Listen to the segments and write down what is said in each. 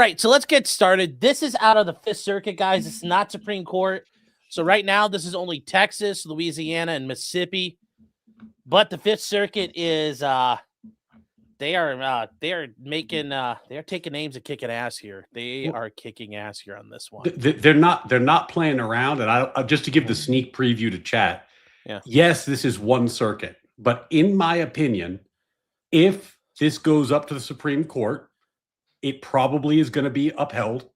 right, so let's get started. This is out of the Fifth Circuit, guys. It's not Supreme Court. So right now, this is only Texas, Louisiana, and Mississippi. But the Fifth Circuit is they are taking names and kicking ass here. They are kicking ass here on this one. They're not playing around. And I just to give the sneak preview to chat. Yeah. Yes, this is one circuit, but in my opinion, if this goes up to the Supreme Court, it probably is going to be upheld.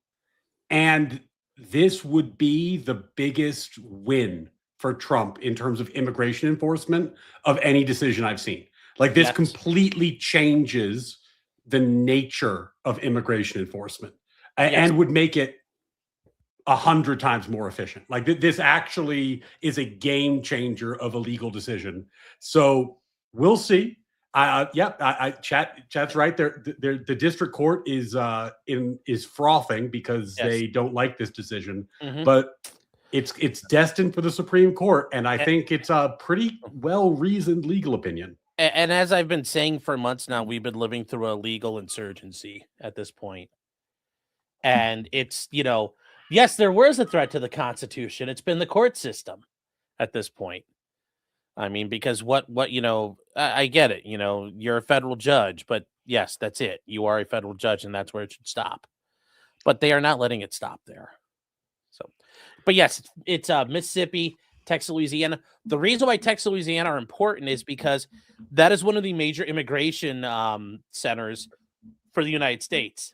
And this would be the biggest win for Trump in terms of immigration enforcement of any decision I've seen. Like this completely changes the nature of immigration enforcement and would make it 100 times more efficient. Like this actually is a game changer of a legal decision. So we'll see. Chat's right there. The district court is frothing because they don't like this decision, but it's destined for the Supreme Court, and I think it's a pretty well-reasoned legal opinion. And as I've been saying for months now, we've been living through a legal insurgency at this point. And it's, yes, there was a threat to the Constitution. It's been the court system at this point. I mean, because I get it. You're a federal judge, but yes, that's it. You are a federal judge, and that's where it should stop. But they are not letting it stop there. So, but yes, it's Mississippi, Texas, Louisiana. The reason why Texas, Louisiana are important is because that is one of the major immigration centers for the United States.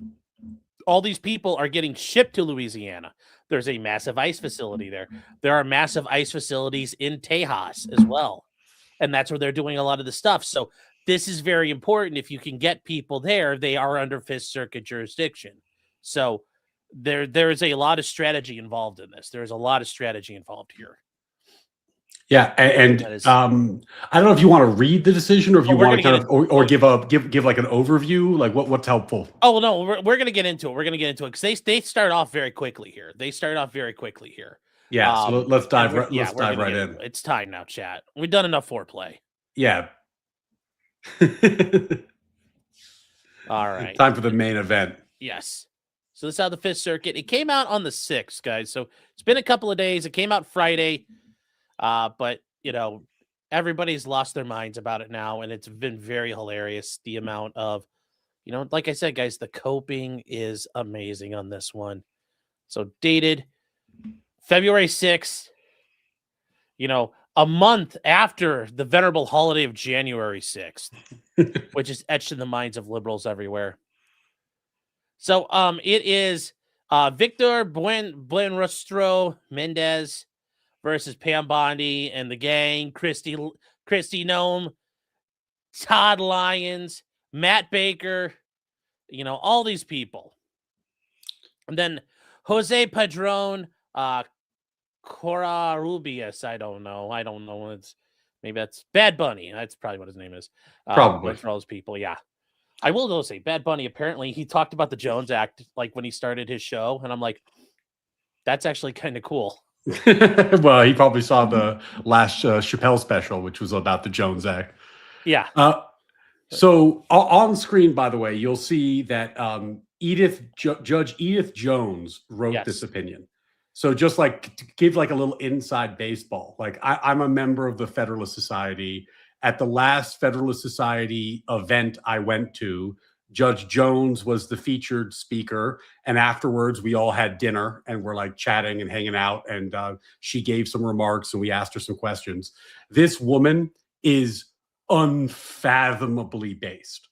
All these people are getting shipped to Louisiana. There's a massive ICE facility there. There are massive ICE facilities in Tejas as well. And that's where they're doing a lot of the stuff. So this is very important. If you can get people there, they are under Fifth Circuit jurisdiction. So there is a lot of strategy involved in this. There's a lot of strategy involved here. Yeah, and I don't know if you want to read the decision or if you want to kind of or give like an overview, like what's helpful. Oh no, we're gonna get into it. We're gonna get into it because they start off very quickly here. Yeah, so let's dive right in. It's time now, chat. We've done enough foreplay. Yeah. All right. Time for the main event. Yes. So this is out of the Fifth Circuit. It came out on the 6th, guys. So it's been a couple of days. It came out Friday. But everybody's lost their minds about it now, and it's been very hilarious. The amount of, like I said, guys, the coping is amazing on this one. So dated February 6th, a month after the venerable holiday of January 6th, which is etched in the minds of liberals everywhere. So it is Victor Buenrostro Mendez versus Pam Bondi and the gang, Christy Nome, Todd Lyons, Matt Baker, all these people. And then Jose Padron, Covarrubias, I don't know. Maybe that's Bad Bunny. That's probably what his name is. Probably. For all those people, yeah. I will though say Bad Bunny, apparently he talked about the Jones Act like when he started his show, and I'm like, that's actually kind of cool. Well, he probably saw the last Chappelle special, which was about the Jones Act. Yeah. So on screen, by the way, you'll see that Judge Edith Jones wrote this opinion. So just like to give like a little inside baseball, like I'm a member of the Federalist Society. At the last Federalist Society event I went to, Judge Jones was the featured speaker, and afterwards we all had dinner and we're like chatting and hanging out, and she gave some remarks and we asked her some questions. This woman is unfathomably based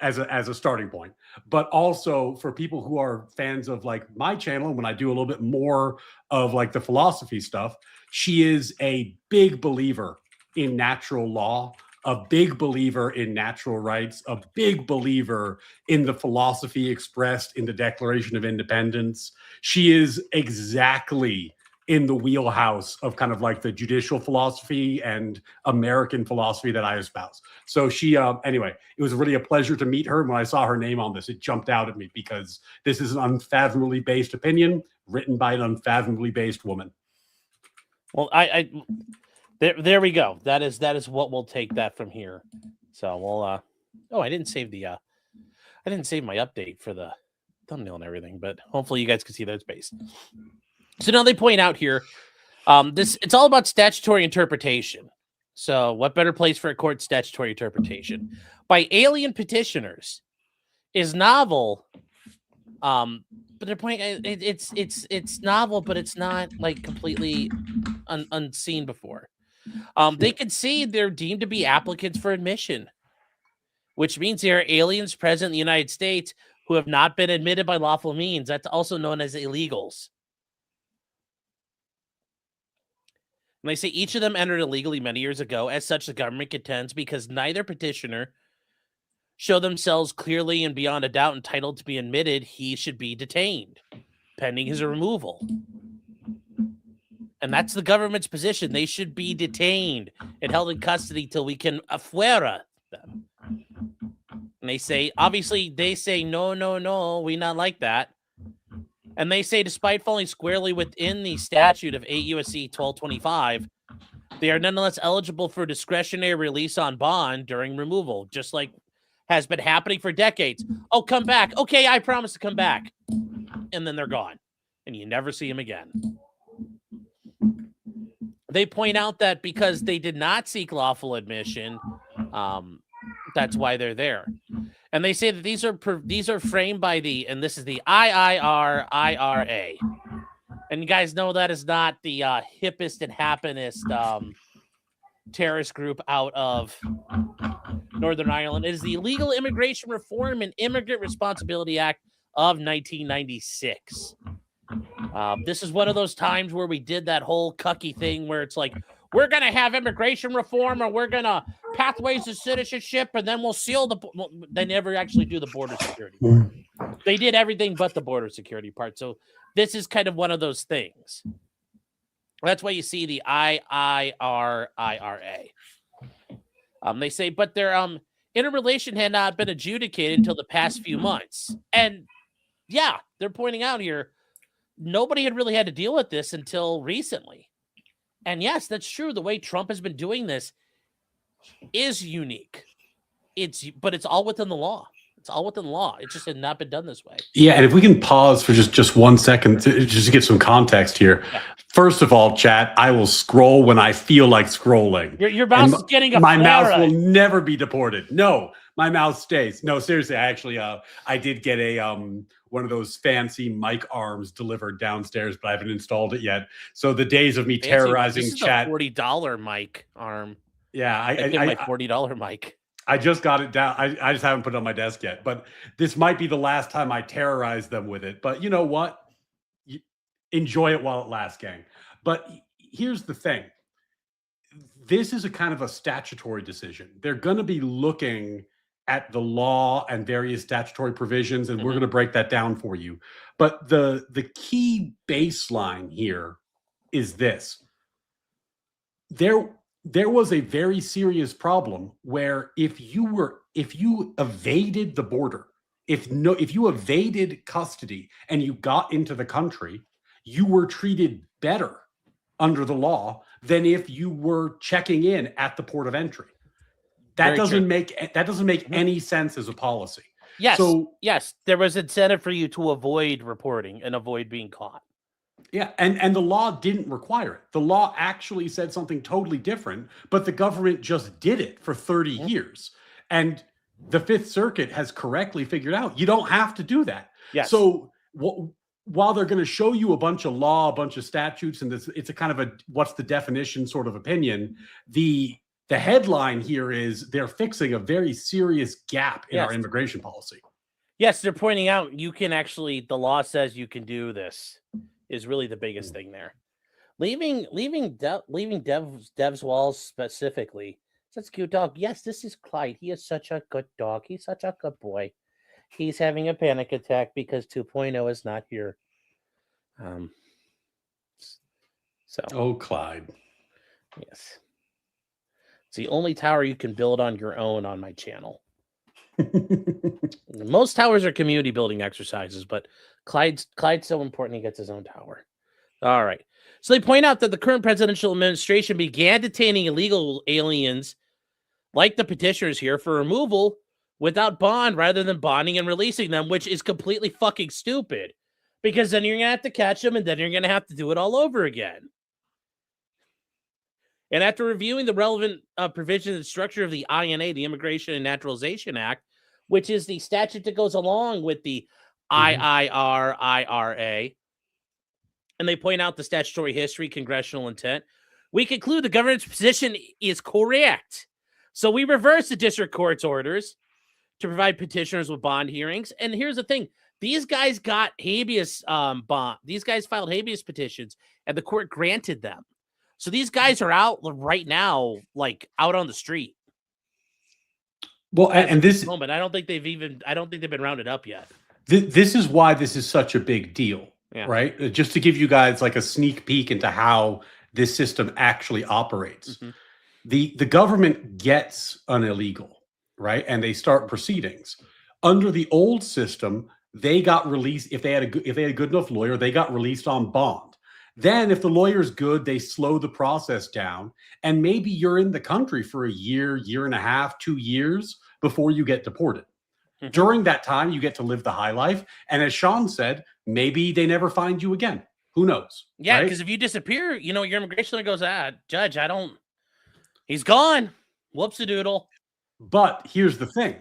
as a starting point, but also for people who are fans of like my channel, when I do a little bit more of like the philosophy stuff, she is a big believer in natural law, a big believer in natural rights, a big believer in the philosophy expressed in the Declaration of Independence. She is exactly in the wheelhouse of kind of like the judicial philosophy and American philosophy that I espouse. So she, anyway, it was really a pleasure to meet her. When I saw her name on this, it jumped out at me because this is an unfathomably based opinion written by an unfathomably based woman. Well, there we go. That is what we'll take that from here. So we'll, I didn't save the, I didn't save my update for the thumbnail and everything, but hopefully you guys can see that it's based. So now they point out here, it's all about statutory interpretation. So what better place for a court statutory interpretation by alien petitioners is novel. But their point, it's novel, but it's not like completely unseen before. They can see they're deemed to be applicants for admission, which means they are aliens present in the United States who have not been admitted by lawful means. That's also known as illegals. And they say each of them entered illegally many years ago. As such, the government contends because neither petitioner show themselves clearly and beyond a doubt entitled to be admitted, he should be detained pending his removal. And that's the government's position. They should be detained and held in custody till we can afuera them. And they say, obviously, no, we not like that. And they say, despite falling squarely within the statute of 8 U.S.C. 1225, they are nonetheless eligible for discretionary release on bond during removal, just like has been happening for decades. Oh, come back. Okay, I promise to come back. And then they're gone. And you never see them again. They point out that because they did not seek lawful admission, that's why they're there. And they say that these are framed by and this is the IIRIRA. And you guys know that is not the hippest and happiest terrorist group out of Northern Ireland. It is the Illegal Immigration Reform and Immigrant Responsibility Act of 1996. This is one of those times where we did that whole cucky thing where it's like, we're going to have immigration reform or we're going to pathways to citizenship and then we'll seal they never actually do the border security part. They did everything but the border security part. So this is kind of one of those things. That's why you see the IIRIRA. They say, but their interrelation had not been adjudicated until the past few months. And yeah, they're pointing out here, nobody had really had to deal with this until recently. And yes, that's true. The way Trump has been doing this is unique. But it's all within the law. It's all within the law. It just had not been done this way. Yeah, and if we can pause for just 1 second just to get some context here. Yeah. First of all, chat, I will scroll when I feel like scrolling. Your mouse is getting my mouse will never be deported. No, my mouse stays. No, seriously, I actually I did get a one of those fancy mic arms delivered downstairs, but I haven't installed it yet. So the days of me terrorizing this is chat. A $40 mic arm. Yeah, I get my $40 mic. I just got it down. I just haven't put it on my desk yet. But this might be the last time I terrorize them with it. But you know what? Enjoy it while it lasts, gang. But here's the thing. This is a kind of a statutory decision. They're going to be looking at the law and various statutory provisions, and we're going to break that down for you. But the key baseline here is this. There was a very serious problem where if you evaded the border, if you evaded custody and you got into the country, you were treated better under the law than if you were checking in at the port of entry. That doesn't make any sense as a policy. Yes. So yes, there was incentive for you to avoid reporting and avoid being caught. Yeah, and the law didn't require it. The law actually said something totally different, but the government just did it for 30 years. And the Fifth Circuit has correctly figured out you don't have to do that. Yes. So while they're going to show you a bunch of law, a bunch of statutes, and it's a kind of a what's the definition sort of opinion, the headline here is they're fixing a very serious gap in our immigration policy. Yes, they're pointing out you can actually, the law says you can do this. Is really the biggest thing there. Leaving Dev's walls specifically. Such a cute dog. Yes, this is Clyde. He is such a good dog. He's such a good boy. He's having a panic attack because 2.0 is not here. Oh, Clyde. Yes. It's the only tower you can build on your own on my channel. Most towers are community building exercises, but Clyde's so important he gets his own tower. All right. So they point out that the current presidential administration began detaining illegal aliens like the petitioners here for removal without bond rather than bonding and releasing them, which is completely fucking stupid. Because then you're going to have to catch them and then you're going to have to do it all over again. And after reviewing the relevant provisions and structure of the INA, the Immigration and Naturalization Act, which is the statute that goes along with the IRA, and they point out the statutory history, congressional intent, we conclude the government's position is correct. So we reverse the district court's orders to provide petitioners with bond hearings. And here's the thing. These guys got habeas bond. These guys filed habeas petitions, and the court granted them. So these guys are out right now, like out on the street. Well, and this moment, I don't think they've been rounded up yet. This is why this is such a big deal, right? Just to give you guys like a sneak peek into how this system actually operates. Mm-hmm. The government gets an illegal, right? And they start proceedings. Under the old system, they got released if they had a good enough lawyer, they got released on bond. Then if the lawyer's good, they slow the process down. And maybe you're in the country for a year, year and a half, 2 years before you get deported. Mm-hmm. During that time, you get to live the high life. And as Sean said, maybe they never find you again. Who knows? Yeah, because if you disappear, your immigration goes, Judge, he's gone. Whoops-a-doodle. But here's the thing.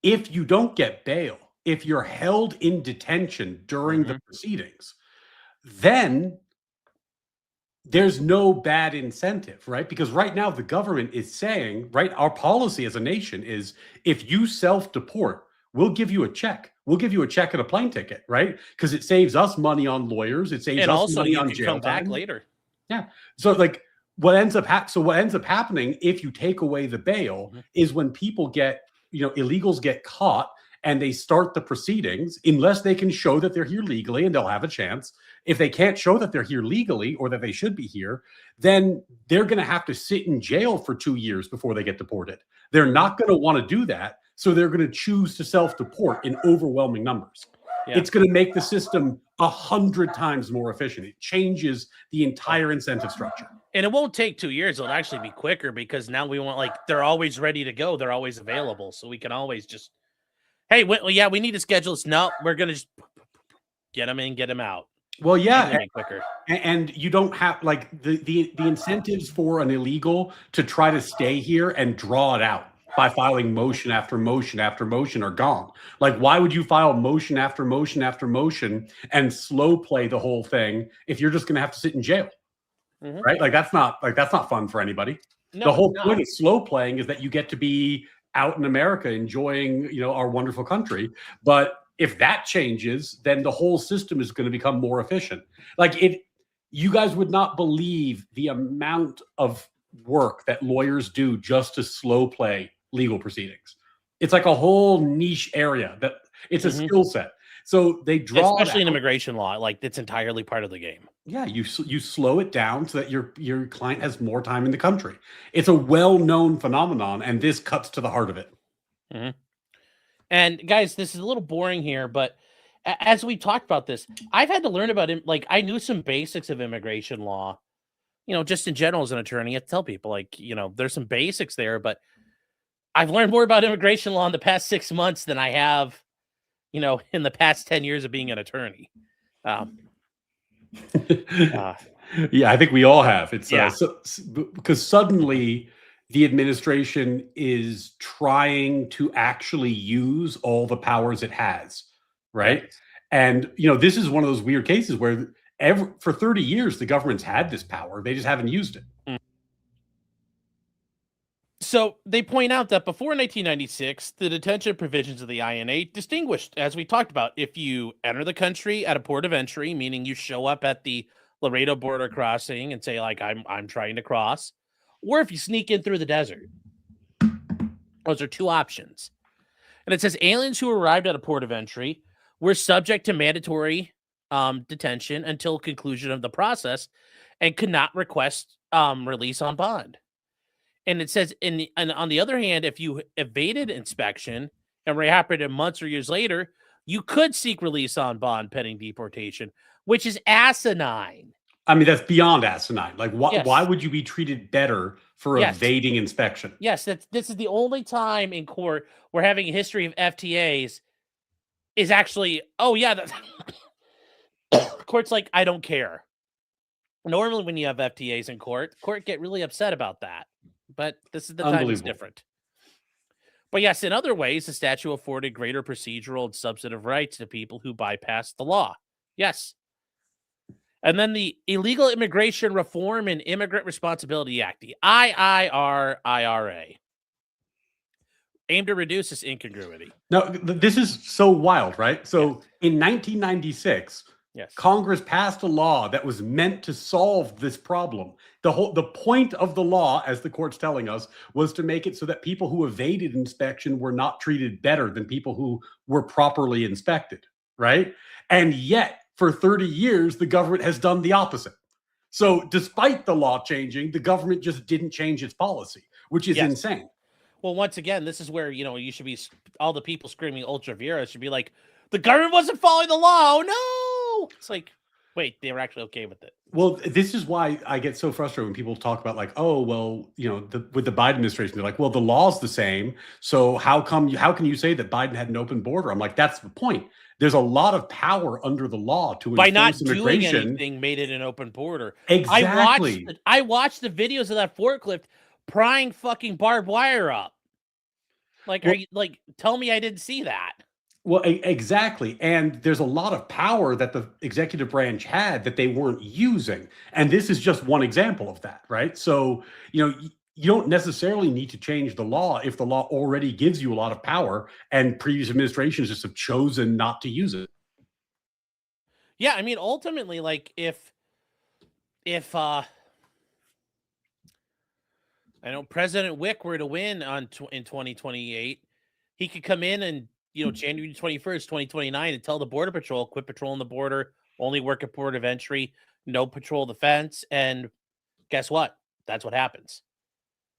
If you don't get bail, if you're held in detention during the proceedings, then there's no bad incentive, right? Because right now the government is saying, right, our policy as a nation is if you self-deport, we'll give you a check. We'll give you a check and a plane ticket, right? Because it saves us money on lawyers. It saves us money on jail come back later. Yeah. So like what ends up happening if you take away the bail is when people get, illegals get caught and they start the proceedings, unless they can show that they're here legally and they'll have a chance. If they can't show that they're here legally or that they should be here, then they're going to have to sit in jail for 2 years before they get deported. They're not going to want to do that. So they're going to choose to self-deport in overwhelming numbers. Yeah. It's going to make the system 100 times more efficient. It changes the entire incentive structure. And it won't take 2 years. It'll actually be quicker because now we want, they're always ready to go. They're always available. So we can always just, hey, we need to schedule this. No, we're going to just get them in, get them out. Well, yeah, quicker. And you don't have the incentives for an illegal to try to stay here and draw it out by filing motion after motion after motion are gone. Why would you file motion after motion after motion and slow play the whole thing if you're just going to have to sit in jail? Mm-hmm. Right? That's not fun for anybody. No, the whole point of slow playing is that you get to be out in America enjoying, our wonderful country. But if that changes, then the whole system is going to become more efficient. You guys would not believe the amount of work that lawyers do just to slow play legal proceedings. It's like a whole niche area that it's a skill set. So they draw, especially in immigration law, it's entirely part of the game. Yeah, you slow it down so that your client has more time in the country. It's a well-known phenomenon, and this cuts to the heart of it. Mm-hmm. And guys, this is a little boring here, but as we talked about this, I've had to learn about it. I knew some basics of immigration law, just in general as an attorney. I have to tell people, there's some basics there, but I've learned more about immigration law in the past 6 months than I have, in the past 10 years of being an attorney. Yeah, I think we all have. It's because suddenly the administration is trying to actually use all the powers it has, right? And, this is one of those weird cases where for 30 years, the government's had this power. They just haven't used it. So they point out that before 1996, the detention provisions of the INA distinguished, as we talked about, if you enter the country at a port of entry, meaning you show up at the Laredo border crossing and say, I'm trying to cross, or if you sneak in through the desert. Those are two options. And it says aliens who arrived at a port of entry were subject to mandatory detention until conclusion of the process and could not request release on bond. And it says, and on the other hand, if you evaded inspection and reapprehended months or years later, you could seek release on bond pending deportation, which is asinine. I mean, that's beyond asinine. Why would you be treated better for Yes. evading inspection. Yes, this is the only time in court where having a history of FTAs is actually, oh yeah, court's like, I don't care. Normally when you have FTAs in court get really upset about that. But this is the time it's different. But yes, in other ways, the statute afforded greater procedural and substantive rights to people who bypassed the law. Yes. And then the Illegal Immigration Reform and Immigrant Responsibility Act, the IIRIRA, aimed to reduce this incongruity. Now, this is so wild, right? So in 1996, Congress passed a law that was meant to solve this problem. The point of the law, as the court's telling us, was to make it so that people who evaded inspection were not treated better than people who were properly inspected, right? And yet, for 30 years, the government has done the opposite. So despite the law changing, the government just didn't change its policy, which is insane. Well, once again, this is where, you should be, all the people screaming ultra vires should be like, the government wasn't following the law. Oh, no. It's like, wait, they were actually okay with it. Well, this is why I get so frustrated when people talk about like, oh, well, with the Biden administration, they're like, well, the law's the same. So how can you say that Biden had an open border? I'm like, that's the point. There's a lot of power under the law to by not doing anything made it an open border. Exactly. I watched the videos of that forklift prying fucking barbed wire up. Like, tell me I didn't see that. Well, exactly. And there's a lot of power that the executive branch had that they weren't using. And this is just one example of that, right? So, you don't necessarily need to change the law if the law already gives you a lot of power and previous administrations just have chosen not to use it. Yeah, I mean, ultimately, like if I know President Wick were to win in 2028, he could come in and, January 21st, 2029 and tell the Border Patrol, quit patrolling the border, only work at port of entry, no patrol the fence. And guess what? That's what happens.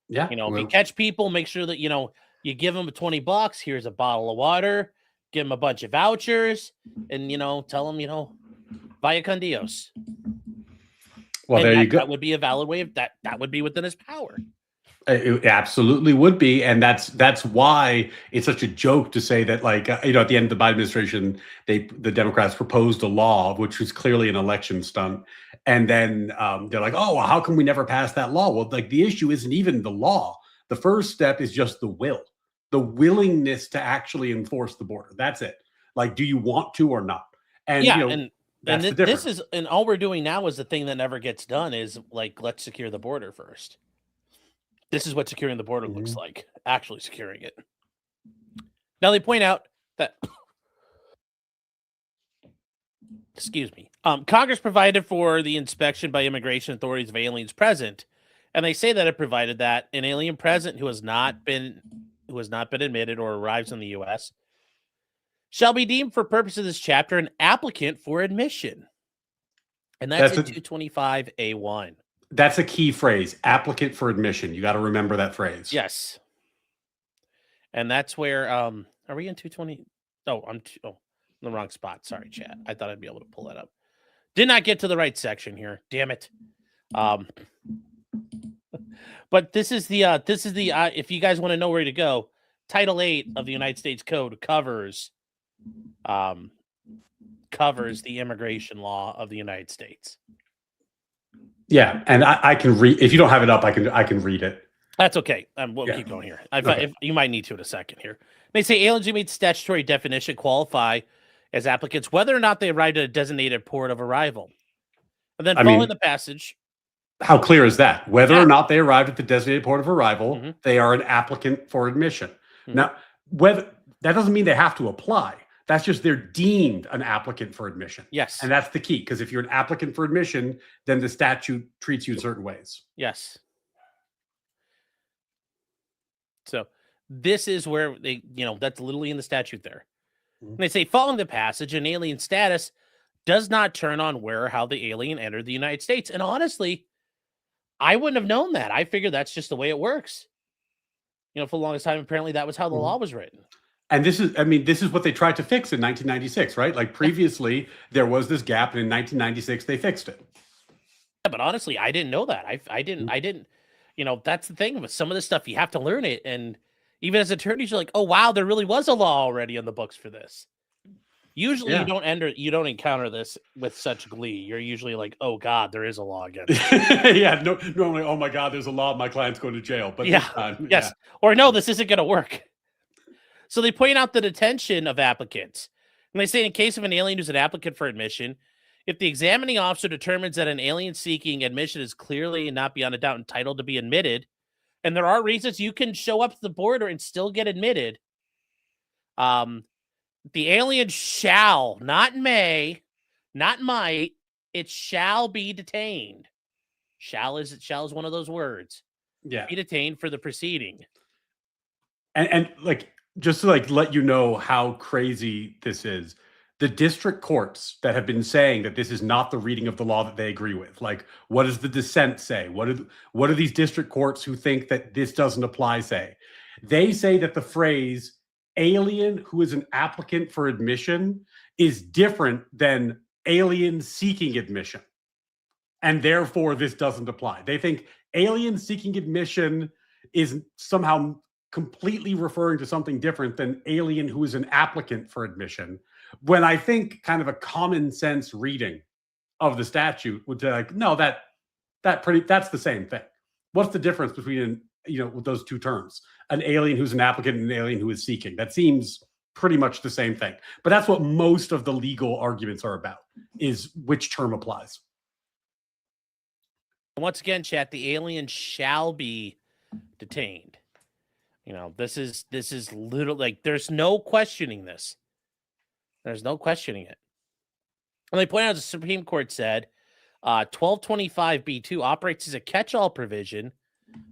Yeah. If you catch people, make sure that, you give them $20. Here's a bottle of water, give them a bunch of vouchers and, tell them, vaya con Dios. Well, there you go. That would be a valid way of that would be within his power. It absolutely would be. And that's why it's such a joke to say that, like, at the end of the Biden administration, the Democrats proposed a law, which was clearly an election stunt. And then they're like, oh, well, how come we never passed that law? Well, like, the issue isn't even the law. The first step is just the willingness to actually enforce the border. That's it. Like, do you want to or not? And that's the difference. And all we're doing now is the thing that never gets done is like, let's secure the border first. This is what securing the border looks like, actually securing it. Now, they point out that, excuse me, Congress provided for the inspection by immigration authorities of aliens present, and they say that it provided that an alien present who has not been admitted or arrives in the U.S. shall be deemed for purpose of this chapter an applicant for admission. And that's in 225A1. That's a key phrase, applicant for admission. You got to remember that phrase. Yes. And that's where, are we in 220? Oh, I'm in the wrong spot. Sorry, chat. I thought I'd be able to pull that up. Did not get to the right section here. Damn it. But this is the, if you guys want to know where to go, Title 8 of the United States Code covers the immigration law of the United States. Yeah, and I can read. If you don't have it up, I can read it. That's okay. We'll keep going here. If you might need to in a second here. They say aliens who meet statutory definition qualify as applicants whether or not they arrived at a designated port of arrival. And then following the passage. How clear is that? Whether or not they arrived at the designated port of arrival, they are an applicant for admission. Now, whether that doesn't mean they have to apply. That's just they're deemed an applicant for admission. Yes. And that's the key, because if you're an applicant for admission, then the statute treats you in certain ways. Yes. So this is where they, that's literally in the statute there. And they say, following the passage, an alien status does not turn on where or how the alien entered the United States. And honestly, I wouldn't have known that. I figured that's just the way it works. For the longest time, apparently that was how the law was written. And this is what they tried to fix in 1996, right? Like previously there was this gap, and in 1996 they fixed it. Yeah, but honestly, I didn't know that. I didn't, that's the thing with some of this stuff. You have to learn it, and even as attorneys, you're like, oh wow, there really was a law already on the books for this. Usually, Yeah. you don't encounter this with such glee. You're usually like, oh god, there is a law against it. Yeah. No, normally, oh my God, there's a law. My client's going to jail. But yeah, this time, yes, or no, this isn't going to work. So they point out the detention of applicants. And they say in case of an alien who's an applicant for admission, if the examining officer determines that an alien seeking admission is clearly and not beyond a doubt entitled to be admitted, and there are reasons you can show up to the border and still get admitted, the alien shall, not may, not might, it shall be detained. Shall is one of those words. yeah. Be detained for the proceeding. And like, just to like let you know how crazy this is, the district courts that have been saying that this is not the reading of the law that they agree with, like, what does the dissent say? What do these district courts who think that this doesn't apply say? They say that the phrase alien who is an applicant for admission is different than alien seeking admission, and therefore this doesn't apply. They think alien seeking admission is somehow completely referring to something different than alien who is an applicant for admission, when I think kind of a common sense reading of the statute would be like, no, that's the same thing. What's the difference between with those two terms, an alien who's an applicant and an alien who is seeking? That seems pretty much the same thing. But that's what most of the legal arguments are about, is which term applies. Once again, chat, the alien shall be detained. This is literally like, there's no questioning this. There's no questioning it. And they point out the Supreme Court said 1225B2 operates as a catch-all provision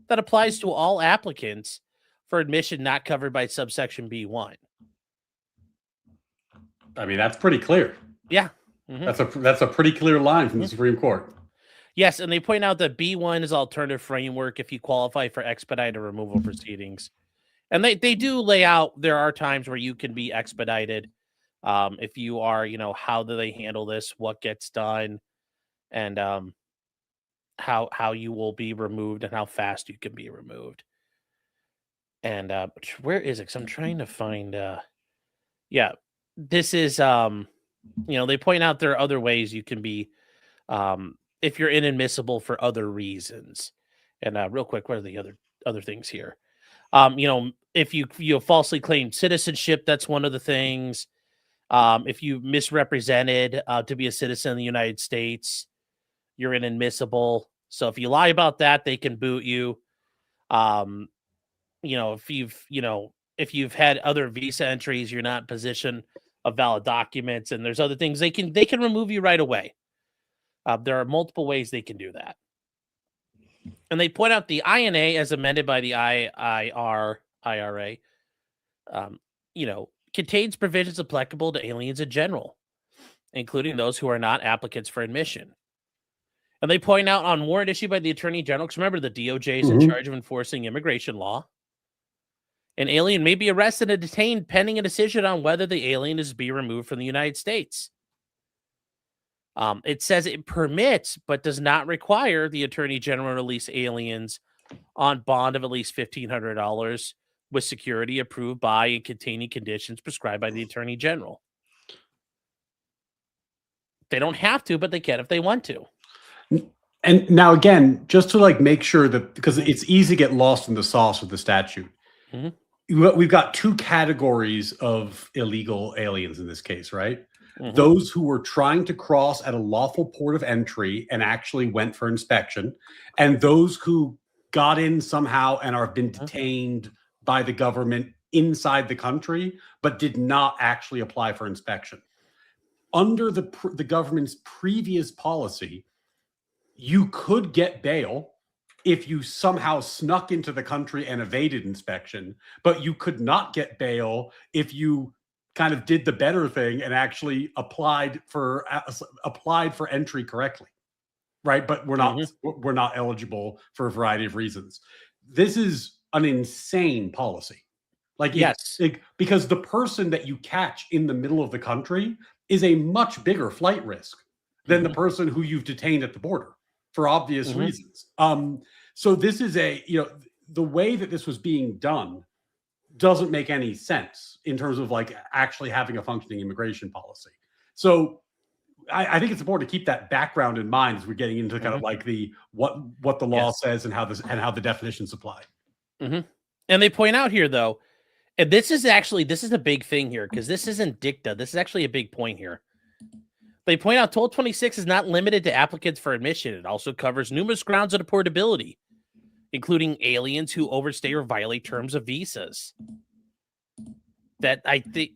that applies to all applicants for admission not covered by subsection B1. I mean, that's pretty clear. Yeah. Mm-hmm. That's a pretty clear line from the Supreme Court. Yes, and they point out that B1 is alternative framework if you qualify for expedited removal proceedings. And they do lay out, there are times where you can be expedited. If you are, how do they handle this? What gets done? And how you will be removed and how fast you can be removed. And where is it? 'Cause I'm trying to find this is they point out there are other ways you can be if you're inadmissible for other reasons. And real quick, what are the other things here? If you falsely claimed citizenship, that's one of the things. If you misrepresented to be a citizen of the United States, you're inadmissible. So if you lie about that, they can boot you. If you've had other visa entries, you're not in possession of valid documents, and there's other things they can remove you right away. There are multiple ways they can do that. And they point out the INA as amended by the IRA, contains provisions applicable to aliens in general, including those who are not applicants for admission. And they point out on warrant issued by the Attorney General, because remember, the DOJ is in charge of enforcing immigration law. An alien may be arrested and detained pending a decision on whether the alien is to be removed from the United States. It says it permits, but does not require the Attorney General to release aliens on bond of at least $1,500 with security approved by and containing conditions prescribed by the Attorney General. They don't have to, but they can if they want to. And now, again, just to like make sure that, because it's easy to get lost in the sauce of the statute, we've got two categories of illegal aliens in this case, right? Those who were trying to cross at a lawful port of entry and actually went for inspection, and those who got in somehow and have been detained by the government inside the country, but did not actually apply for inspection. Under the government's previous policy, you could get bail if you somehow snuck into the country and evaded inspection, but you could not get bail if you kind of did the better thing and actually applied for entry correctly, right? But we're not eligible for a variety of reasons. This is an insane policy. Like, yes, because the person that you catch in the middle of the country is a much bigger flight risk than the person who you've detained at the border for obvious reasons. So this is the way that this was being done doesn't make any sense in terms of like actually having a functioning immigration policy. So I think it's important to keep that background in mind as we're getting into kind of like the what the law says and how the definitions apply. And they point out here though, and this is a big thing here because this isn't dicta. This is actually a big point here. They point out 1226 is not limited to applicants for admission. It also covers numerous grounds of deportability, including aliens who overstay or violate terms of visas. That I think,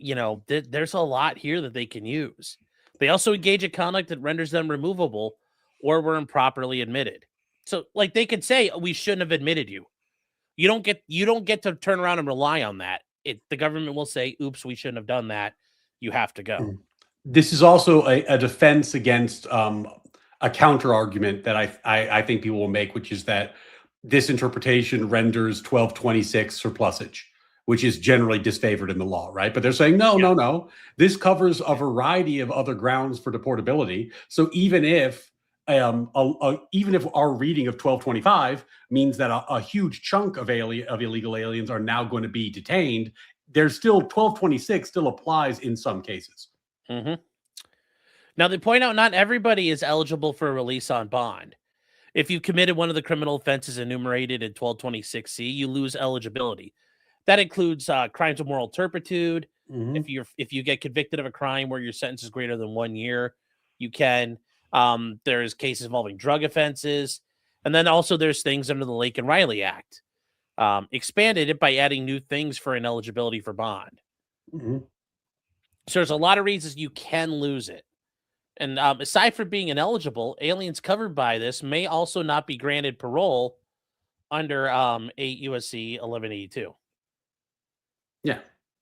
there's a lot here that they can use. They also engage in conduct that renders them removable or were improperly admitted. So, like, they could say, we shouldn't have admitted you. You don't get to turn around and rely on that. The government will say, oops, we shouldn't have done that. You have to go. This is also a defense against a counter argument that I think people will make, which is that this interpretation renders 1226 surplusage, which is generally disfavored in the law, right? But they're saying, no. This covers a variety of other grounds for deportability. So even if our reading of 1225 means that a huge chunk of illegal aliens are now going to be detained, there's still 1226 still applies in some cases. Now, they point out not everybody is eligible for release on bond. If you committed one of the criminal offenses enumerated in 1226C, you lose eligibility. That includes crimes of moral turpitude. If you get convicted of a crime where your sentence is greater than 1 year, you can. There's cases involving drug offenses. And then also there's things under the Lake and Riley Act. Expanded it by adding new things for ineligibility for bond. So there's a lot of reasons you can lose it. And aside from being ineligible, aliens covered by this may also not be granted parole under 8 U.S.C. 1182. Yeah.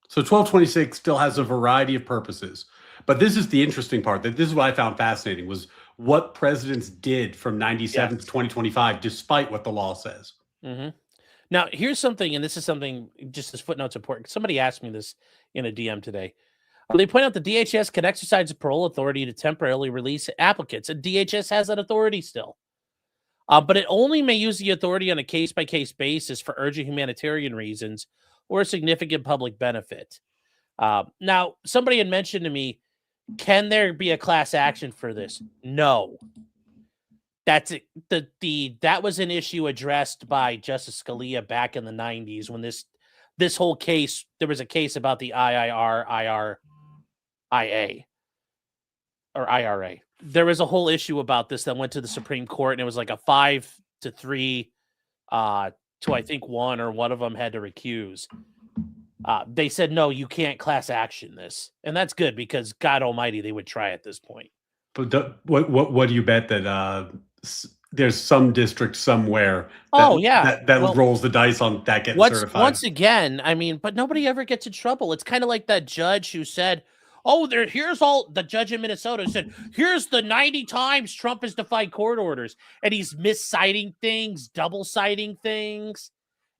So 1226 still has a variety of purposes. But this is the interesting part. This is what I found fascinating, was what presidents did from 97 to 2025, despite what the law says. Now, here's something, and this is something, just as footnotes important. Somebody asked me this in a DM today. They point out the DHS can exercise a parole authority to temporarily release applicants, and DHS has that authority still. But it only may use the authority on a case-by-case basis for urgent humanitarian reasons or a significant public benefit. Now, somebody had mentioned to me, can there be a class action for this? No. That's it. That was an issue addressed by Justice Scalia back in the 90s when this whole case, there was a case about the IRA. There was a whole issue about this that went to the Supreme Court, and it was like a 5-3 to I think 1 or one of them had to recuse. They said, no, you can't class action this. And that's good because God almighty, they would try at this point. But what do you bet that there's some district somewhere that rolls the dice on that getting certified? Once again, I mean, but nobody ever gets in trouble. It's kind of like that judge who said, the judge in Minnesota said, here's the 90 times Trump has defied court orders, and he's misciting things, double citing things.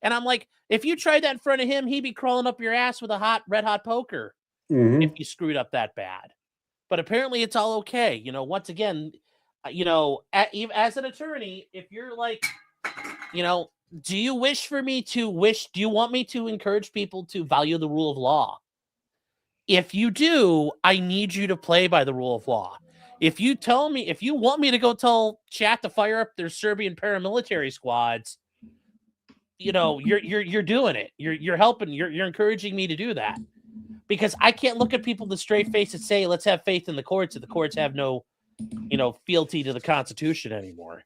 And I'm like, if you tried that in front of him, he'd be crawling up your ass with a red hot poker if you screwed up that bad. But apparently it's all okay. Once again, as an attorney, if you're like, do you want me to encourage people to value the rule of law? If you do, I need you to play by the rule of law. If you want me to go tell Chat to fire up their Serbian paramilitary squads, you're doing it. You're helping. You're encouraging me to do that, because I can't look at people with a straight face and say, let's have faith in the courts, if the courts have no, fealty to the Constitution anymore.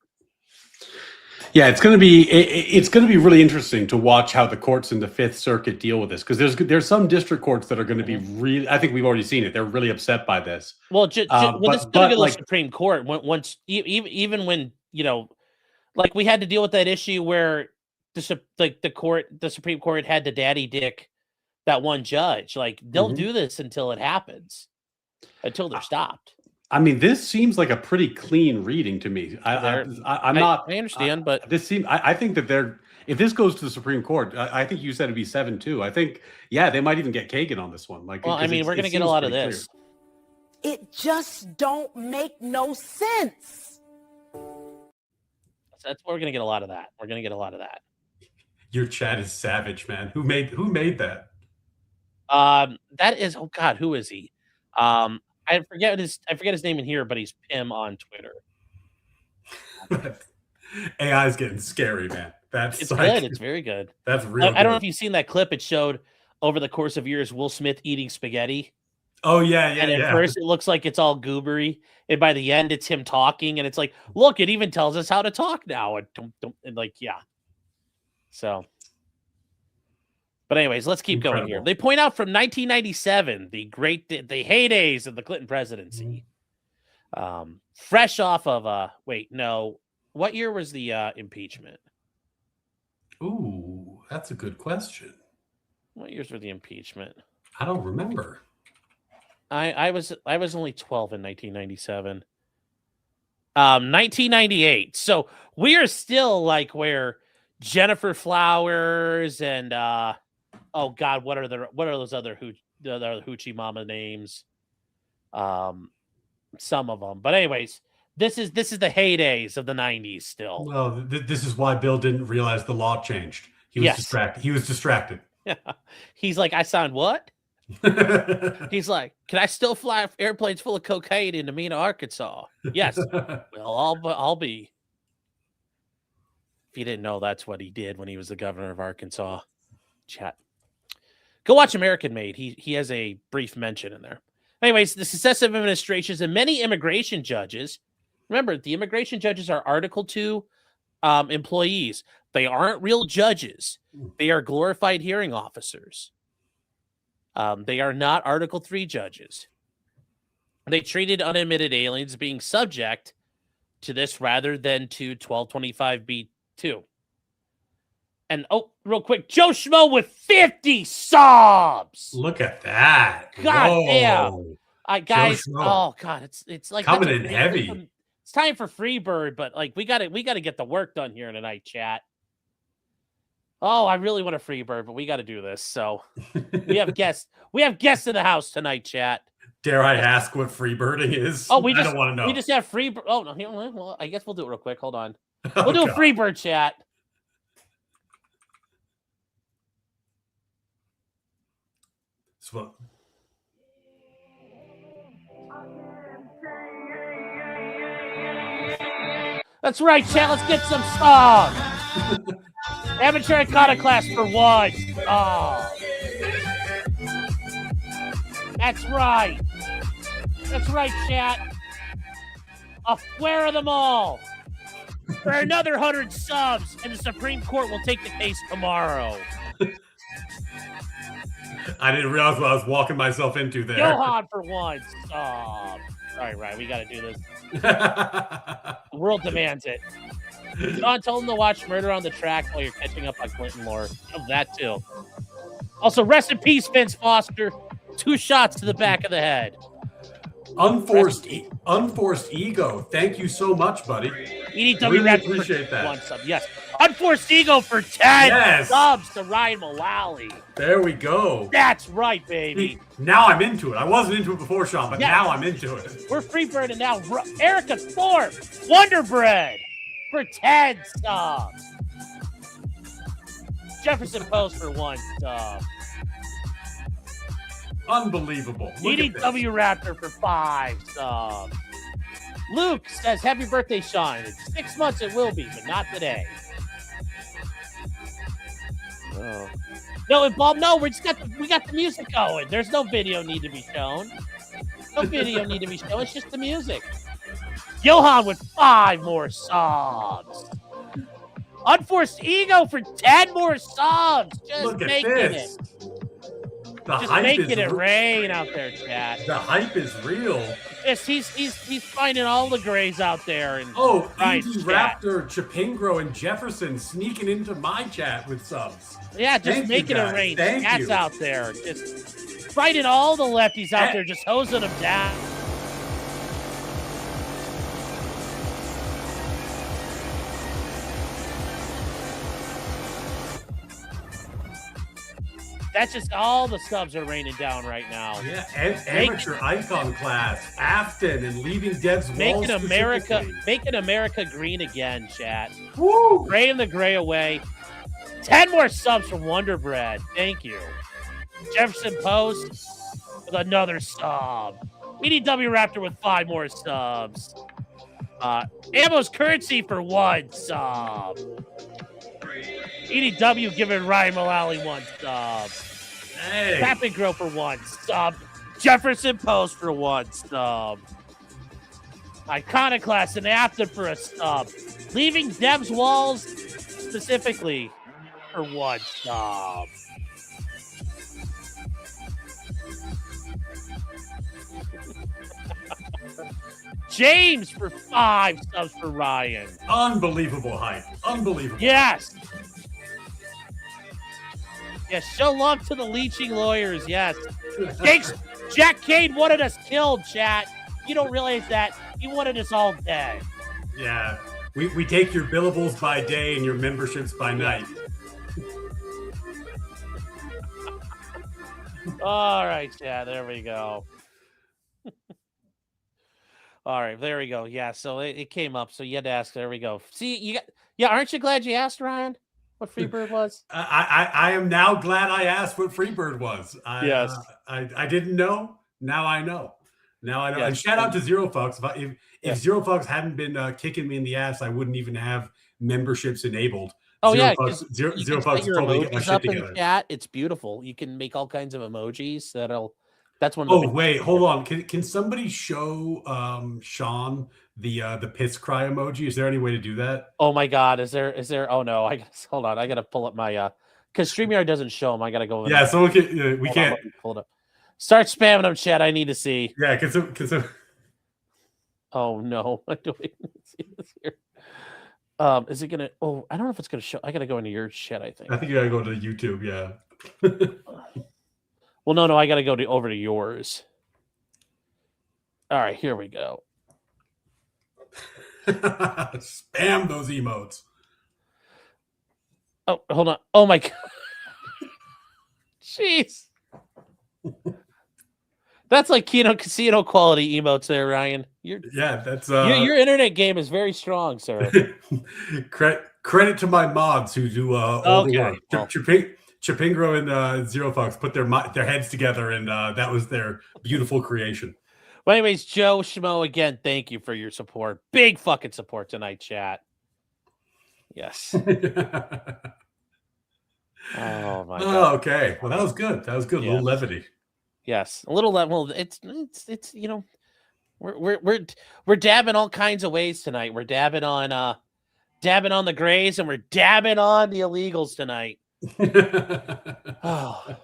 Yeah, it's going to be really interesting to watch how the courts in the Fifth Circuit deal with this, because there's some district courts that are going to be really. I think we've already seen it. They're really upset by this. Well, this is going to go to the Supreme Court once, even when like we had to deal with that issue where the Supreme Court had to daddy dick that one judge. Like they'll do this until it happens, until they're stopped. I mean, this seems like a pretty clean reading to me. I understand, but this seems. I think that if this goes to the Supreme Court, I think you said it'd be 7-2. I think, they might even get Kagan on this one. Like, well, I mean, we're going to get a lot of this. It just don't make no sense. That's we're gonna get a lot of that. We're gonna get a lot of that. Your chat is savage, man. Who made that? That is oh god, who is he? I forget his name in here, but he's Pim on Twitter. AI is getting scary, man. That's It's like, good. It's very good. that's real. I don't know if you've seen that clip. It showed over the course of years Will Smith eating spaghetti. Oh yeah, And at first it looks like it's all goobery, and by the end it's him talking, and it's like, look, it even tells us how to talk now, and like, yeah. So, but anyways, let's keep going here. They point out from 1997, the heydays of the Clinton presidency. Fresh off of wait, no, what year was the impeachment? Ooh, that's a good question. What years were the impeachment? I don't remember. I was only 12 in 1997. 1998. So we are still like where Jennifer Flowers and oh god, what are those other hoochie mama names? Some of them. But anyways, this is the heydays of the 90s still. Well, this is why Bill didn't realize the law changed. He was distracted. He was distracted. He's like, I signed what? He's like, can I still fly airplanes full of cocaine into Mena, Arkansas? Yes. Well, I'll be. If you didn't know, that's what he did when he was the governor of Arkansas. Chat. Go watch American Made. He has a brief mention in there. Anyways, the successive administrations and many immigration judges. Remember, the immigration judges are Article 2 employees. They aren't real judges. They are glorified hearing officers. They are not Article 3 judges. They treated unadmitted aliens being subject to this rather than to 1225B2. And oh, real quick, Joe Schmo with 50 subs. Look at that. God damn. Guys, oh god, it's like coming in heavy. It's time for Freebird, but like we gotta get the work done here tonight, chat. Oh, I really want a Freebird, but we got to do this. So we have guests. We have guests in the house tonight, chat. Dare I ask what freebirding is? Oh, I don't want to know. We just have Freebird. Oh no, well, I guess we'll do it real quick. Hold on. We'll do a Freebird chat. So, that's right, chat. Let's get some songs. Amateur iconoclast for one. Oh. That's right. That's right, chat. A flare of them all. For another 100 subs, and the Supreme Court will take the case tomorrow. I didn't realize what I was walking myself into there. Johan for one sub. All right, we got to do this. The world demands it. John told him to watch Murder on the Track while you're catching up on Clinton lore. Of that too. Also, rest in peace, Vince Foster. 2 shots to the back of the head. Unforced ego. Thank you so much, buddy. EDW really appreciate that. 1 sub. Yes. Unforced ego for 10 subs to Ryan Mullally. There we go. That's right, baby. Now I'm into it. I wasn't into it before, Sean, but now I'm into it. We're freebirding now. Erica Thorpe, Wonder Bread for 10 subs. Jefferson Post for 1 sub. Unbelievable. EDW Raptor for 5 subs. Luke says, happy birthday, Sean. In 6 months it will be, but not today. Oh. No, Bob, no, we got the music going. There's no video need to be shown. No video need to be shown. It's just the music. Johan with 5 more subs. Unforced ego for 10 more subs. Just making it. Just making it rain out there, chat. The hype is real. Yes, he's finding all the grays out there. And Raptor, Chipingro, and Jefferson sneaking into my chat with subs. Yeah, just making it rain. Cats out there. Just fighting all the lefties out there, just hosing them down. That's just all the subs are raining down right now. Yeah, amateur icon class, Afton, and leaving Dev's walls Making America green again, chat. Woo! Graying the gray away. 10 more subs from Wonder Bread. Thank you. Jefferson Post with another sub. EDW Raptor with 5 more subs. Ammo's Currency for 1 sub. EDW giving Ryan Mullally 1 sub. Hey. Captain Grow for 1 sub. Jefferson Post for 1 sub. Iconoclast and Afton for a sub. Leaving Dev's Walls specifically for 1 sub. James for 5 subs for Ryan. Unbelievable hype. Unbelievable. Yes. Yes, show love to the leeching lawyers. Yes. Jack Cade wanted us killed, chat. You don't realize that. He wanted us all dead. Yeah. We take your billables by day and your memberships by night. All right, chat. There we go. All right, there we go. Yeah, so it came up. So you had to ask. There we go. See, you got. Yeah, aren't you glad you asked, Ryan? What Freebird was? I am now glad I asked what Freebird was. Yes. I didn't know. Now I know. Now I know. Yes. And shout out to Zero Fucks. If Zero Fucks hadn't been kicking me in the ass, I wouldn't even have memberships enabled. Oh, Zero yeah. Zero Fucks totally get my shit together. Chat. It's beautiful. You can make all kinds of emojis that's one. Oh, wait, hold on. Can somebody show Sean the piss cry emoji? Is there any way to do that? Oh my God, is there? Oh no, hold on. I gotta pull up my because StreamYard doesn't show them. I gotta go. Yeah, so we can't pull it up. Start spamming them, chat. I need to see. Yeah, because. Oh no, do I see this here? Is it gonna? Oh, I don't know if it's gonna show. I gotta go into your chat. I think you gotta go to YouTube. Yeah. Well, no, I gotta go over to yours. All right, here we go. Spam those emotes. Oh, hold on. Oh my God. Jeez. That's like casino quality emotes there, Ryan. That's your internet game is very strong, sir. Credit to my mods who do all the work. Well. Chipingro and Zero Fox put their heads together, and that was their beautiful creation. Well, anyways, Joe Schmo, again, thank you for your support. Big fucking support tonight, chat. Yes. Oh my God. Okay. Well, that was good. That was good. Yeah. A little levity. Yes, a little level. It's we're dabbing all kinds of ways tonight. We're dabbing on the Grays, and we're dabbing on the illegals tonight. Oh.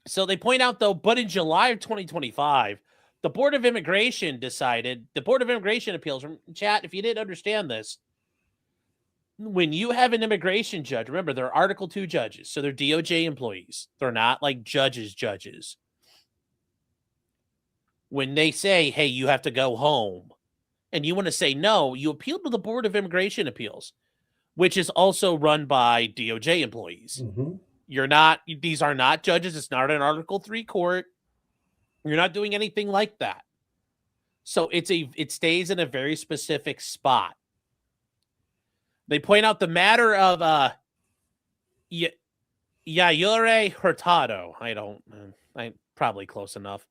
So they point out, though, but in July of 2025, the Board of Immigration Appeals, from chat, if you didn't understand this, when you have an immigration judge, remember, they're Article 2 judges, so they're DOJ employees. They're not like judges. When they say, hey, you have to go home, and you want to say no, you appeal to the Board of Immigration Appeals, which is also run by DOJ employees. Mm-hmm. These are not judges. It's not an Article 3 court. You're not doing anything like that. So it stays in a very specific spot. They point out the matter of Yayure Hurtado. I'm probably close enough.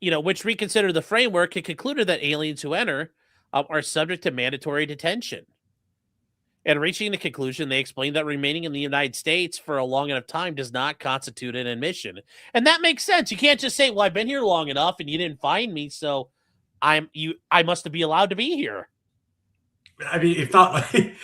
Which reconsidered the framework and concluded that aliens who enter are subject to mandatory detention. And reaching the conclusion, they explained that remaining in the United States for a long enough time does not constitute an admission. And that makes sense. You can't just say, well, I've been here long enough and you didn't find me, so I must be allowed to be here. I mean, it's not like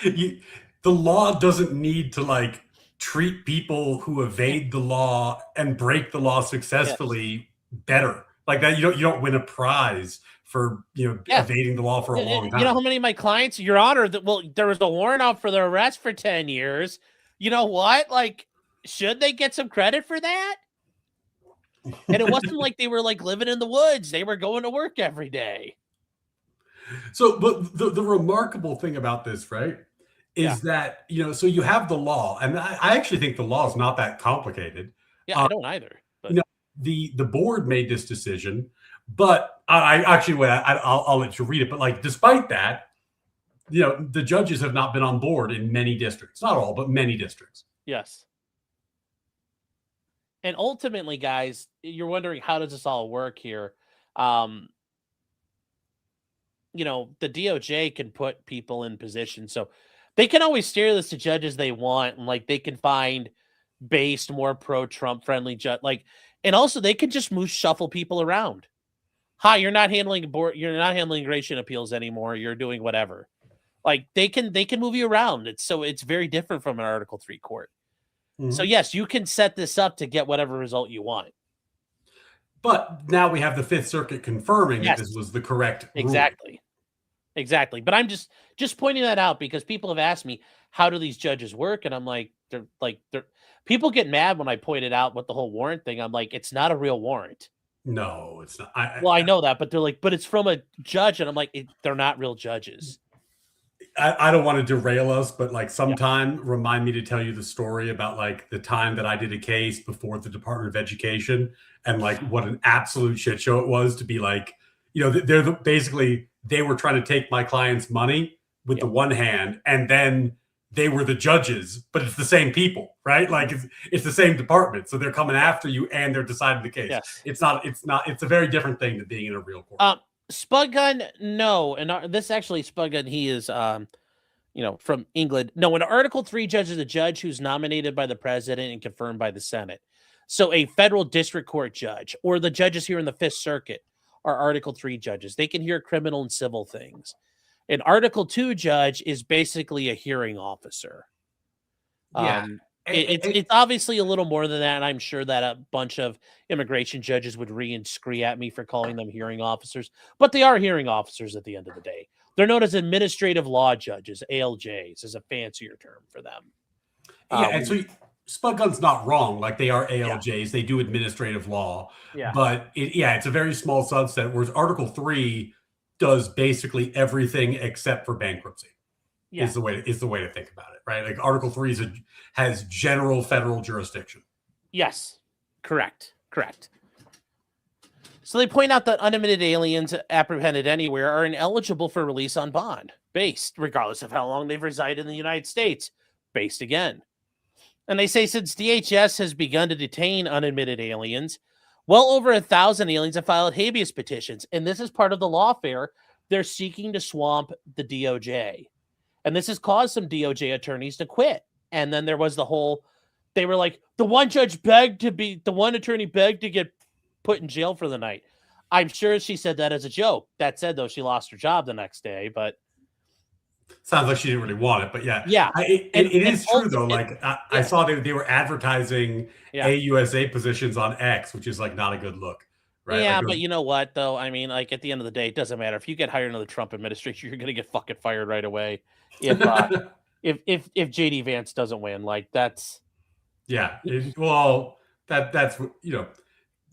the law doesn't need to treat people who evade the law and break the law successfully better. Like that, you don't win a prize for evading the law for a long time. You know how many of my clients, Your Honor, there was a warrant out for their arrest for 10 years. You know what? Should they get some credit for that? And it wasn't like they were living in the woods. They were going to work every day. So, but the remarkable thing about this, right, is that, so you have the law, and I actually think the law is not that complicated. Yeah, I don't either. You But know, the board made this decision, but I actually, wait, I'll let you read it. But like, despite that, the judges have not been on board in many districts, not all, but many districts. yes. And ultimately, guys, you're wondering how does this all work here? Um, the DOJ can put people in position, so they can always steer this to judges they want, and like they can find based more pro-Trump friendly judge, and also they can just shuffle people around. Hi, you're not handling immigration appeals anymore. You're doing whatever. Like they can move you around. It's very different from an Article 3 court. So Mhm. yes, you can set this up to get whatever result you want. But now we have the Fifth Circuit confirming that this Yes, was the correct ruling. exactly. Exactly. But I'm just pointing that out because people have asked me, how do these judges work? And I'm like, they're people get mad when I pointed out what the whole warrant thing. I'm like, it's not a real warrant. No, it's not. Well, I know that, but they're like, but it's from a judge, and I'm like, they're not real judges. I don't want to derail us, but like Yeah. sometime remind me to tell you the story about like the time that I did a case before the Department of Education and like what an absolute shit show it was to be like, basically they were trying to take my client's money with Yeah. the one hand, and then they were the judges, but it's the same people, right? Like it's the same department, so they're coming after you and they're deciding the case. Yes. It's a very different thing than being in a real court. Spud Gun, no, and this actually Spud Gun, he is from England. No, an Article 3 judge is a judge who's nominated by the president and confirmed by the Senate. So a federal district court judge or the judges here in the Fifth Circuit are Article 3 judges. They can hear criminal and civil things. An Article 2 judge is basically a hearing officer. Yeah. It's obviously a little more than that, and I'm sure that a bunch of immigration judges would and scree at me for calling them hearing officers, but they are hearing officers at the end of the day. They're known as administrative law judges, ALJs is a fancier term for them. Yeah, and so Spud Gun's not wrong. Like they are Yeah. ALJs, they do administrative law, Yeah. but it's a very small subset. Whereas Article 3 does basically everything except for bankruptcy. Yeah. Is the way to think about it, right? Like Article 3 has general federal jurisdiction. Yes. Correct. So they point out that unadmitted aliens apprehended anywhere are ineligible for release on bond, based regardless of how long they've resided in the United States, based again. And they say since DHS has begun to detain unadmitted aliens, well over 1,000 aliens have filed habeas petitions. And this is part of the lawfare. They're seeking to swamp the DOJ. And this has caused some DOJ attorneys to quit. And then there was they were like, the one attorney begged to get put in jail for the night. I'm sure she said that as a joke. That said, though, she lost her job the next day, but sounds like she didn't really want it, but yeah. It is true though. Like I saw they were advertising AUSA positions on X, which is like not a good look. Right? Yeah, like but you know what though? I mean, like at the end of the day, it doesn't matter. If you get hired into the Trump administration, you're gonna get fucking fired right away. If JD Vance doesn't win, like that's that's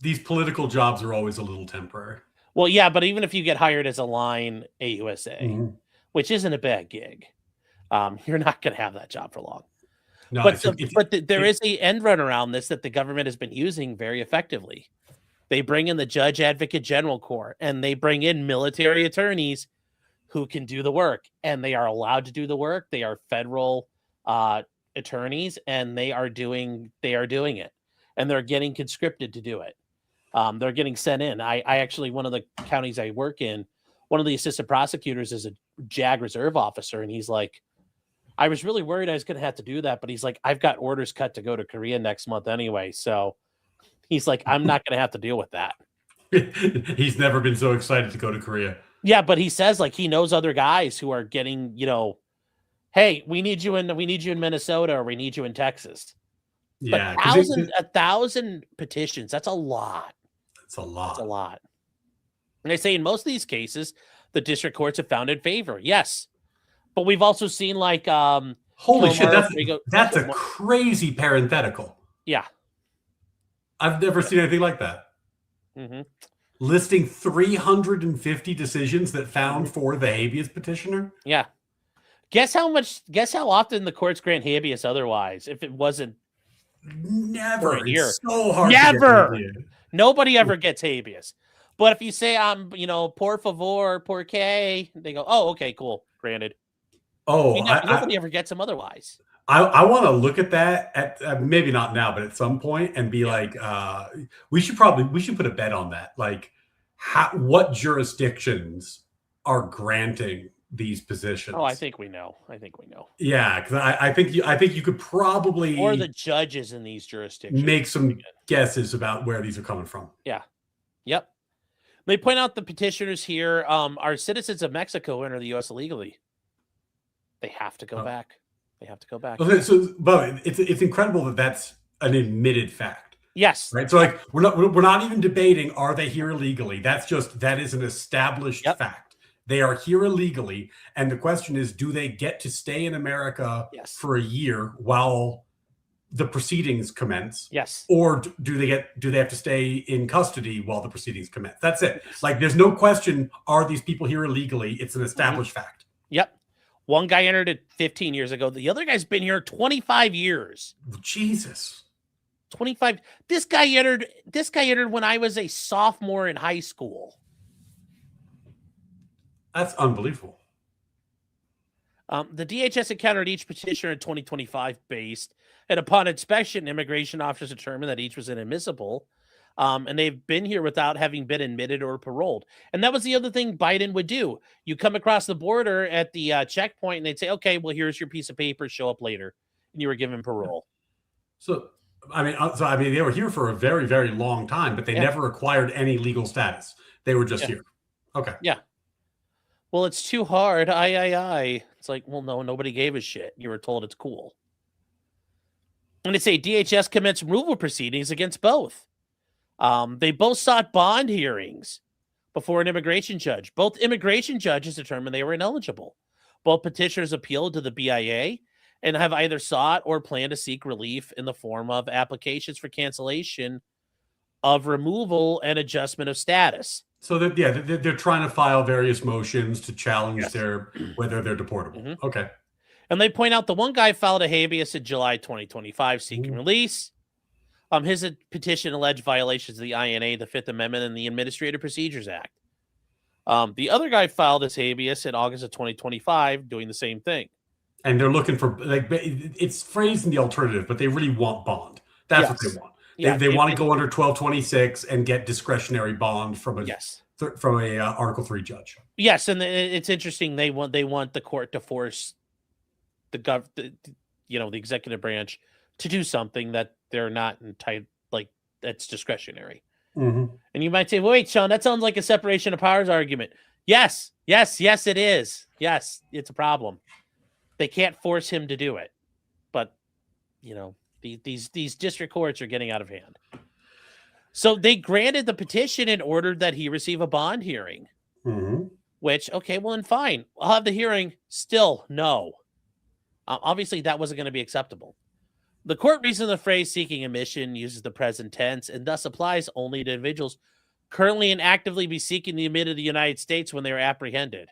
these political jobs are always a little temporary. Well, yeah, but even if you get hired as a line AUSA, which isn't a bad gig, you're not going to have that job for long. No, but there is a end run around this that the government has been using very effectively. They bring in the Judge Advocate General Corps, and they bring in military attorneys who can do the work, and they are allowed to do the work. They are federal attorneys, and they are doing it, and they're getting conscripted to do it. They're getting sent in. I actually, one of the counties I work in, one of the assistant prosecutors is a JAG reserve officer. And he's like, I was really worried I was going to have to do that. But he's like, I've got orders cut to go to Korea next month anyway. So he's like, I'm not going to have to deal with that. He's never been so excited to go to Korea. Yeah. But he says like he knows other guys who are getting, hey, we need you in Minnesota, or we need you in Texas. Yeah. But 1,000 petitions. That's a lot. It's a lot. And they say in most of these cases, the district courts have found in favor. Yes. But we've also seen like holy shit, that's a crazy parenthetical. Yeah. I've never seen anything like that. Mm-hmm. Listing 350 decisions that found for the habeas petitioner. Yeah. Guess how often the courts grant habeas otherwise if it wasn't for a Never. year. It's so hard. Never. To get Nobody ever gets habeas. But if you say I'm, por favor, por qué, they go, oh, okay, cool, granted. Oh, Nobody ever gets them otherwise. I want to look at that at maybe not now, but at some point, and be like, we should put a bet on that. Like, what jurisdictions are granting these positions? Oh, I think we know. Yeah, because I think you could probably, or the judges in these jurisdictions, make some guesses about where these are coming from. Yeah. Yep. They point out the petitioners here are citizens of Mexico who enter the U.S. illegally. They have to go back. They have to go back. Okay, so, but it's incredible that that's an admitted fact. Yes. Right. So, like, we're not even debating, are they here illegally? That is an established fact. They are here illegally, and the question is, do they get to stay in America for a year while the proceedings commence? Yes. Or do they have to stay in custody while the proceedings commence? That's it. Like, there's no question, are these people here illegally? It's an established fact. Yep. One guy entered it 15 years ago. The other guy's been here 25 years. Jesus. 25. This guy entered when I was a sophomore in high school. That's unbelievable. The DHS encountered each petitioner in 2025 based, and upon inspection, immigration officers determined that each was inadmissible, and they've been here without having been admitted or paroled. And that was the other thing Biden would do. You come across the border at the checkpoint, and they'd say, okay, well, here's your piece of paper. Show up later. And you were given parole. So, I mean, they were here for a very, very long time, but they never acquired any legal status. They were just here. Okay. Yeah. Well, it's too hard. Aye. It's like, well, no, nobody gave a shit. You were told it's cool. And they say DHS commenced removal proceedings against both. They both sought bond hearings before an immigration judge. Both immigration judges determined they were ineligible. Both petitioners appealed to the BIA and have either sought or plan to seek relief in the form of applications for cancellation of removal and adjustment of status. So they're trying to file various motions to challenge whether they're deportable. Okay. And they point out the one guy filed a habeas in July 2025 seeking release. His petition alleged violations of the INA, the Fifth Amendment, and the Administrative Procedures Act. The other guy filed his habeas in August of 2025 doing the same thing. And they're looking for, like, it's phrased in the alternative, but they really want bond. That's what they want. They want to go under 1226 and get discretionary bond from a Article 3 judge. Yes, and it's interesting. They want the court to force the executive branch to do something that they're not entitled, like, that's discretionary. And you might say, well, wait, Sean, that sounds like a separation of powers argument. Yes, it is. Yes, it's a problem. They can't force him to do it, but these district courts are getting out of hand. So they granted the petition and ordered that he receive a bond hearing. Which, okay, well, and fine, I'll have the hearing. Still, no. Obviously, that wasn't going to be acceptable. The court reason the phrase seeking admission uses the present tense and thus applies only to individuals currently and actively be seeking the admission of the United States when they were apprehended.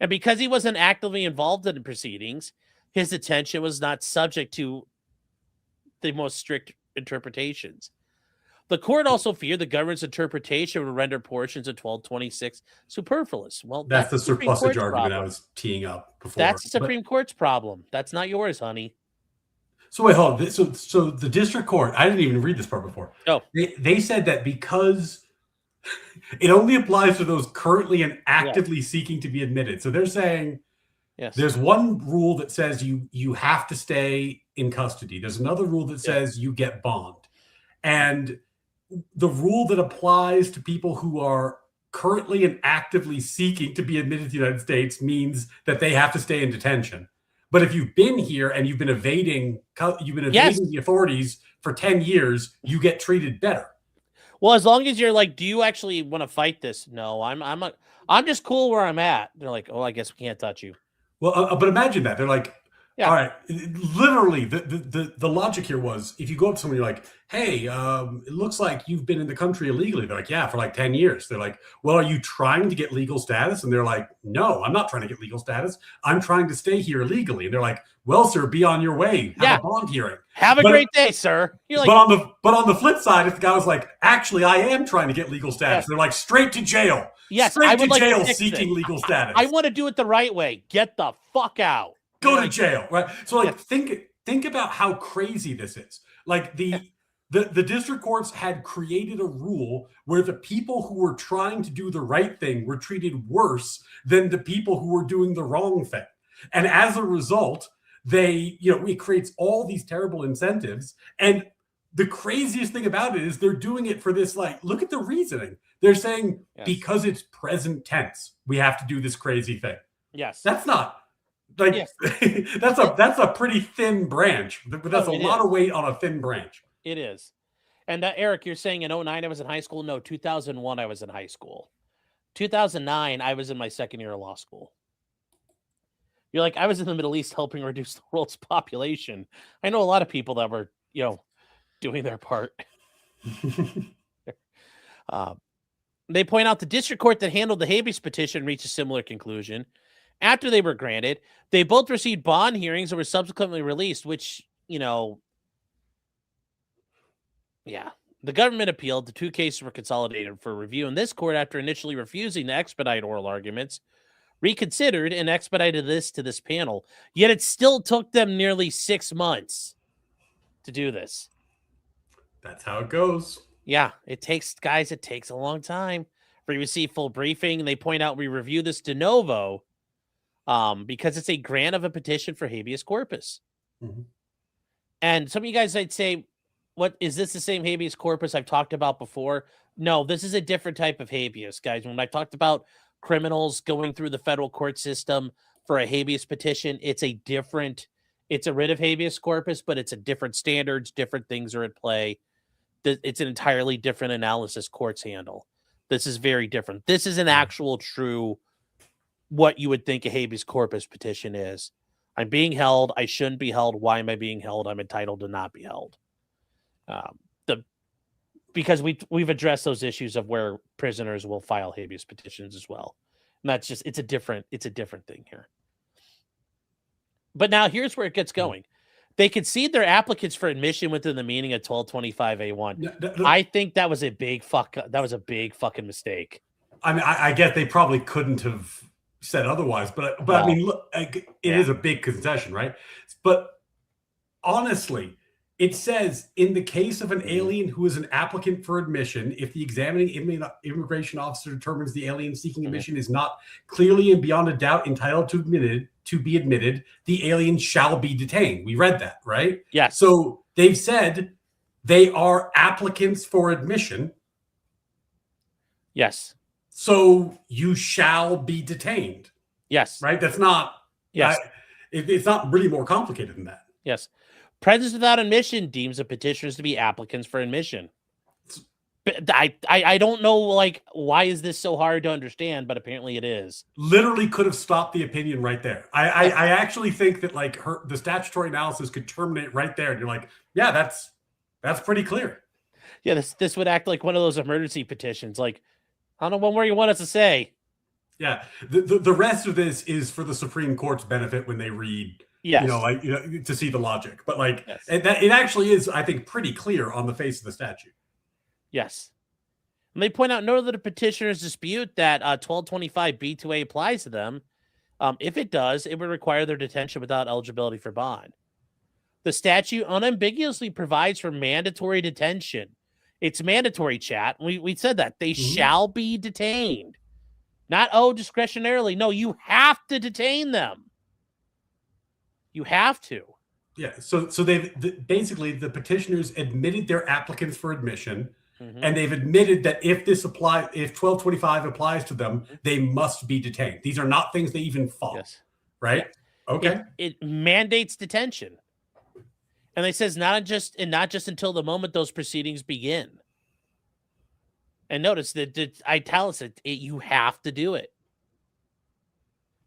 And because he wasn't actively involved in the proceedings, his detention was not subject to the most strict interpretations. The court also feared the government's interpretation would render portions of 1226 superfluous. Well, that's the surplusage argument I was teeing up before. That's the Supreme Court's problem. That's not yours, honey. So wait, hold on. So the district court, I didn't even read this part before. Oh. They said that because it only applies to those currently and actively seeking to be admitted. So they're saying there's one rule that says you have to stay in custody. There's another rule that says you get bond. And the rule that applies to people who are currently and actively seeking to be admitted to the United States means that they have to stay in detention. But if you've been here and you've been evading the authorities for 10 years, you get treated better. Well, as long as you're like, do you actually want to fight this? No, I'm just cool where I'm at. They're like, oh, I guess we can't touch you. Well, but imagine that. They're like, All right. Literally, the logic here was if you go up to someone, you're like, hey, it looks like you've been in the country illegally. They're like, yeah, for like 10 years. They're like, well, are you trying to get legal status? And they're like, no, I'm not trying to get legal status. I'm trying to stay here illegally. And they're like, well, sir, be on your way. Have a bond hearing. Have a great day, sir. You're like, but on the flip side, if the guy was like, actually, I am trying to get legal status, they're like, straight to jail. Yes, straight I would to like jail to seeking legal status. I want to do it the right way. Get the fuck out. Go to jail, right? So, like, think about how crazy this is. Like the district courts had created a rule where the people who were trying to do the right thing were treated worse than the people who were doing the wrong thing, and as a result, it creates all these terrible incentives. And the craziest thing about it is they're doing it for this. Like, look at the reasoning. They're saying because it's present tense, we have to do this crazy thing. Yes, that's not. Like that's a pretty thin branch. That's a lot of weight on a thin branch. It is. And Eric, you're saying in 2009 I was in high school? No, 2001 I was in high school. 2009 I was in my second year of law school. You're like, I was in the Middle East helping reduce the world's population. I know a lot of people that were, doing their part. They point out the district court that handled the habeas petition reached a similar conclusion. After they were granted, they both received bond hearings and were subsequently released, which, the government appealed. The two cases were consolidated for review, and this court, after initially refusing to expedite oral arguments, reconsidered and expedited this to this panel. Yet it still took them nearly 6 months to do this. That's how it goes. Yeah, it takes a long time. We receive full briefing, and they point out we review this de novo. Because it's a grant of a petition for habeas corpus. Mm-hmm. And some of you guys might say, what is this the same habeas corpus I've talked about before? No, this is a different type of habeas, guys. When I talked about criminals going through the federal court system for a habeas petition, it's a writ of habeas corpus, but it's a different standards, different things are at play. It's an entirely different analysis courts handle. This is very different. This is an actual true what you would think a habeas corpus petition is. I'm being held. I shouldn't be held. Why am I being held? I'm entitled to not be held. Because we've addressed those issues of where prisoners will file habeas petitions as well. And that's just, it's a different thing here. But now here's where it gets going. They concede their applicants for admission within the meaning of 1225A1. I think that was a big fucking mistake. I mean, I guess they probably couldn't have said otherwise, but I mean, look, it is a big concession, right? But honestly, it says in the case of an alien who is an applicant for admission, if the examining immigration officer determines the alien seeking admission is not clearly and beyond a doubt entitled to be admitted, the alien shall be detained. We read that, right? Yes. So they've said they are applicants for admission. Yes. So you shall be detained. Yes. Right? That's not. Yes. It's not really more complicated than that. Yes. Presence without admission deems the petitioners to be applicants for admission. But I don't know, like, why is this so hard to understand? But apparently it is. Literally could have stopped the opinion right there. I actually think that like the statutory analysis could terminate right there, and you're like, yeah, that's pretty clear. Yeah, this would act like one of those emergency petitions. Like, I don't know what more you want us to say. Yeah, the rest of this is for the Supreme Court's benefit when they read, to see the logic. But like it actually is, I think, pretty clear on the face of the statute. Yes. And they point out, none of the petitioners dispute that 1225B2A applies to them. If it does, it would require their detention without eligibility for bond. The statute unambiguously provides for mandatory detention. It's mandatory, chat. We said that. They shall be detained. Not, discretionarily. No, you have to detain them. You have to. Yeah, so they've basically, the petitioners admitted they're applicants for admission, and they've admitted that if 1225 applies to them, they must be detained. These are not things they even follow, right? Yeah. Okay. It mandates detention. And it says not just until the moment those proceedings begin. And notice that italics it, you have to do it.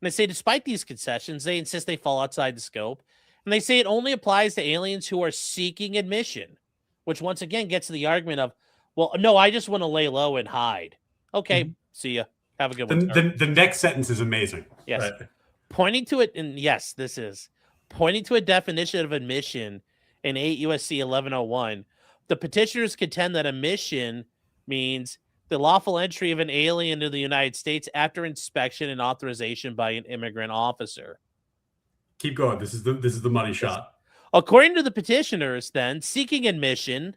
And they say, despite these concessions, they insist they fall outside the scope. And they say it only applies to aliens who are seeking admission, which once again gets to the argument of, well, no, I just want to lay low and hide. Okay, see ya. Have a good one. The next sentence is amazing. Yes. Right. Pointing to it, and yes, this is pointing to a definition of admission in 8 USC 1101. The petitioners contend that admission means the lawful entry of an alien to the United States after inspection and authorization by an immigrant officer. Keep going. This is the money shot. According to the petitioners, then, seeking admission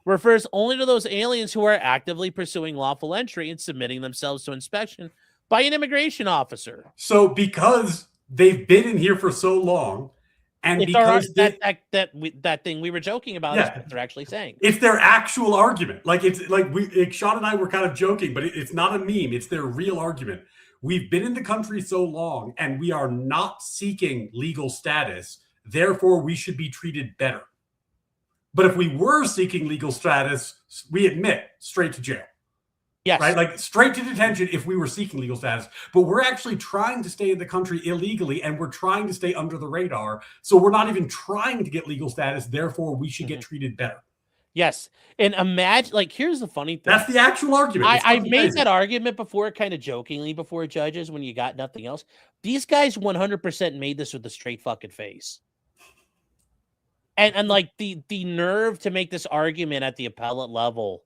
refers only to those aliens who are actively pursuing lawful entry and submitting themselves to inspection by an immigration officer. So because they've been in here for so long, and it's because that thing we were joking about is what they're actually saying. It's their actual argument. Like Sean and I were kind of joking, but it's not a meme. It's their real argument. We've been in the country so long, and we are not seeking legal status. Therefore, we should be treated better. But if we were seeking legal status, we admit straight to jail. Yes. Right? Like straight to detention if we were seeking legal status. But we're actually trying to stay in the country illegally, and we're trying to stay under the radar. So we're not even trying to get legal status. Therefore, we should get treated better. Yes. And imagine, like, here's the funny thing. That's the actual argument. I've made that argument before, kind of jokingly, before judges when you got nothing else. These guys 100% made this with a straight fucking face. And like the nerve to make this argument at the appellate level,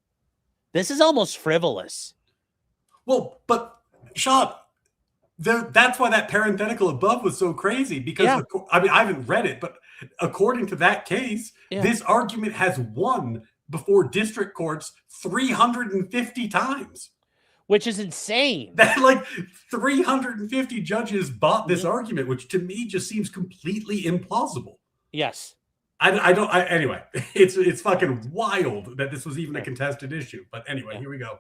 this is almost frivolous. Well, but Sean, that's why that parenthetical above was so crazy, because I mean, I haven't read it, but according to that case, this argument has won before district courts 350 times. Which is insane. That like 350 judges bought this argument, which to me just seems completely implausible. Yes. Anyway, it's fucking wild that this was even a contested issue. But anyway, here we go.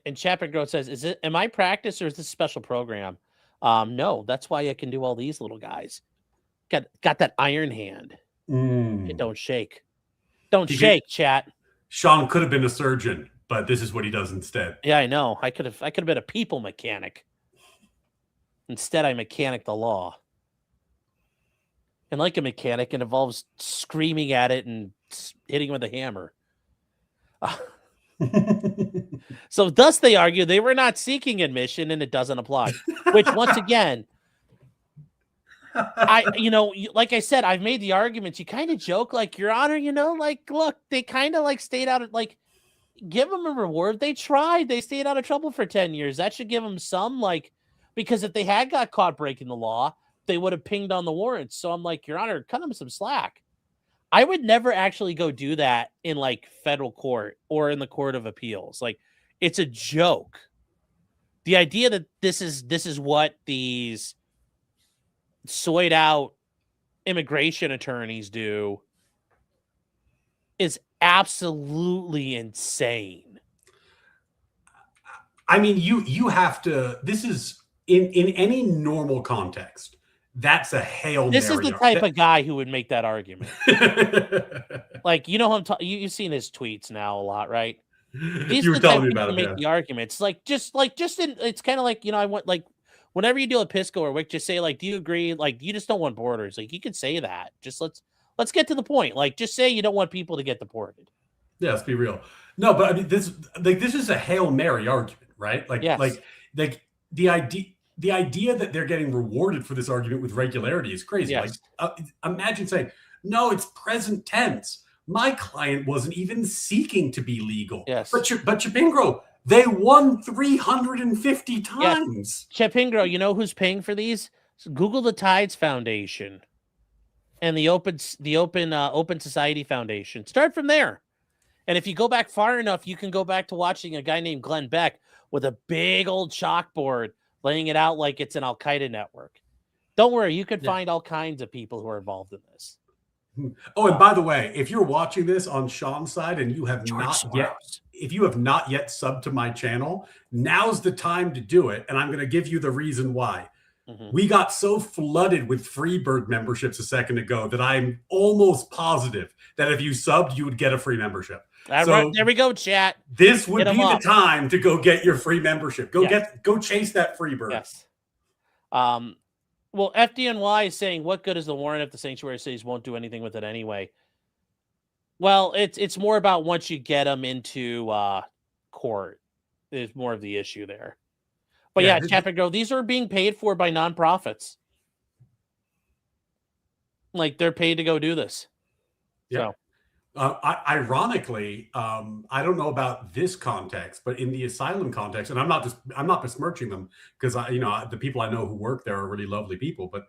And Chapman Growth says, am I practice or is this a special program? No, that's why I can do all these little guys. Got that iron hand. It don't shake. Don't shake, chat. Sean could have been a surgeon, but this is what he does instead. Yeah, I know. I could have been a people mechanic. Instead, I mechanic the law. And like a mechanic, it involves screaming at it and hitting with a hammer. So thus they argue they were not seeking admission and it doesn't apply. Which once again, like I said, I've made the arguments. You kind of joke, like, Your Honor, like, look, they kind of like stayed out of, like, give them a reward. They tried. They stayed out of trouble for 10 years. That should give them some, like, because if they had got caught breaking the law, they would have pinged on the warrants. So I'm like, Your Honor, cut them some slack. I would never actually go do that in like federal court or in the court of appeals. Like, it's a joke. The idea that this is what these soyed out immigration attorneys do is absolutely insane. I mean, you have to, this is in any normal context. That's a Hail Mary. This is the type of guy who would make that argument. Like, you know who I'm talking. You've seen his tweets now a lot, right? You were telling me about it. Make the arguments it's kind of like, I want, like, whenever you deal with Pisco or Wick, just say, like, do you agree? Like, you just don't want borders. Like, you could say that. Just let's get to the point. Like, just say you don't want people to get deported. Yeah, let's be real. No, but I mean, this is a Hail Mary argument, right? Like, yes. like the idea that they're getting rewarded for this argument with regularity is crazy. Yes. Like, imagine saying, no, it's present tense. My client wasn't even seeking to be legal. Yes. But Chapingro, they won 350 times. Yes. Chapingro, you know who's paying for these? Google the Tides Foundation and the Open Society Foundation. Start from there. And if you go back far enough, you can go back to watching a guy named Glenn Beck with a big old chalkboard laying it out like it's an Al-Qaeda network. Don't worry, you can find all kinds of people who are involved in this. Oh, and by the way, if you're watching this on Sean's side and you have not yet subbed to my channel, now's the time to do it. And I'm going to give you the reason why. We got so flooded with Freebird memberships a second ago that I'm almost positive that if you subbed, you would get a free membership. So, there we go, chat. This would be the time to go get your free membership. Go chase that Freebird. Yes. Well, FDNY is saying, what good is the warrant if the sanctuary cities won't do anything with it anyway? Well, it's more about once you get them into court, is more of the issue there. But yeah, Chapman Grove, these are being paid for by nonprofits. Like, they're paid to go do this. Yeah. So. Ironically, I don't know about this context, but in the asylum context, and I'm not besmirching them, because the people I know who work there are really lovely people. But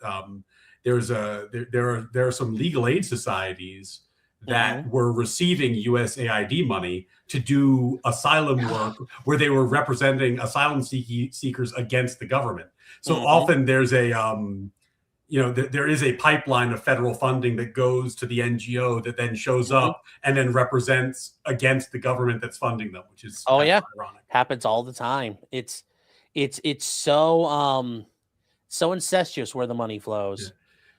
there are some legal aid societies that were receiving USAID money to do asylum work, where they were representing asylum seekers against the government. So often there's there is a pipeline of federal funding that goes to the NGO that then shows up and then represents against the government that's funding them, which is ironic. Happens all the time. It's so so incestuous where the money flows. Yeah.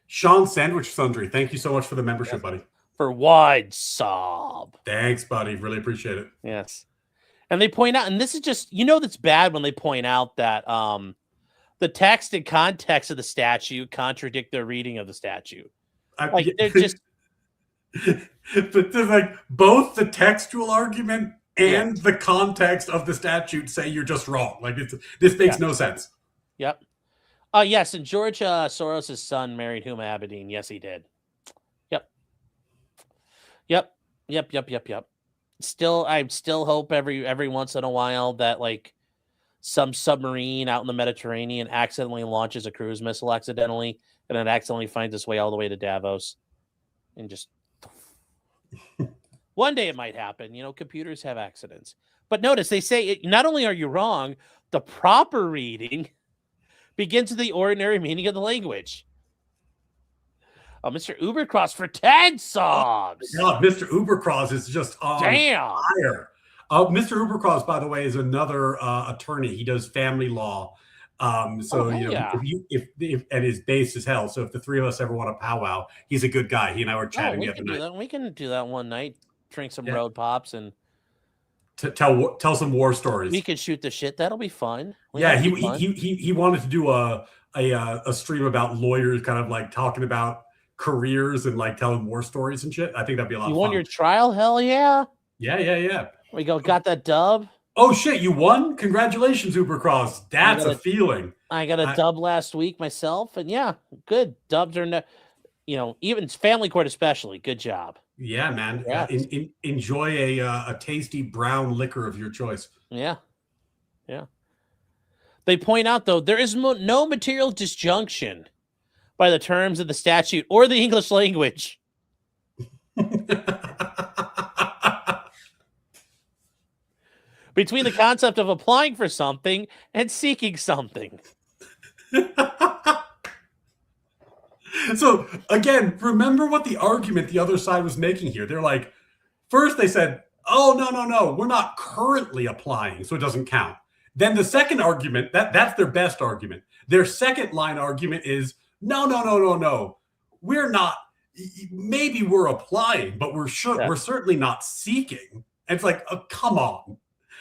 Sean Sandwich Sundry, thank you so much for the membership, buddy. For wide sob. Thanks, buddy. Really appreciate it. Yes. And they point out, and this is just, that's bad when they point out that the text and context of the statute contradict their reading of the statute. They're just but there's like both the textual argument and the context of the statute say you're just wrong. Like this makes no sense. Yep. Yes, and George Soros' son married Huma Abedin. Yes, he did. Yep. I still hope every once in a while that like some submarine out in the Mediterranean accidentally launches a cruise missile accidentally, and it accidentally finds its way all the way to Davos, and just one day it might happen. Computers have accidents. But notice they say not only are you wrong, the proper reading begins with the ordinary meaning of the language. Oh, Mr. Ubercross for 10 subs. Oh, God, Mr. Ubercross is just on fire. Mr. Ubercross, by the way, is another attorney. He does family law. If and his base is hell. So if the three of us ever want to powwow, he's a good guy. He and I were chatting the other night. We can do that one night. Drink some road pops and tell some war stories. We could shoot the shit. That'll be fun. He wanted to do a stream about lawyers, kind of like talking about careers and like telling war stories and shit. I think that'd be a lot of fun. You won your trial? Hell yeah. Yeah. We got that dub. Oh shit, you won? Congratulations, Ubercross. That's a feeling. I got a dub last week myself, and yeah, good. Dubs are even family court especially. Good job. Yeah, man. Enjoy a tasty brown liquor of your choice. Yeah. They point out though there is no material disjunction by the terms of the statute or the English language. Between the concept of applying for something and seeking something. So, again, remember what the argument the other side was making here. They're like, first they said, oh, no, we're not currently applying, so it doesn't count. Then the second argument, that's their best argument. Their second line argument is, no. We're not, maybe we're applying, but we're certainly not seeking. And it's like, oh, come on.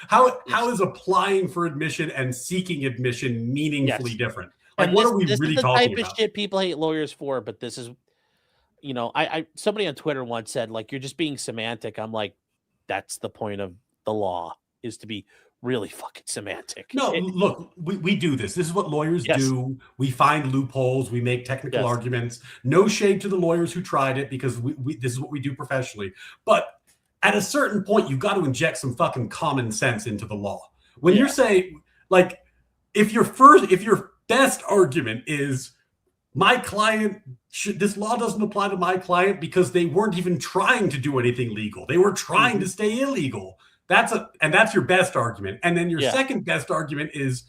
How is applying for admission and seeking admission meaningfully different? Like, what are we really talking about? This is the type of shit people hate lawyers for, but this is, somebody on Twitter once said, like, you're just being semantic. I'm like, that's the point of the law, is to be really fucking semantic. No, look, we do this. This is what lawyers do. We find loopholes. We make technical arguments. No shade to the lawyers who tried it, because this is what we do professionally. But at a certain point, you've got to inject some fucking common sense into the law. When you're saying, like, if your best argument is my client, this law doesn't apply to my client because they weren't even trying to do anything legal. They were trying to stay illegal. That's your best argument. And then your second best argument is,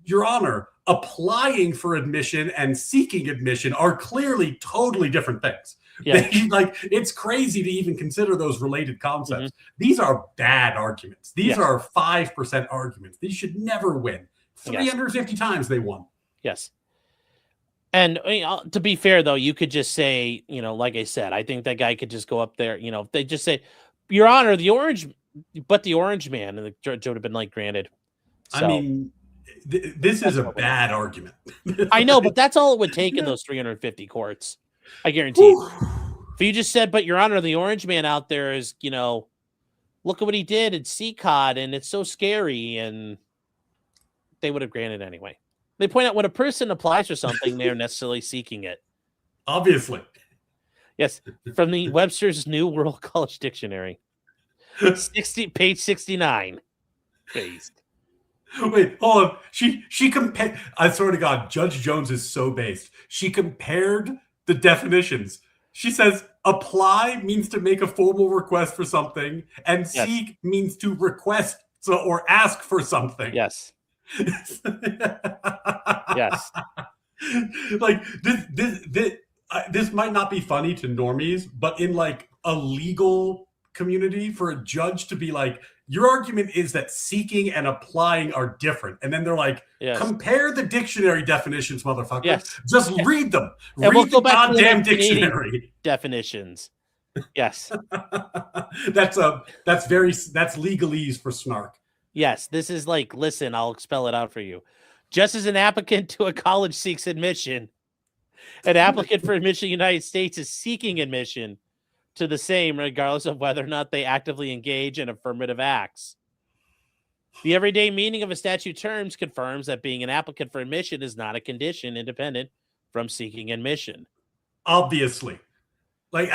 Your Honor, applying for admission and seeking admission are clearly totally different things. Yeah. It's crazy to even consider those related concepts. These are bad arguments. These are 5% arguments. These should never win. 350 times they won. Yes. And to be fair, though, you could just say, like I said, I think that guy could just go up there. If they just say, Your Honor, the orange man, and the judge would have been like, granted. So, I mean, This is a bad argument. I know, but that's all it would take in those 350 courts. I guarantee you. If you just said, but Your Honor, the orange man out there is, look at what he did at CCOT, and it's so scary, and they would have granted anyway. They point out when a person applies for something, they're necessarily seeking it. Obviously. Yes, from the Webster's New World College Dictionary. Page 69. Based. Wait, hold on. She compared. I swear to God, Judge Jones is so based. She compared the definitions. She says apply means to make a formal request for something, and seek means to request or ask for something. Yes. Yes. Like this might not be funny to normies, but in like a legal community, for a judge to be like, your argument is that seeking and applying are different. And then they're like, compare the dictionary definitions, motherfucker. Yes. Just read them. And read the goddamn dictionary. Definitions. Yes. That's legalese for snark. Yes. This is like, listen, I'll spell it out for you. Just as an applicant to a college seeks admission, an applicant for admission in the United States is seeking admission to the same, regardless of whether or not they actively engage in affirmative acts. The everyday meaning of a statute terms confirms that being an applicant for admission is not a condition independent from seeking admission. Obviously. Like,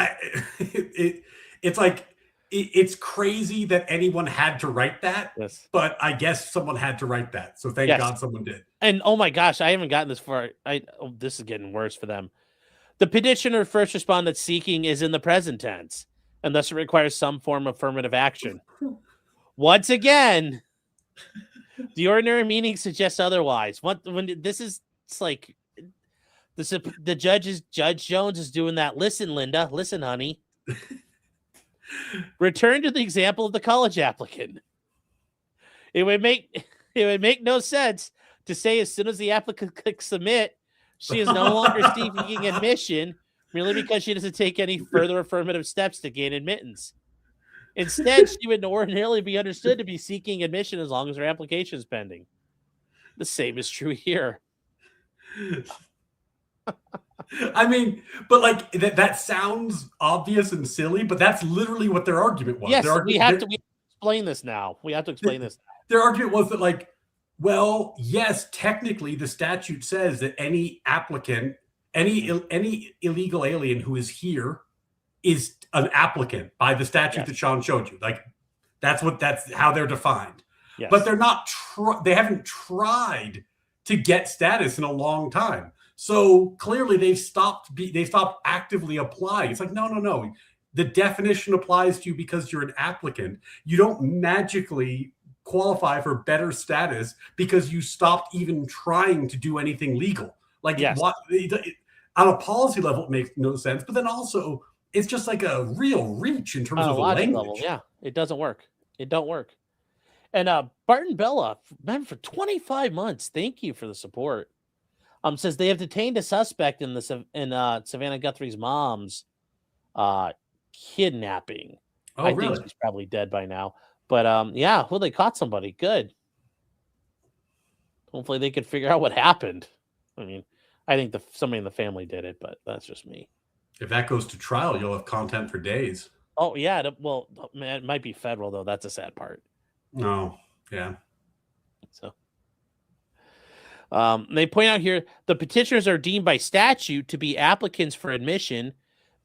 it's like, it's crazy that anyone had to write that, but I guess someone had to write that. So thank God someone did. And oh my gosh, I haven't gotten this far. This is getting worse for them. The petitioner first responded seeking is in the present tense, and thus it requires some form of affirmative action. Once again, the ordinary meaning suggests otherwise. It's like Judge Jones is doing that. Listen, Linda. Listen, honey. Return to the example of the college applicant. It would make no sense to say as soon as the applicant clicks submit, she is no longer seeking admission merely because she doesn't take any further affirmative steps to gain admittance. Instead, she would ordinarily be understood to be seeking admission as long as her application is pending. The same is true here. I mean, but like that sounds obvious and silly, but that's literally what their argument was. Yes, we have to explain this now. We have to explain this now. Their argument was that, like, well, yes, technically the statute says that any applicant, any illegal alien who is here is an applicant by the statute that Sean showed you. Like, that's how they're defined. Yes. But they're not. They haven't tried to get status in a long time. So clearly they've stopped actively applying. It's like, no. The definition applies to you because you're an applicant. You don't magically qualify for better status because you stopped even trying to do anything legal. Like, on a policy level, it makes no sense. But then also, it's just like a real reach in terms of the language. Level, yeah, it doesn't work. It don't work. And Barton Bella, man, for 25 months, thank you for the support. Says they have detained a suspect in Savannah Guthrie's mom's kidnapping. I think she's probably dead by now. But they caught somebody. Good. Hopefully they could figure out what happened. I mean, I think somebody in the family did it, but that's just me. If that goes to trial, you'll have content for days. Oh yeah, well, man, it might be federal though. That's a sad part. No, yeah. So. They point out here the petitioners are deemed by statute to be applicants for admission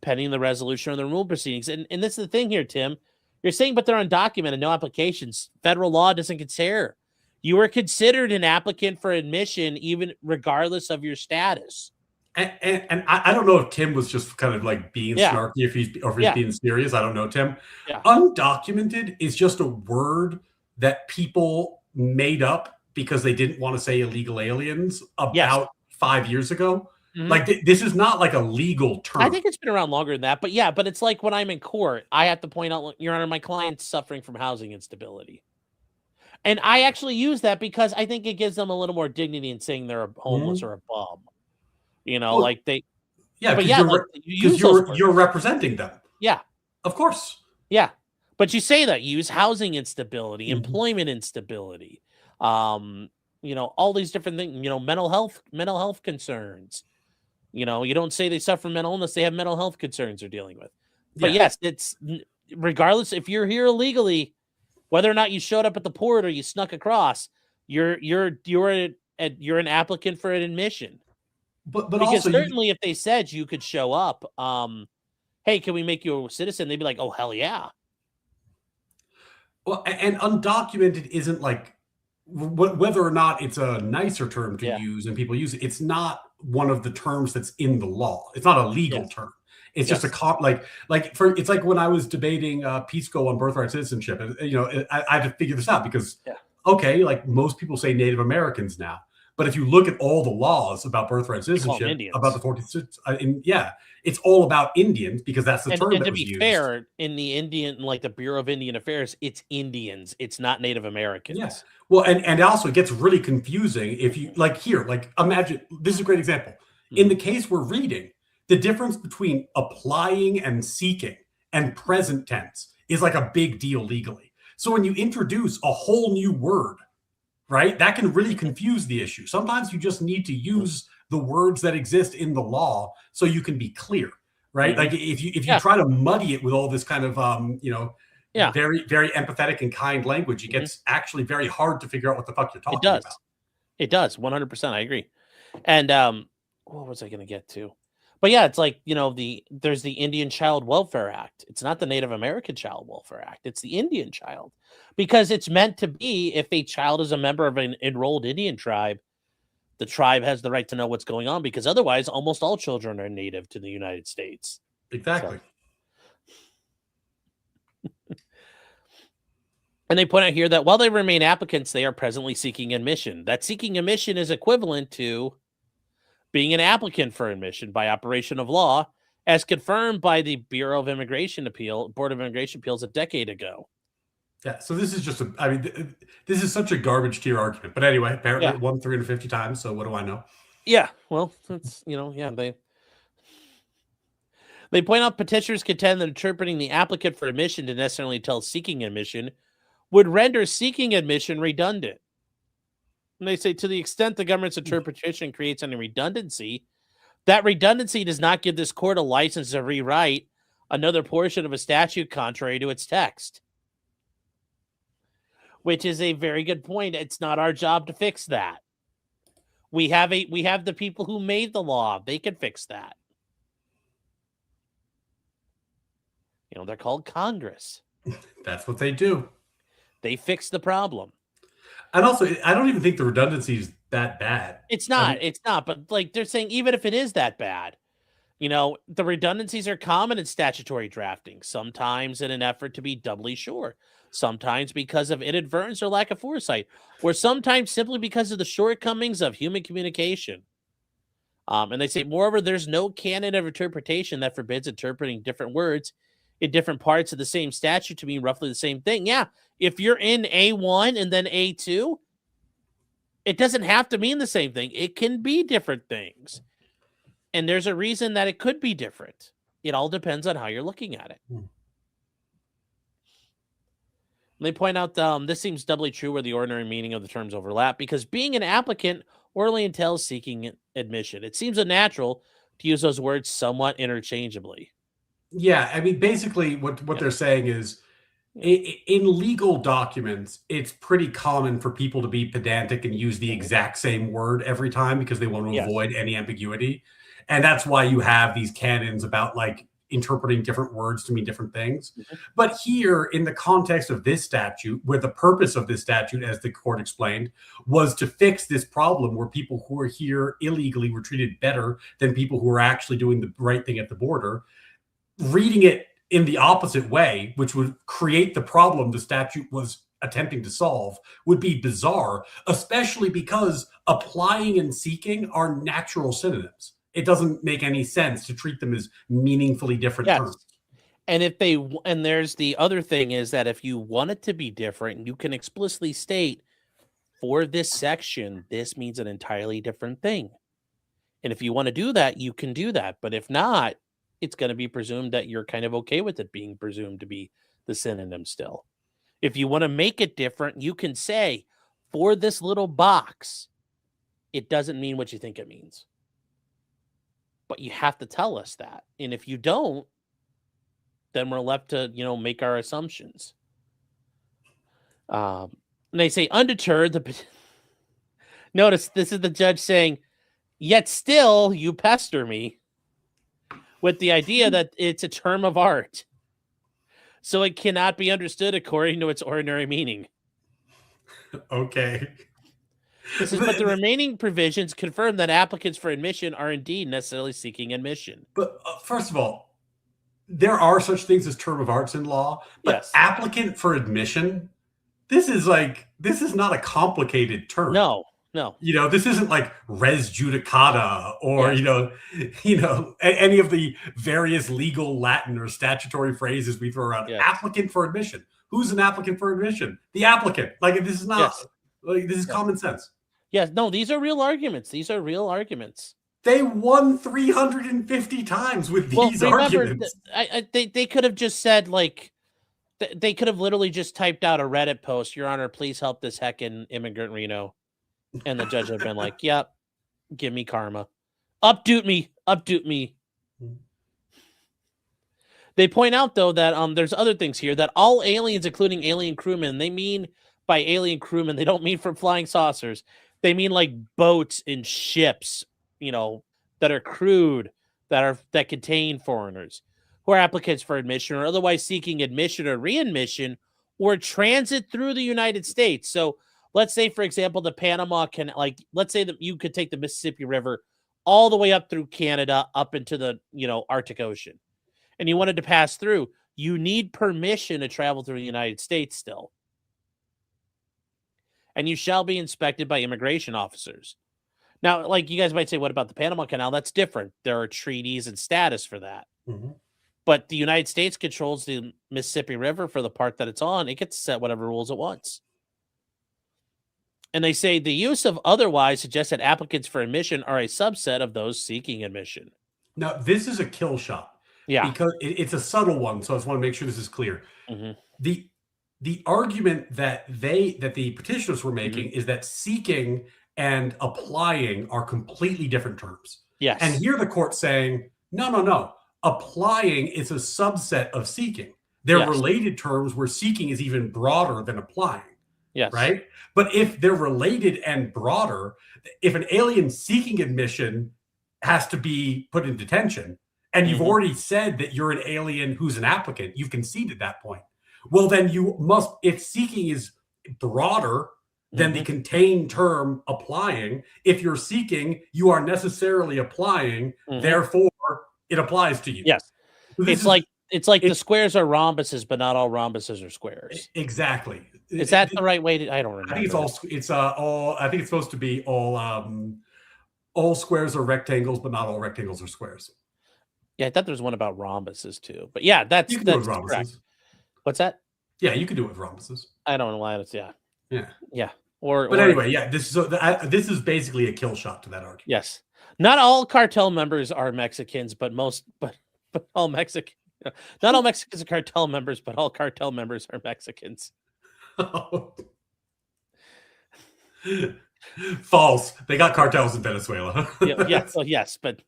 pending the resolution of the removal proceedings. And this is the thing here, Tim. You're saying, but they're undocumented, no applications. Federal law doesn't consider. You are considered an applicant for admission, even regardless of your status. And I don't know if Tim was just kind of like being snarky, if he's being serious. I don't know, Tim. Yeah. Undocumented is just a word that people made up because they didn't want to say illegal aliens about 5 years ago. Mm-hmm. Like, this is not like a legal term. I think it's been around longer than that. But yeah, but it's like when I'm in court, I have to point out, Your Honor, my client's suffering from housing instability. And I actually use that because I think it gives them a little more dignity in saying they're homeless or a bum. You know, like they. Yeah, because you're representing them. Yeah. Of course. Yeah. But you say that. You use housing instability, employment instability. all these different things, mental health concerns. You don't say they suffer from mental illness, they have mental health concerns they're dealing with. But Yeah. yes, it's regardless if you're here illegally, whether or not you showed up at the port or you snuck across, you're an applicant for an admission. But Because also certainly if they said you could show up, hey, can we make you a citizen? They'd be like, oh, hell yeah. well, and undocumented isn't like whether or not it's a nicer term to Yeah. use and people use it. It's not one of the terms that's in the law. It's not a legal Yes. term. It's Yes. just a it's like when I was debating Pisco on birthright citizenship. I had to figure this out because okay, like most people say Native Americans now, but if you look at all the laws about birthright citizenship about the 14th, it's all about Indians because that's the term and that to was be used. fair, in the Indian, like the Bureau of Indian Affairs, it's Indians. It's not Native Americans. Yeah. Well, and also it gets really confusing if you imagine this is a great example. In the case we're reading, the difference between applying and seeking and present tense is like a big deal legally. So when you introduce a whole new word, right, that can really confuse the issue. Sometimes you just need to use the words that exist in the law so you can be clear, right? Like if you try to muddy it with all this kind of very, very empathetic and kind language, it gets actually very hard to figure out what the fuck you're talking about. It does. 100%. I agree. And what was I going to get to? But yeah, it's like, there's the Indian Child Welfare Act. It's not the Native American Child Welfare Act. It's the Indian child, because it's meant to be if a child is a member of an enrolled Indian tribe, the tribe has the right to know what's going on, because otherwise almost all children are native to the United States. Exactly. And they point out here that while they remain applicants, they are presently seeking admission. That seeking admission is equivalent to being an applicant for admission by operation of law, as confirmed by the Board of Immigration Appeals a decade ago. Yeah, so this is just this is such a garbage tier argument. But anyway, apparently it won 350 times, so what do I know? Yeah, well, that's, they point out petitioners contend that interpreting the applicant for admission to necessarily tell seeking admission would render seeking admission redundant. And they say to the extent the government's interpretation creates any redundancy, that redundancy does not give this court a license to rewrite another portion of a statute contrary to its text. Which is a very good point. It's not our job to fix that. We have the people who made the law. They can fix that. They're called Congress. That's what they do. They fix the problem. And also, I don't even think the redundancy is that bad. It's not. It's not. But like they're saying, even if it is that bad, the redundancies are common in statutory drafting, sometimes in an effort to be doubly sure, sometimes because of inadvertence or lack of foresight, or sometimes simply because of the shortcomings of human communication. And they say, moreover, there's no canon of interpretation that forbids interpreting different words in different parts of the same statute to mean roughly the same thing. Yeah, if you're in A1 and then A2, it doesn't have to mean the same thing. It can be different things. And there's a reason that it could be different. It all depends on how you're looking at it. They point out this seems doubly true where the ordinary meaning of the terms overlap, because being an applicant ordinarily entails seeking admission. It seems unnatural to use those words somewhat interchangeably. Yeah, I mean, basically what they're saying is in legal documents, it's pretty common for people to be pedantic and use the exact same word every time because they want to avoid any ambiguity. And that's why you have these canons about like interpreting different words to mean different things. But here, in the context of this statute, where the purpose of this statute, as the court explained, was to fix this problem where people who are here illegally were treated better than people who are actually doing the right thing at the border, reading it in the opposite way, which would create the problem the statute was attempting to solve, would be bizarre, especially because applying and seeking are natural synonyms. It doesn't make any sense to treat them as meaningfully different terms. And there's the other thing is that if you want it to be different, you can explicitly state for this section, this means an entirely different thing. And if you want to do that, you can do that. But if not, it's going to be presumed that you're kind of okay with it being presumed to be the synonym still. If you want to make it different, you can say, for this little box, it doesn't mean what you think it means. But you have to tell us that. And if you don't, then we're left to, make our assumptions. And they say, undeterred, notice this is the judge saying, yet still you pester me with the idea that it's a term of art. So it cannot be understood according to its ordinary meaning. Okay. This is, but the remaining provisions confirm that applicants for admission are indeed necessarily seeking admission. But first of all, there are such things as term of arts in law, but Yes. applicant for admission, this is not a complicated term. No. This isn't like res judicata or, Yes. any of the various legal Latin or statutory phrases we throw around. Yes. Applicant for admission. Who's an applicant for admission? The applicant. Like, this is not, Yes. this is common sense. Yes. No, these are real arguments. They won 350 times with these arguments. They could have just said, like, they could have literally just typed out a Reddit post, Your Honor, please help this heckin' immigrant Reno. And the judge would have been like, yep, give me karma. Updoot me. They point out, though, that there's other things here, that all aliens, including alien crewmen, they mean by alien crewmen, they don't mean from flying saucers. They mean like boats and ships, that are crewed, that contain foreigners who are applicants for admission or otherwise seeking admission or readmission or transit through the United States. So let's say, for example, the Panama let's say that you could take the Mississippi River all the way up through Canada, up into the, Arctic Ocean, and you wanted to pass through, you need permission to travel through the United States still. And you shall be inspected by immigration officers. Now, like, you guys might say, what about the Panama Canal? That's different. There are treaties and status for that. Mm-hmm. But the United States controls the Mississippi River for the part that it's on. It gets to set whatever rules it wants. And they say the use of otherwise suggests that applicants for admission are a subset of those seeking admission. Now, this is a kill shot. Yeah. Because it's a subtle one, so I just want to make sure this is clear. Mm-hmm. The argument that the petitioners were making Mm-hmm. is that seeking and applying are completely different terms. Yes. And here the court's saying, no. Applying is a subset of seeking. They're related terms where seeking is even broader than applying. Yes. Right? But if they're related and broader, if an alien seeking admission has to be put in detention, and you've already said that you're an alien who's an applicant, you've conceded that point. Well, then you must, if seeking is broader than the contained term applying, if you're seeking, you are necessarily applying, therefore it applies to you. Yes. It's like the squares are rhombuses, but not all rhombuses are squares. Exactly. Is that the right way to? I don't remember. I think it's all. I think it's supposed to be all squares are rectangles, but not all rectangles are squares. Yeah, I thought there was one about rhombuses too. But yeah, that's correct. What's that? Yeah, you can do it with rhombuses. I don't know why it's Yeah. Anyway, yeah. This is basically a kill shot to that argument. Yes. Not all cartel members are Mexicans, but all Mexican. Not all Mexicans are cartel members, but all cartel members are Mexicans. False. They got cartels in Venezuela. Yes, but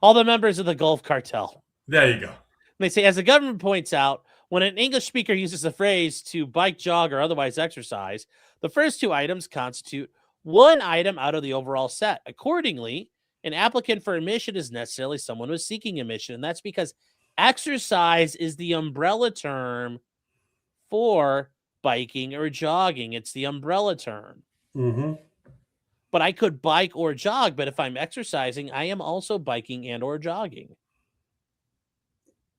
all the members of the Gulf Cartel. There you go. They say, as the government points out, when an English speaker uses the phrase to bike, jog, or otherwise exercise, the first two items constitute one item out of the overall set. Accordingly, an applicant for admission is necessarily someone who is seeking admission, and that's because exercise is the umbrella term for biking or jogging. It's the umbrella term. Mm-hmm. But I could bike or jog, but if I'm exercising, I am also biking and or jogging.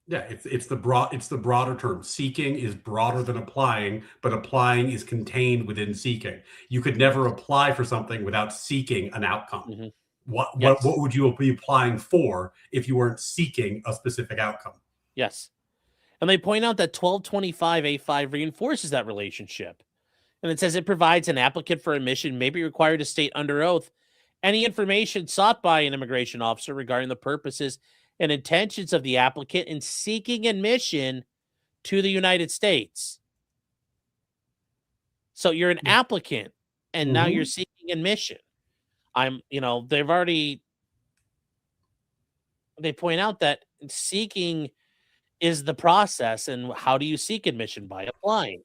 Yeah, it's the broader term. Seeking is broader than applying, but applying is contained within seeking. You could never apply for something without seeking an outcome. Mm-hmm. What would you be applying for if you weren't seeking a specific outcome? Yes. And they point out that 1225A5 reinforces that relationship. And it says it provides an applicant for admission may be required to state under oath any information sought by an immigration officer regarding the purposes and intentions of the applicant in seeking admission to the United States. So you're an applicant. and now you're seeking admission. They point out that seeking is the process, and how do you seek admission? By applying.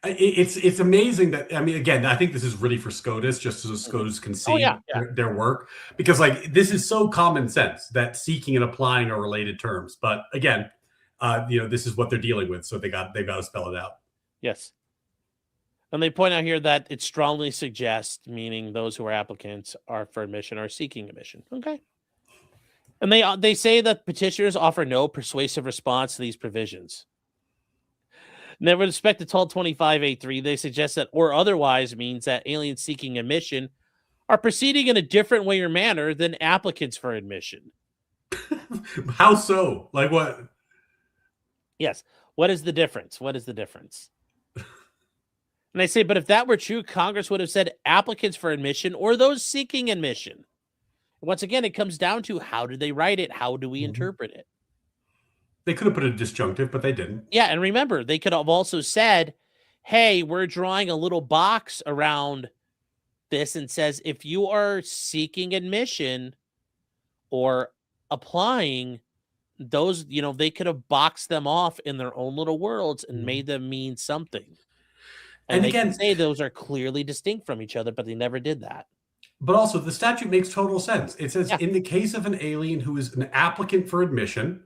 It's amazing that, I mean, again, I think this is really for SCOTUS, just so Mhm. SCOTUS can Oh, see yeah, yeah. their work, because like this is so common sense that seeking and applying are related terms. But again, this is what they're dealing with, so they've got to spell it out. Yes. And they point out here that it strongly suggests, meaning those who are applicants are for admission are seeking admission. Okay. And they say that petitioners offer no persuasive response to these provisions. Never respect to 1225A3, they suggest that or otherwise means that aliens seeking admission are proceeding in a different way or manner than applicants for admission. How so? Like what? Yes. What is the difference? What is the difference? And I say, but if that were true, Congress would have said applicants for admission or those seeking admission. Once again, it comes down to how do they write it? How do we interpret it? They could have put a disjunctive, but they didn't. Yeah, and remember, they could have also said, hey, we're drawing a little box around this and says if you are seeking admission or applying, those, they could have boxed them off in their own little worlds and made them mean something. And they can say those are clearly distinct from each other, but they never did that. But also, the statute makes total sense. It says, Yeah. in the case of an alien who is an applicant for admission,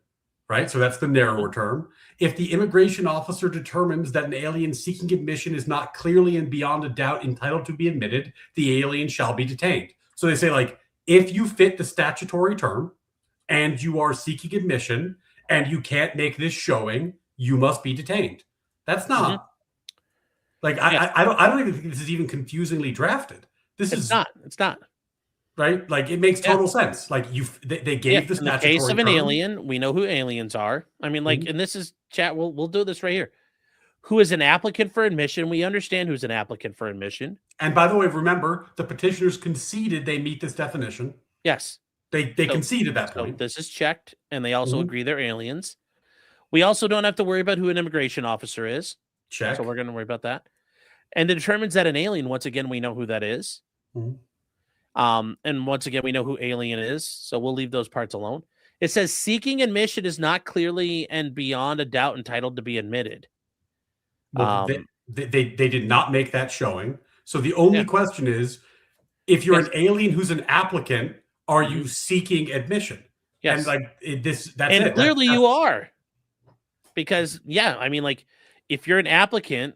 right? So that's the narrower term. If the immigration officer determines that an alien seeking admission is not clearly and beyond a doubt entitled to be admitted, the alien shall be detained. So they say, like, if you fit the statutory term and you are seeking admission and you can't make this showing, you must be detained. That's not like, I don't even think this is even confusingly drafted. It's not. Right? Like, it makes total sense. Like, they gave the statutory term. In the case of an alien, we know who aliens are. I mean, like, and this is chat. We'll do this right here. Who is an applicant for admission? We understand who's an applicant for admission. And by the way, remember, the petitioners conceded they meet this definition. Yes. They conceded that point. So this is checked, and they also agree they're aliens. We also don't have to worry about who an immigration officer is. Check. So we're going to worry about that. And it determines that an alien, once again, we know who that is. And once again, we know who alien is. So we'll leave those parts alone. It says seeking admission is not clearly and beyond a doubt entitled to be admitted. Well, they did not make that showing. So the only question is, if you're an alien who's an applicant, are you seeking admission? Yes. And like that's and it. Clearly you are. Because, I mean, like, if you're an applicant,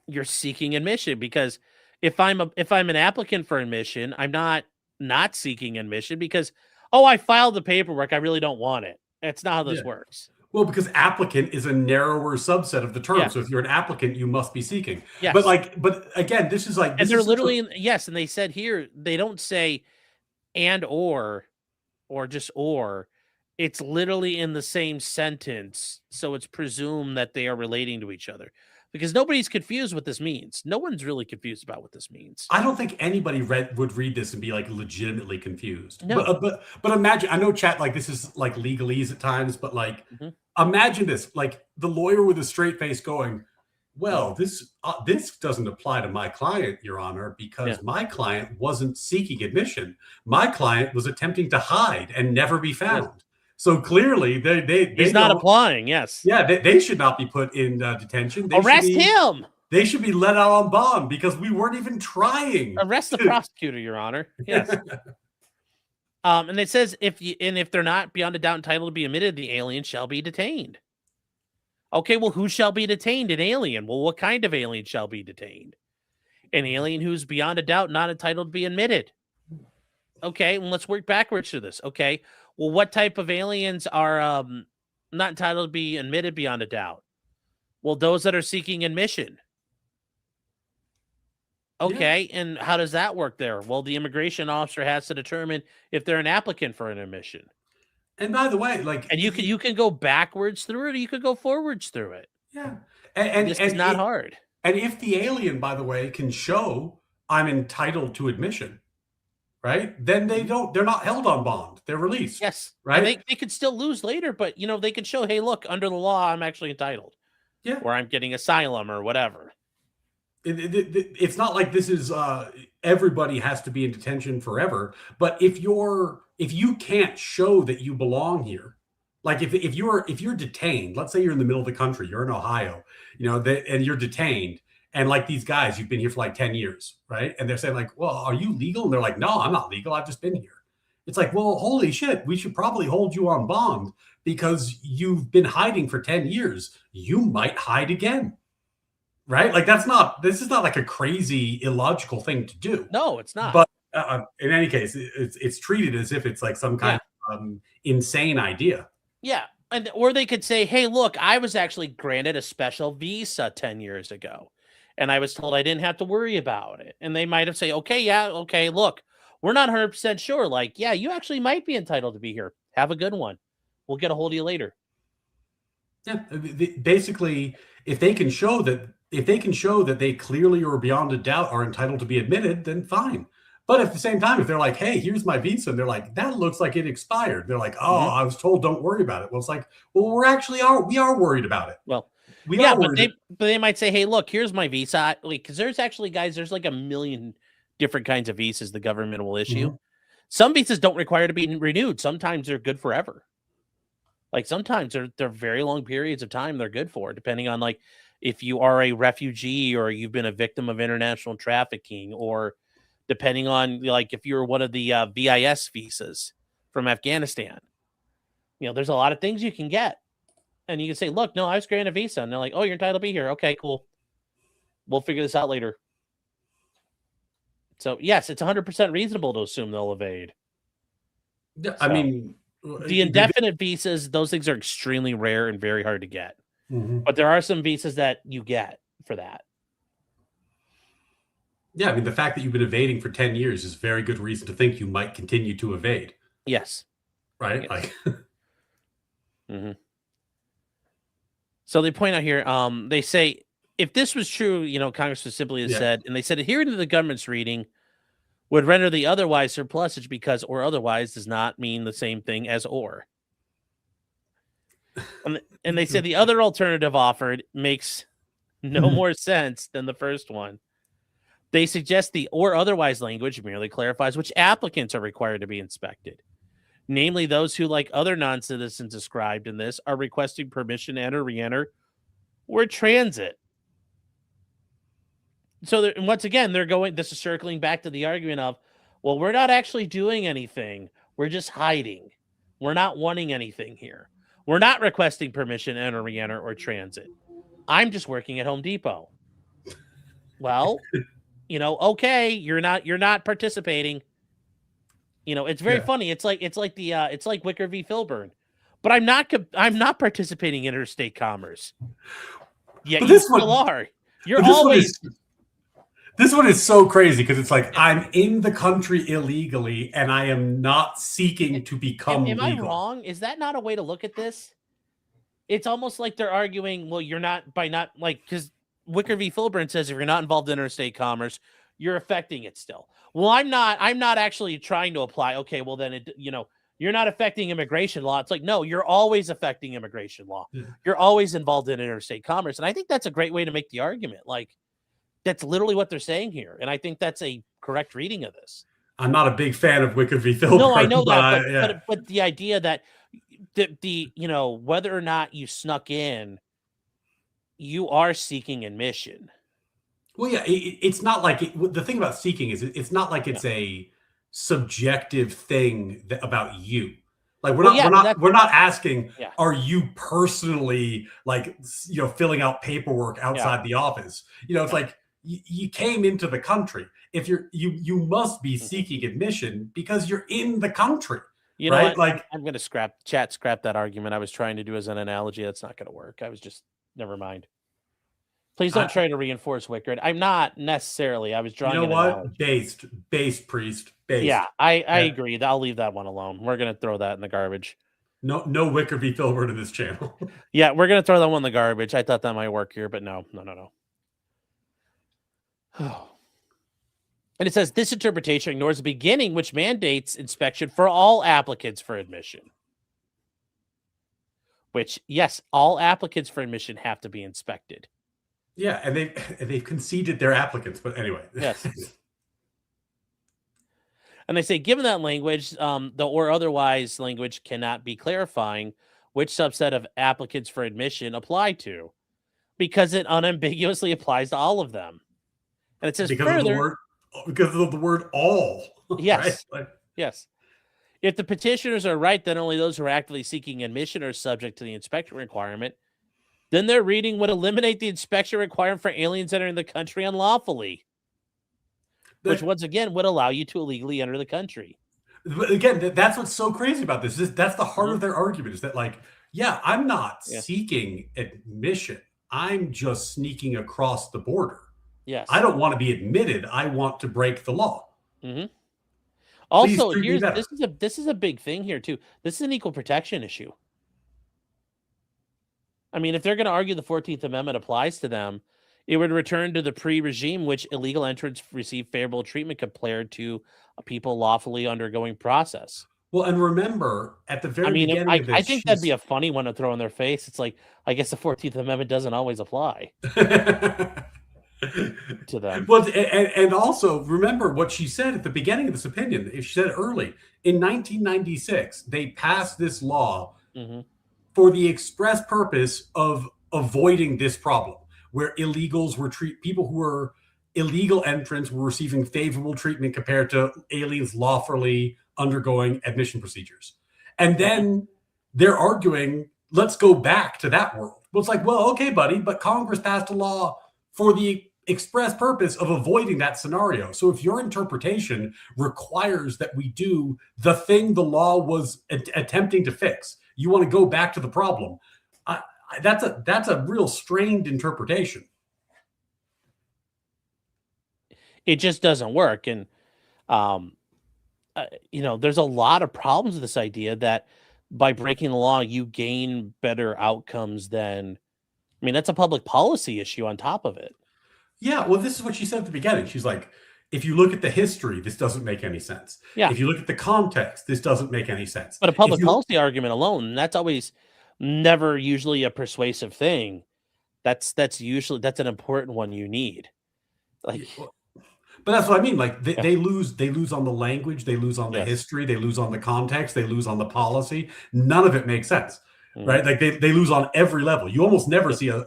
you're seeking admission, because if I'm an applicant for admission, I'm not seeking admission because, I filed the paperwork, I really don't want it. That's not how this works. Well, because applicant is a narrower subset of the term. So if you're an applicant, you must be seeking. Yes. But again, this is like, and they're literally and they said here, they don't say and or just or. It's literally in the same sentence, so it's presumed that they are relating to each other. Because nobody's confused what this means. No one's really confused about what this means. I don't think anybody would read this and be like legitimately confused. No. But imagine, I know chat, like, this is like legalese at times, but like, imagine this, like the lawyer with a straight face going, well, this doesn't apply to my client, Your Honor, because my client wasn't seeking admission. My client was attempting to hide and never be found. So clearly, he's not applying. Yes. Yeah, they should not be put in detention. Arrest him. They should be let out on bond because we weren't even trying. Arrest the prosecutor, Your Honor. Yes. And it says if they're not beyond a doubt entitled to be admitted, the alien shall be detained. Okay, well, who shall be detained? An alien. Well, what kind of alien shall be detained? An alien who's beyond a doubt not entitled to be admitted. Okay, well, let's work backwards to this. Okay. Well, what type of aliens are not entitled to be admitted beyond a doubt? Well, those that are seeking admission. Okay, and how does that work there? Well, the immigration officer has to determine if they're an applicant for an admission. And by the way, like, and you can go backwards through it, or you could go forwards through it. Yeah, and this is not hard. And if the alien, by the way, can show I'm entitled to admission, right? Then they're not held on bond. They're released. Yes. Right. And they could still lose later, but they could show, hey, look, under the law, I'm actually entitled. Yeah. Or I'm getting asylum or whatever. It's not like this is everybody has to be in detention forever. But if you can't show that you belong here, like if you're detained, let's say you're in the middle of the country, you're in Ohio, and you're detained, and like these guys, you've been here for like 10 years, right? And they're saying like, well, are you legal? And they're like, no, I'm not legal. I've just been here. It's like, well, holy shit, we should probably hold you on bond because you've been hiding for 10 years. You might hide again, right? Like this is not like a crazy illogical thing to do. No, it's not. But in any case, it's treated as if it's like some kind of insane idea. Yeah. And or they could say, hey, look, I was actually granted a special visa 10 years ago. And I was told I didn't have to worry about it. And they might have said, okay, yeah, okay, look, we're not 100% sure. Like, yeah, you actually might be entitled to be here. Have a good one. We'll get a hold of you later. Yeah, basically, if they can show that they clearly or beyond a doubt are entitled to be admitted, then fine. But at the same time, if they're like, "Hey, here's my visa," and they're like, "That looks like it expired," they're like, "Oh, I was told don't worry about it." Well, it's like, well, we are worried about it. Well, We yeah, are worried. but they might say, hey, look, here's my visa. Like, because there's actually, guys, there's like a million different kinds of visas the government will issue. Mhm. Some visas don't require to be renewed. Sometimes they're good forever. Like sometimes they're very long periods of time they're good for, depending on like if you are a refugee or you've been a victim of international trafficking, or depending on like if you're one of the VIS visas from Afghanistan. There's a lot of things you can get, and you can say, "Look, no, I was granted a visa," and they're like, "Oh, you're entitled to be here. Okay, cool. We'll figure this out later." So yes, it's 100% reasonable to assume they'll evade. Yeah, I So mean, the indefinite visas, those things are extremely rare and very hard to get. mhm. But there are some visas that you get for that. Yeah, I mean, the fact that you've been evading for 10 years is very good reason to think you might continue to evade, Yes. right? Yes. Like, hmm So they point out here, they say if this was true, Congress would simply have yeah. said, and they said adhering to the government's reading would render the otherwise surplusage because or otherwise does not mean the same thing as or. And they said the other alternative offered makes no more sense than the first one. They suggest the or otherwise language merely clarifies which applicants are required to be inspected. Namely, those who, like other non-citizens described in this, are requesting permission to enter, re-enter, or transit. So once again, this is circling back to the argument of, well, we're not actually doing anything. We're just hiding. We're not wanting anything here. We're not requesting permission to enter, re-enter, or transit. I'm just working at Home Depot. Well, okay, you're not participating. It's very Yeah. funny. It's like Wicker v. Filburn, but I'm not participating in interstate commerce. Yeah, But you still are. You're but always. this one is so crazy because it's like I'm in the country illegally and I am not seeking to become Am I legal. wrong? Is that not a way to look at this? It's almost like they're arguing, well, you're not by not like because Wicker v. Filburn says if you're not involved in interstate commerce, you're affecting it still. Well, I'm not. I'm not actually trying to apply. Okay, well then you're not affecting immigration law. It's like no, you're always affecting immigration law. Yeah. You're always involved in interstate commerce, and I think that's a great way to make the argument. Like that's literally what they're saying here, and I think that's a correct reading of this. I'm not a big fan of Wicked v. Filburn. No, I know that, yeah. but the idea that the whether or not you snuck in, you are seeking admission. Well, yeah, it's not like the thing about seeking is it's not like Yeah. it's a subjective thing about you. Like Well, we're not asking, yeah. are you personally like filling out paperwork outside the office? It's like you came into the country. If you must be seeking admission because you're in the country. You know right? what? Like I'm going to scrap that argument I was trying to do as an analogy. That's not going to work. I was just never mind. Please don't try to reinforce Wickard. I'm not necessarily. I was drawing an analogy. Based priest. Based. Yeah, I agree. I'll leave that one alone. We're going to throw that in the garbage. No Wicker v. Filbert in this channel. Yeah, we're going to throw that one in the garbage. I thought that might work here, but no. And it says this interpretation ignores the beginning, which mandates inspection for all applicants for admission. Which, yes, all applicants for admission have to be inspected. Yeah, and they've conceded their applicants, but anyway. Yes. And they say, given that language, the or otherwise language cannot be clarifying which subset of applicants for admission apply to, because it unambiguously applies to all of them. And it says because of the further, word all, right? yes, Like, yes. If the petitioners are right that only those who are actively seeking admission are subject to the inspection requirement, then their reading would eliminate the inspection requirement for aliens entering the country unlawfully, which once again would allow you to illegally enter the country. but again, that's what's so crazy about this. That's the heart Mhm. of their argument is that, like, yeah, I'm not Yeah. seeking admission. I'm just sneaking across the border. Yes. I don't want to be admitted. I want to break the law. Mhm. Please Also, treat me better. this is a big thing here too. This is an equal protection issue. I mean, if they're going to argue the 14th Amendment applies to them, it would return to the pre-regime which illegal entrants receive favorable treatment compared to people lawfully undergoing process. Well, and remember, at the I very mean, beginning of I this, think that'd be a funny one to throw in their face. It's like, I guess the 14th Amendment doesn't always apply to them. Well, and also remember what she said at the beginning of this opinion. She said early in 1996, they passed this law Mhm. for the express purpose of avoiding this problem, where people who were illegal entrants were receiving favorable treatment compared to aliens lawfully undergoing admission procedures. And then they're arguing, let's go back to that world. Well, it's like, well, okay, buddy, but Congress passed a law for the express purpose of avoiding that scenario. So if your interpretation requires that we do the thing the law was attempting to fix, you want to go back to the problem. That's a real strained interpretation. It just doesn't work. And, there's a lot of problems with this idea that by breaking the law, you gain better outcomes than, I mean, that's a public policy issue on top of it. Yeah, well, this is what she said at the beginning. She's like, if you look at the history, this doesn't make any sense. Yeah. If you look at the context, this doesn't make any sense. But a public policy argument alone, that's always never usually a persuasive thing. That's an important one you need. Like, but that's what I mean. Like they lose on the language, they lose on the history, they lose on the context, they lose on the policy. None of it makes sense, right? Like they lose on every level. You almost never see a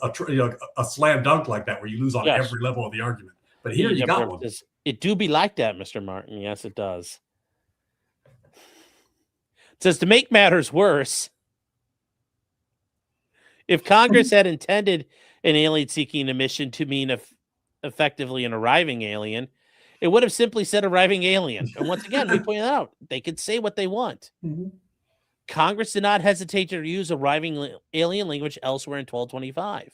slam dunk like that where you lose on every level of the argument. But here you got one. It do be like that, Mr. Martin. Yes, it does. It says, to make matters worse, if Congress had intended an alien seeking admission to mean effectively an arriving alien, it would have simply said arriving alien. And once again, we point out, they could say what they want. Mm-hmm. Congress did not hesitate to use arriving alien language elsewhere in 1225.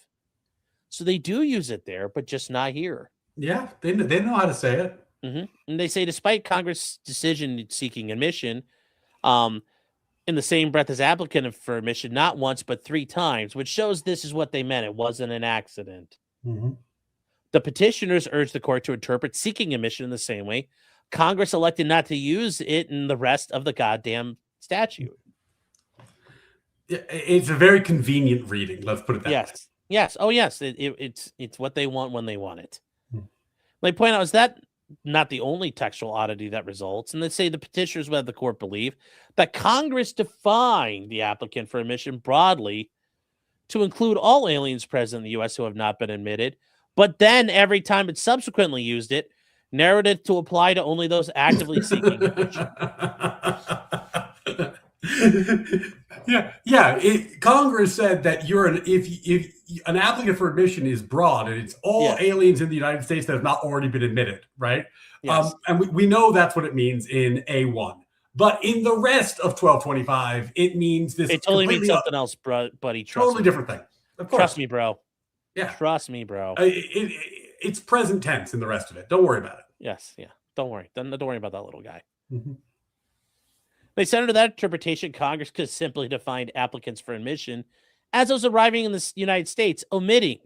So they do use it there, but just not here. Yeah, they know how to say it. Mm-hmm. And they say, despite Congress' decision seeking admission, in the same breath as applicant for admission, not once, but 3 times, which shows this is what they meant. It wasn't an accident. Mm-hmm. The petitioners urged the court to interpret seeking admission in the same way. Congress elected not to use it in the rest of the goddamn statute. It's a very convenient reading. Let's put it that way. Yes. Oh, yes. It's what they want when they want it. They point out, is that not the only textual oddity that results? And they say the petitioners would have the court believe that Congress defined the applicant for admission broadly to include all aliens present in the U.S. who have not been admitted, but then every time it subsequently used it, narrowed it to apply to only those actively seeking admission. Yeah. Congress said that if an applicant for admission is broad and it's all aliens in the United States that have not already been admitted, right? Yes. And we know that's what it means in A1. But in the rest of 1225, it means this. It totally means something else, buddy. Totally different thing. Of course. Trust me, bro. Yeah. Trust me, bro. It's present tense in the rest of it. Don't worry about it. Yes. Yeah. Don't worry. Don't worry about that little guy. Mm-hmm. They said under that interpretation, Congress could simply define applicants for admission as those arriving in the United States, omitting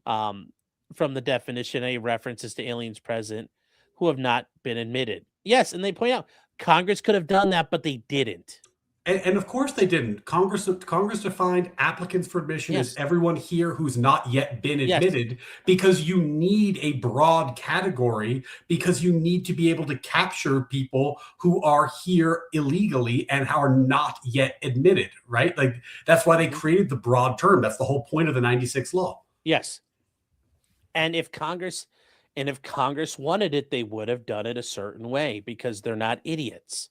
from the definition any references to aliens present who have not been admitted. Yes, and they point out Congress could have done that, but they didn't. And of course they didn't. Congress defined applicants for admission as Yes. everyone here who's not yet been Yes. admitted, because you need a broad category, because you need to be able to capture people who are here illegally and are not yet admitted, right? Like that's why they created the broad term. That's the whole point of the 96 law. Yes. And if Congress wanted it, they would have done it a certain way because they're not idiots.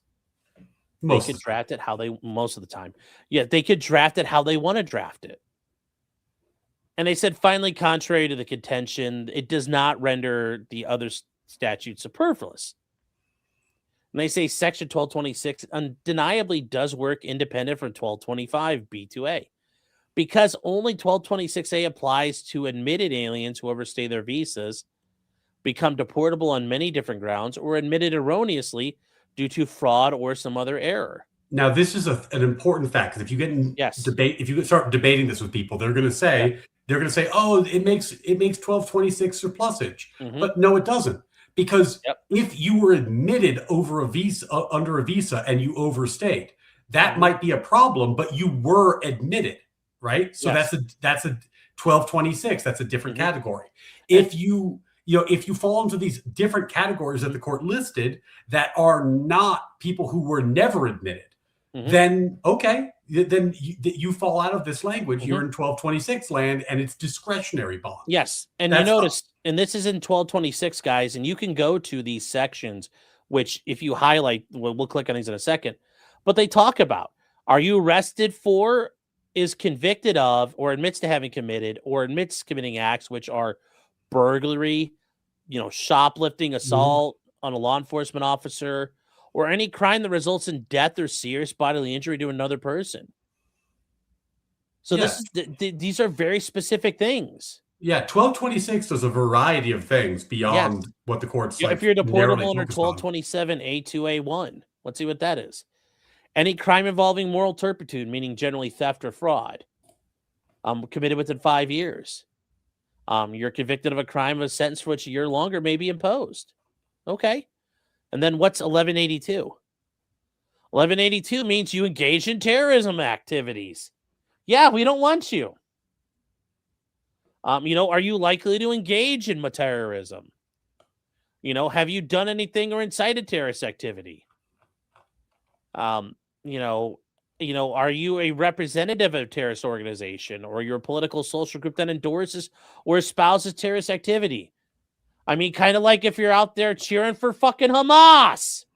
They Most could of the time. draft it how they most of the time. Yeah, they could draft it how they want to draft it. And they said, finally, contrary to the contention, it does not render the other statute superfluous. And they say Section 1226 undeniably does work independent from 1225 B2A because only 1226A applies to admitted aliens who overstay their visas, become deportable on many different grounds, or admitted erroneously due to fraud or some other error. Now, this is an important fact, because if you get in Yes. debate, if you start debating this with people, they're going to Yep. say, "Oh, it makes 1226 surplusage," Mm-hmm. but no, it doesn't, because Yep. if you were admitted over a visa under a visa and you overstayed, that Mm-hmm. might be a problem, but you were admitted, right? So Yes. that's a 1226. That's a different Mm-hmm. category. And If you fall into these different categories that Mhm. the court listed that are not people who were never admitted, Mhm. then okay, then you fall out of this language. You're Mhm. in 1226 land, and it's discretionary bond. Yes, and you That's notice, and this is in 1226, guys, and you can go to these sections, which if you highlight, we'll click on these in a second, but they talk about, are you arrested for, is convicted of, or admits to having committed, or admits committing acts which are burglary, shoplifting, Mhm. assault on a law enforcement officer, or any crime that results in death or serious bodily injury to another person. So this Yeah, is these are very specific things. yeah. 1226 does a variety of things Yes. beyond what the court's Yeah, if like you're narrowly deportable under focused on. 1227 A2A1, let's see what that is. Any crime involving moral turpitude, meaning generally theft or fraud, committed within 5 years. You're convicted of a crime, a sentence for which a year longer may be imposed. Okay. And then what's 1182? 1182 means you engage in terrorism activities. Yeah, we don't want you. Are you likely to engage in terrorism? Have you done anything or incited terrorist activity? Um, are you a representative of a terrorist organization or your political social group that endorses or espouses terrorist activity? I mean, kind of like if you're out there cheering for fucking Hamas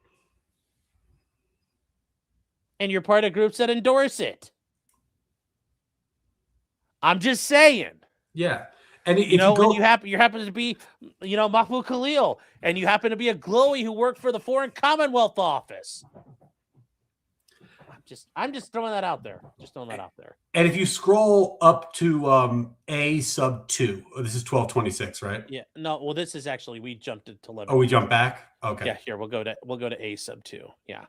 and you're part of groups that endorse it. I'm just saying. Yeah, and if you And you go, happen to be, Mahmoud Khalil, and you happen to be a glowy who worked for the Foreign Commonwealth Office. I'm just throwing that out there. Just throwing that out there. and if you scroll up to A sub 2, this is 1226, right? Yeah. No. Well, this is actually we jumped to 11. Oh, we jump back. Okay. Yeah. Here we'll go to A sub 2. Yeah.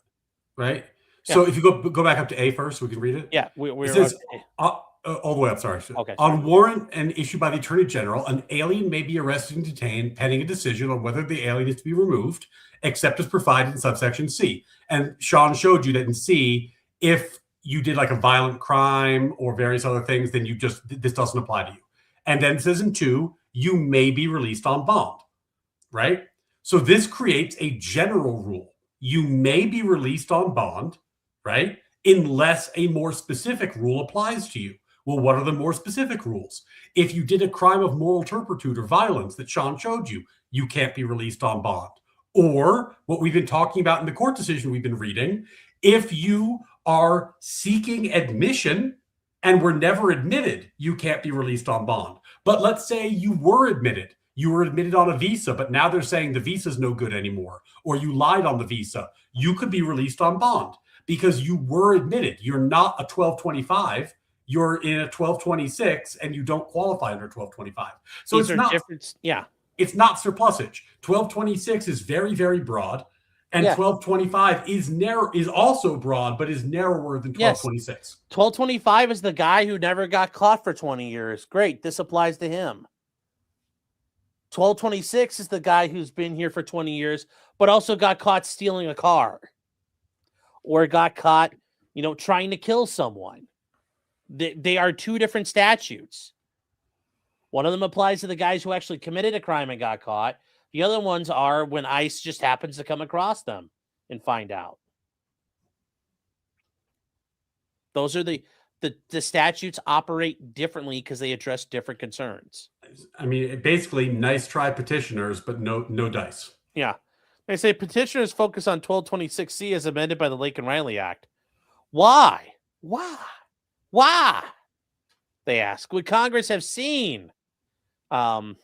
Right. Yeah. So if you go back up to A first, we can read it. Yeah. It says all the way up. Sorry. Okay. On warrant and issued by the Attorney General, an alien may be arrested and detained pending a decision on whether the alien is to be removed, except as provided in subsection C. And Sean showed you that in C, if you did like a violent crime or various other things, then this doesn't apply to you. And then it says in 2, you may be released on bond, right? So this creates a general rule. You may be released on bond, right? Unless a more specific rule applies to you. Well, what are the more specific rules? If you did a crime of moral turpitude or violence that Sean showed you, you can't be released on bond. Or what we've been talking about in the court decision we've been reading, if you are seeking admission and were never admitted, you can't be released on bond. But let's say you were admitted. You were admitted on a visa, but now they're saying the visa is no good anymore, or you lied on the visa. You could be released on bond because you were admitted. You're not a 1225. You're in a 1226, and you don't qualify under 1225. So These are different. Yeah. It's not surplusage. 1226 is very, very broad, and 1225 is also broad, but is narrower than 1226. 1225 is the guy who never got caught for 20 years. Great. This applies to him. 1226 is the guy who's been here for 20 years, but also got caught stealing a car or got caught trying to kill someone. They are two different statutes. One of them applies to the guys who actually committed a crime and got caught. The other ones are when ICE just happens to come across them and find out. Those are the statutes operate differently because they address different concerns. I mean, basically, nice try petitioners, but no dice. Yeah. They say petitioners focus on 1226C as amended by the Lake and Riley Act. Why? They ask. Would Congress have seen? Also,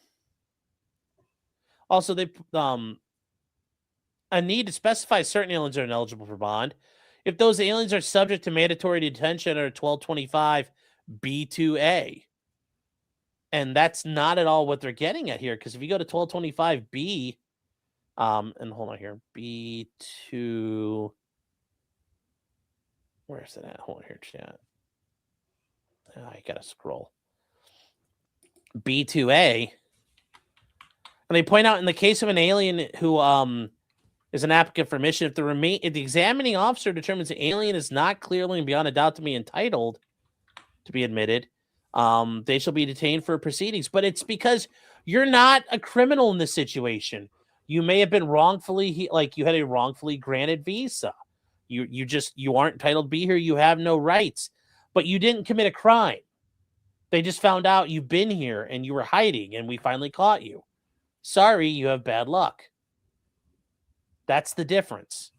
they a need to specify certain aliens are ineligible for bond. If those aliens are subject to mandatory detention under 1225 B2A. And that's not at all what they're getting at here, because if you go to 1225B, and hold on here, B2, where's it at? Hold on here, chat. I gotta scroll. B2A, and they point out in the case of an alien who is an applicant for admission, if the examining officer determines the alien is not clearly and beyond a doubt to be entitled to be admitted, they shall be detained for proceedings. But it's because you're not a criminal in this situation. You may have been wrongfully, you had a wrongfully granted visa. You aren't entitled to be here. You have no rights, but you didn't commit a crime. They just found out you've been here and you were hiding, and we finally caught you. Sorry, you have bad luck. That's the difference.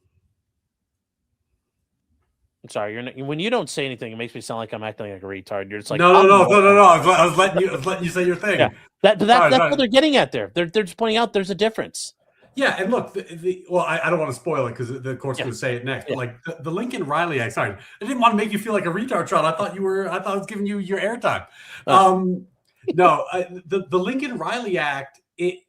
I'm sorry. When you don't say anything, it makes me sound like I'm acting like a retard. You're just like, no. I was letting you say your thing. Yeah. That's what they're getting at there. They're just pointing out there's a difference. Yeah, and look, I don't want to spoil it because the court's going to say it next. But like the Lincoln Riley Act, sorry, I didn't want to make you feel like a retard, Sean. I thought I was giving you your airtime. No, the Lincoln Riley Act, it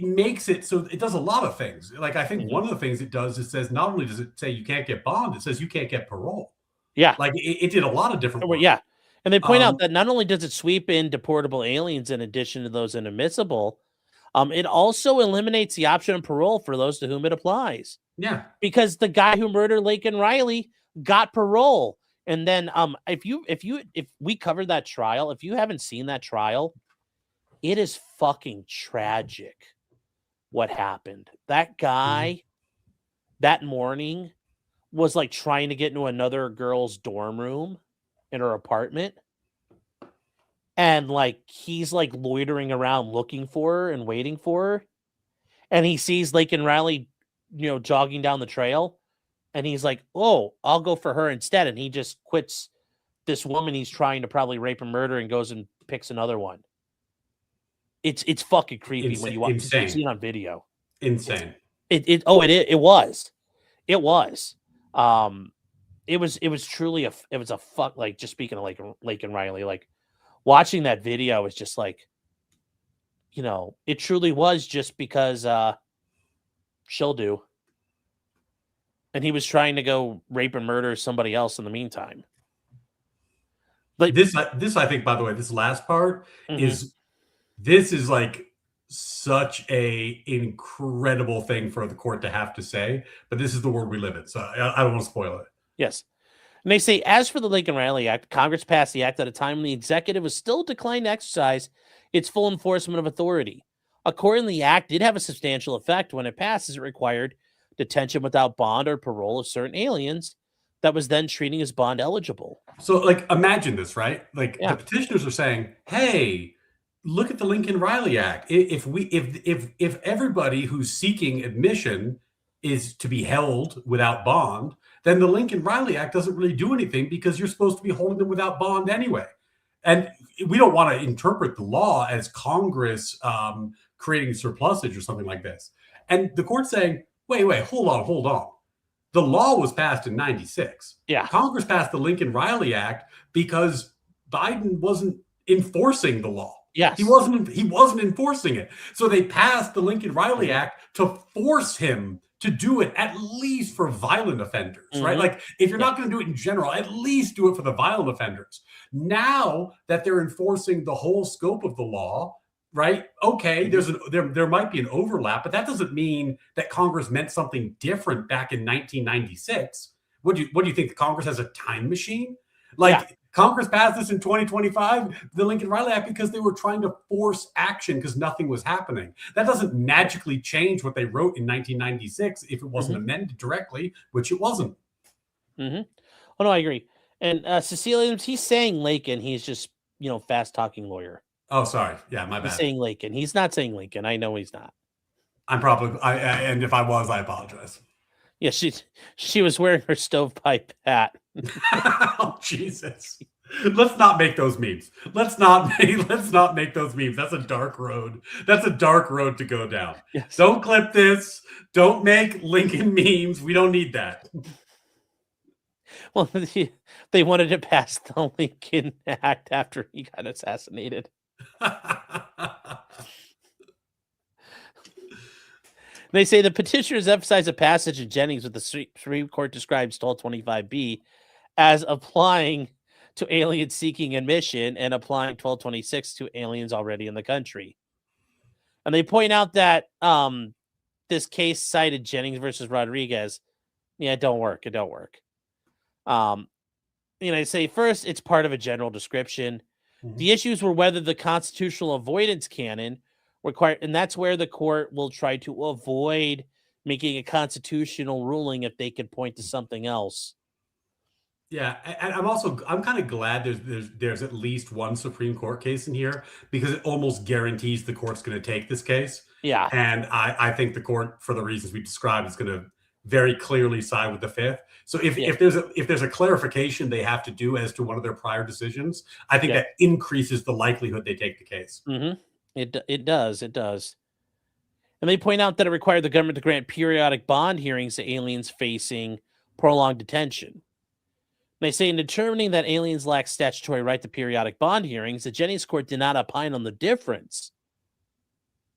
makes it so it does a lot of things. Like, I think one of the things it does, it says not only does it say you can't get bond, it says you can't get parole. Yeah, like it did a lot of different work. Yeah, and they point out that not only does it sweep in deportable aliens in addition to those inadmissible, it also eliminates the option of parole for those to whom it applies. Yeah, because the guy who murdered Lake and Riley got parole, and then if we covered that trial, if you haven't seen that trial, it is fucking tragic what happened. That guy that morning was like trying to get into another girl's dorm room in her apartment. And like he's like loitering around looking for her and waiting for her. And he sees Lake and Riley, jogging down the trail. And he's like, oh, I'll go for her instead. And he just quits this woman he's trying to probably rape and murder and goes and picks another one. It's fucking creepy when you watch it on video. Insane. It was. It was truly a fuck, like, just speaking of Lake and Riley, like watching that video was just like, it truly was just because she'll do. And he was trying to go rape and murder somebody else in the meantime. But this I think, by the way, this last part is like such a incredible thing for the court to have to say, but this is the world we live in, so I don't want to spoil it. Yes. And they say, as for the Lake and Riley Act, Congress passed the act at a time when the executive was still declined to exercise its full enforcement of authority. Accordingly, the act did have a substantial effect when it passed, as it required detention without bond or parole of certain aliens that was then treating as bond eligible. So, like, imagine this, right? Like, the petitioners are saying, hey, look at the Lincoln Riley Act. If everybody who's seeking admission is to be held without bond, then the Lincoln Riley Act doesn't really do anything because you're supposed to be holding them without bond anyway. And we don't want to interpret the law as Congress creating surplusage or something like this. And the court's saying, wait, hold on. The law was passed in 96. Yeah. Congress passed the Lincoln Riley Act because Biden wasn't enforcing the law. Yes. He wasn't enforcing it. So they passed the Lincoln Riley Act to force him to do it, at least for violent offenders, right? Like, if you're not going to do it in general, at least do it for the violent offenders. Now that they're enforcing the whole scope of the law, right? Okay, there might be an overlap, but that doesn't mean that Congress meant something different back in 1996. What do you think? Congress has a time machine? Like Congress passed this in 2025, the Lincoln Riley Act, because they were trying to force action because nothing was happening. That doesn't magically change what they wrote in 1996 if it wasn't amended directly, which it wasn't. Oh no, I agree. And Cecilia, he's saying Lincoln. He's just fast talking lawyer. Oh, sorry. Yeah, my bad. He's saying Lincoln. He's not saying Lincoln. I know he's not. I'm probably and if I was, I apologize. Yeah, she was wearing her stovepipe hat. Oh, Jesus. Let's not make those memes. Let's not make those memes. That's a dark road. That's a dark road to go down. Yes. Don't clip this. Don't make Lincoln memes. We don't need that. Well, they wanted to pass the Lincoln Act after he got assassinated. They say the petitioners emphasize a passage in Jennings with the Supreme Court describes 1225B as applying to aliens seeking admission and applying 1226 to aliens already in the country. And they point out that this case cited Jennings versus Rodriguez. Yeah, it don't work. It don't work. They say first, it's part of a general description. The issues were whether the constitutional avoidance canon required, and that's where the court will try to avoid making a constitutional ruling if they could point to something else. Yeah, and I'm kind of glad there's at least one Supreme Court case in here because it almost guarantees the court's going to take this case. Yeah, and I think the court, for the reasons we described, is going to very clearly side with the Fifth. So if there's a clarification they have to do as to one of their prior decisions, I think that increases the likelihood they take the case. It does. And they point out that it required the government to grant periodic bond hearings to aliens facing prolonged detention. They say in determining that aliens lack statutory right to periodic bond hearings, the Jennings court did not opine on the difference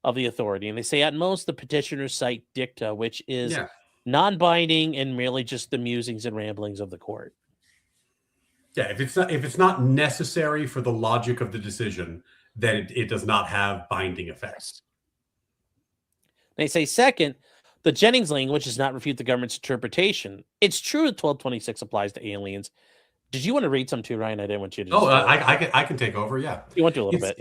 of the authority. And they say at most the petitioners cite dicta, which is non-binding and merely just the musings and ramblings of the court. Yeah, if it's not necessary for the logic of the decision, then it does not have binding effects. They say second, the Jennings language does not refute the government's interpretation. It's true that 1226 applies to aliens. Did you want to read some too, Ryan? I didn't want you to. I can take over. Yeah, you want to a little bit.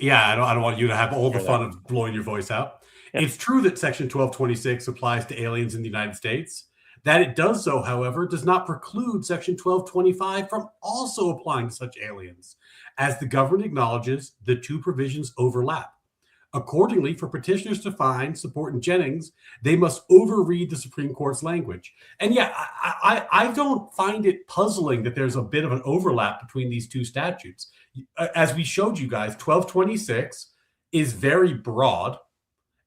Yeah, I don't want you to have all the fun of blowing your voice out. Yeah. It's true that Section 1226 applies to aliens in the United States. That it does so, however, does not preclude Section 1225 from also applying to such aliens. As the government acknowledges, the two provisions overlap. Accordingly, for petitioners to find support in Jennings, they must overread the Supreme Court's language. And I don't find it puzzling that there's a bit of an overlap between these two statutes. As we showed you guys, 1226 is very broad,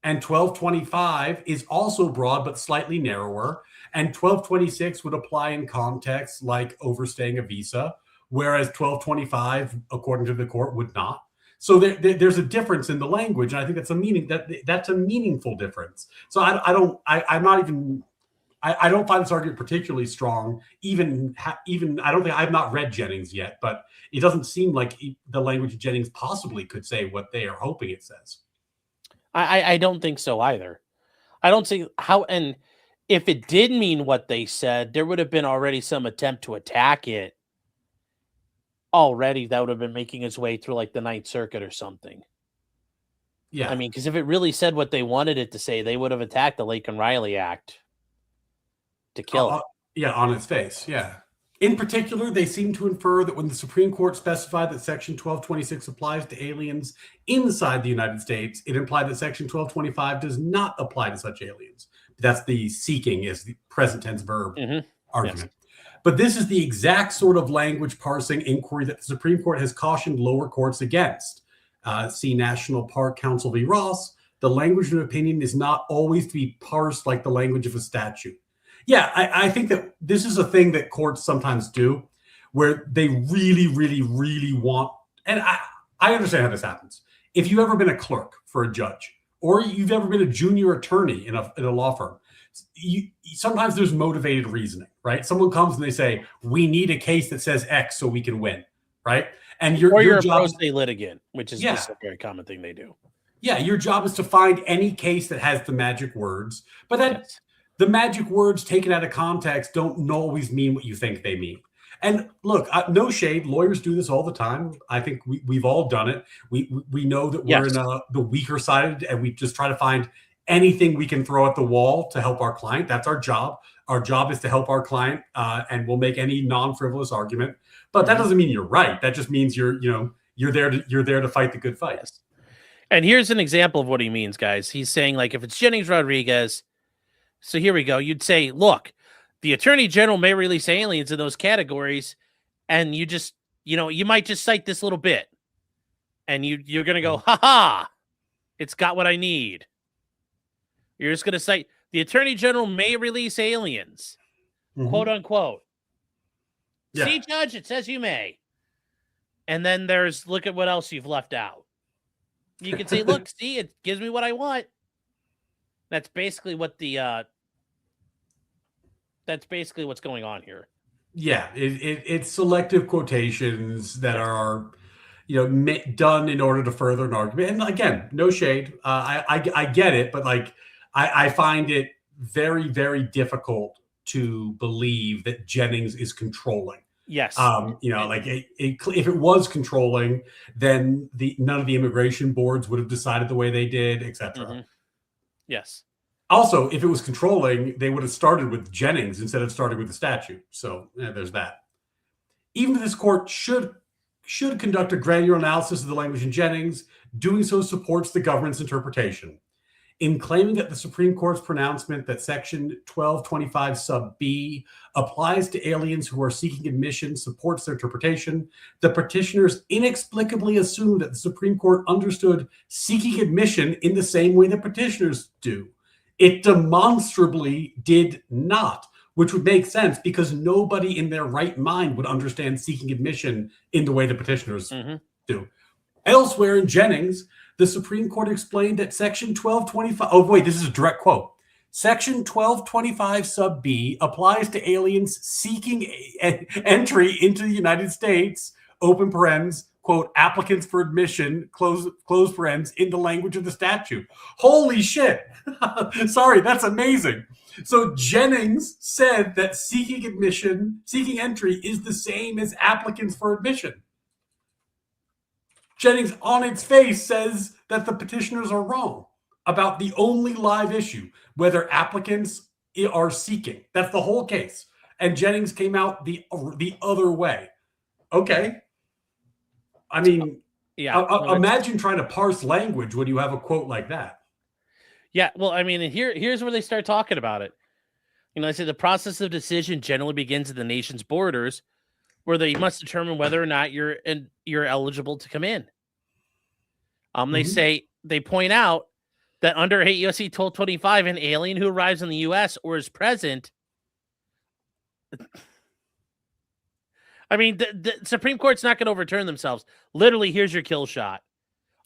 and 1225 is also broad but slightly narrower. And 1226 would apply in contexts like overstaying a visa, whereas 1225, according to the court, would not. So there's a difference in the language, and I think that's a meaningful difference. So I don't find this argument particularly strong. Even I've not read Jennings yet, but it doesn't seem like the language of Jennings possibly could say what they are hoping it says. I don't think so either. I don't see how, and if it did mean what they said, there would have been already some attempt to attack it. Already, that would have been making its way through like the Ninth Circuit or something. Yeah, I mean, because if it really said what they wanted it to say, they would have attacked the Lincoln Riley Act to kill it. Yeah, on its face. Yeah. In particular, they seem to infer that when the Supreme Court specified that Section 1226 applies to aliens inside the United States, it implied that Section 1225 does not apply to such aliens. That's the seeking is the present tense verb argument. Yes. But this is the exact sort of language parsing inquiry that the Supreme Court has cautioned lower courts against. See National Park Council v. Ross. The language of an opinion is not always to be parsed like the language of a statute. Yeah, I think that this is a thing that courts sometimes do where they really, really, really want, and I understand how this happens. If you've ever been a clerk for a judge or you've ever been a junior attorney in a law firm, sometimes there's motivated reasoning, right? Someone comes and they say, we need a case that says X so we can win, right? And you're a pro se litigant, which is just a very common thing they do. Yeah, your job is to find any case that has the magic words, but the magic words taken out of context don't always mean what you think they mean. And look, no shade. Lawyers do this all the time. I think we've all done it. We know that we're Yes. in the weaker side, and we just try to find anything we can throw at the wall to help our client. That's our job. Our job is to help our client, and we'll make any non-frivolous argument. But that doesn't mean you're right. That just means you're there to fight the good fight. Yes. And here's an example of what he means, guys. He's saying, like, if it's Jennings Rodriguez, so here we go. You'd say, look, the Attorney General may release aliens in those categories, and you just, you might just cite this little bit, and you're going to go, ha, it's got what I need. You're just going to cite, the Attorney General may release aliens, quote unquote. Yeah. See, Judge, it says you may. And then there's, look at what else you've left out. You can say, look, see, it gives me what I want. That's basically what that's basically what's going on here. Yeah, it's selective quotations that are, done in order to further an argument. And again, no shade. I get it, but like, I find it very, very difficult to believe that Jennings is controlling. Yes. Like if it was controlling, then none of the immigration boards would have decided the way they did, etc. Yes. Also, if it was controlling, they would have started with Jennings instead of starting with the statute. So there's that. Even if this court should conduct a granular analysis of the language in Jennings, doing so supports the government's interpretation. In claiming that the Supreme Court's pronouncement that Section 1225 sub B applies to aliens who are seeking admission supports their interpretation, the petitioners inexplicably assume that the Supreme Court understood seeking admission in the same way that petitioners do. It demonstrably did not, which would make sense because nobody in their right mind would understand seeking admission in the way the petitioners do. Elsewhere in Jennings, the Supreme Court explained that Section 1225, oh wait, this is a direct quote. Section 1225 sub B applies to aliens seeking entry into the United States, open parens, quote, applicants for admission, close parens, in the language of the statute. Holy shit. Sorry, that's amazing. So Jennings said that seeking entry is the same as applicants for admission. Jennings on its face says that the petitioners are wrong about the only live issue, whether applicants are seeking. That's the whole case. And Jennings came out the other way. Okay. I mean, imagine trying to parse language when you have a quote like that. Yeah, well, I mean, here's where they start talking about it. I say the process of decision generally begins at the nation's borders, where they must determine whether or not you're eligible to come in. They point out that under 8 U.S.C. 1225, an alien who arrives in the U.S. or is present. I mean, the Supreme Court's not going to overturn themselves. Literally, here's your kill shot.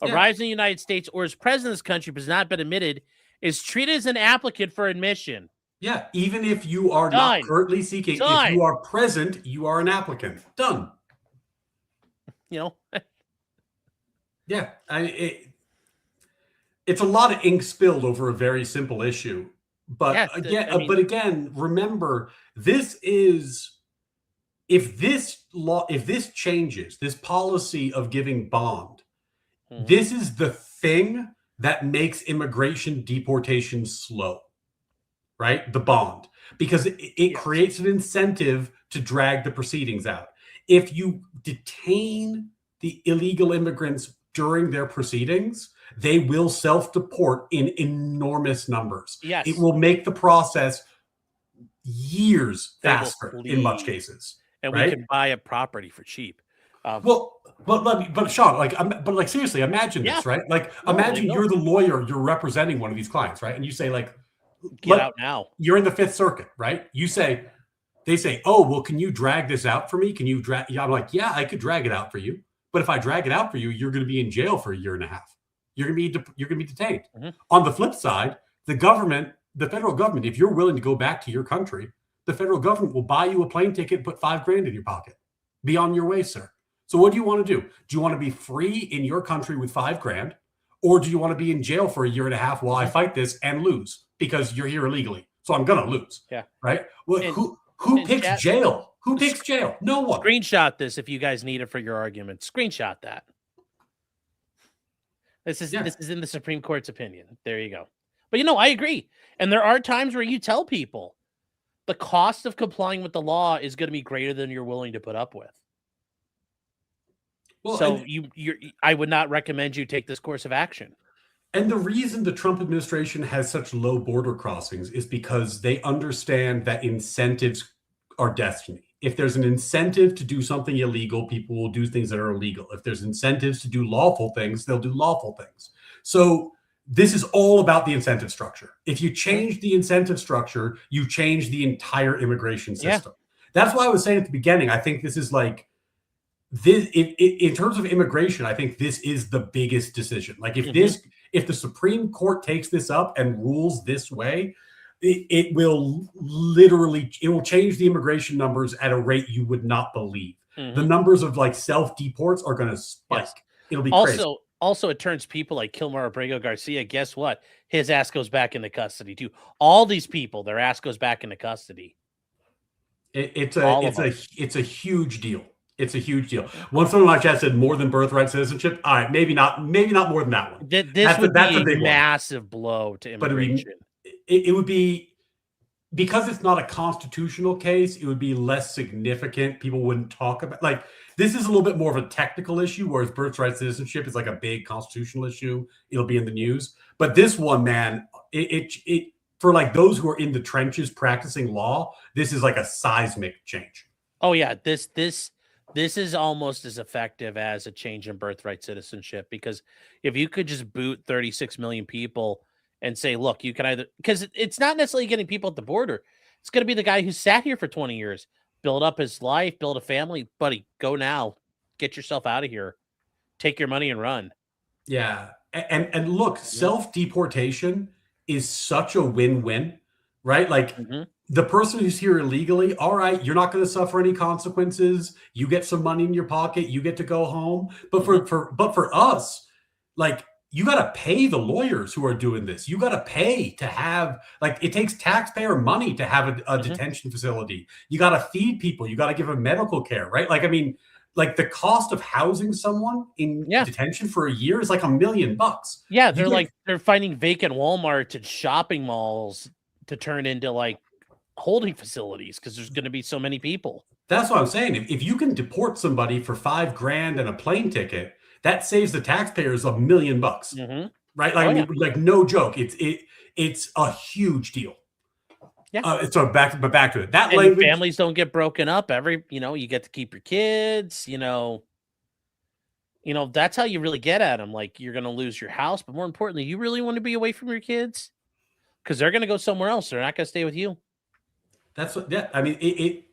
Arrives in the United States or is present in this country but has not been admitted is treated as an applicant for admission. Yeah, even if you are not currently seeking, if you are present, you are an applicant. Done. Yeah, it's a lot of ink spilled over a very simple issue. But again, remember, this is if this changes, this policy of giving bond, this is the thing that makes immigration deportation slow. Right? The bond, because it creates an incentive to drag the proceedings out. If you detain the illegal immigrants during their proceedings, they will self-deport in enormous numbers. Yes. It will make the process years faster in much cases. And we can buy a property for cheap. But Sean, seriously, imagine this, right? Like, imagine you're the lawyer, you're representing one of these clients, right? And you say, like, get out now. You're in the Fifth Circuit, right? They say, oh, well, can you drag this out for me? Can you drag? Yeah, I'm like, yeah, I could drag it out for you. But if I drag it out for you, you're going to be in jail for 1.5 years. You're going to be detained. On the flip side, the federal government, if you're willing to go back to your country, the federal government will buy you a plane ticket and put $5,000 in your pocket. Be on your way, sir. So what do you want to do? Do you want to be free in your country with $5,000? Or do you want to be in jail for 1.5 years while I fight this and lose because you're here illegally? so I'm gonna lose. Yeah. Right. Well, And- who and picks chat- jail? Who picks jail? No one. Screenshot this if you guys need it for your argument. Screenshot that. This is in the Supreme Court's opinion. There you go. But I agree. And there are times where you tell people the cost of complying with the law is going to be greater than you're willing to put up with. Well, so I would not recommend you take this course of action. And the reason the Trump administration has such low border crossings is because they understand that incentives are destiny. If there's an incentive to do something illegal, people will do things that are illegal. If there's incentives to do lawful things, they'll do lawful things. So this is all about the incentive structure. If you change the incentive structure, you change the entire immigration system. Yeah. That's why I was saying at the beginning, I think this is like, this in terms of immigration, I think this is the biggest decision. Like if the Supreme Court takes this up and rules this way, it will change the immigration numbers at a rate you would not believe. The numbers of like self-deports are going to spike. Yes. It'll be crazy. Also, it turns people like Kilmar Abrego Garcia. Guess what? His ass goes back into custody too. All these people, their ass goes back into custody. It's a huge deal. It's a huge deal. One someone in my chat said more than birthright citizenship. All right, maybe not more than that one. This would be a massive blow to immigration. It would be, because it's not a constitutional case, it would be less significant. People wouldn't talk about, like, this is a little bit more of a technical issue, whereas birthright citizenship is like a big constitutional issue. It'll be in the news. But this one, man, it for like those who are in the trenches practicing law, this is like a seismic change. Oh yeah, this is almost as effective as a change in birthright citizenship, because if you could just boot 36 million people and say, look, you can either, because it's not necessarily getting people at the border. It's going to be the guy who sat here for 20 years, build up his life, build a family. Buddy, go now. Get yourself out of here. Take your money and run. Yeah. And look, self-deportation is such a win-win, right? Like the person who's here illegally, all right, you're not going to suffer any consequences. You get some money in your pocket. You get to go home. But for us, like, you got to pay the lawyers who are doing this. You got to pay to have, like, it takes taxpayer money to have a detention facility. You got to feed people. You got to give them medical care, right? Like, I mean, like, the cost of housing someone in detention for a year is like $1 million. Yeah, they're finding vacant Walmarts and shopping malls to turn into like holding facilities because there's going to be so many people. That's what I'm saying. If you can deport somebody for $5,000 and a plane ticket, that saves the taxpayers $1 million, right? Like, I mean, like, no joke. It's a huge deal. Yeah. So back to it. That language, families don't get broken up. You get to keep your kids. That's how you really get at them. Like, you're going to lose your house, but more importantly, you really want to be away from your kids because they're going to go somewhere else. They're not going to stay with you. That's what. Yeah, I mean,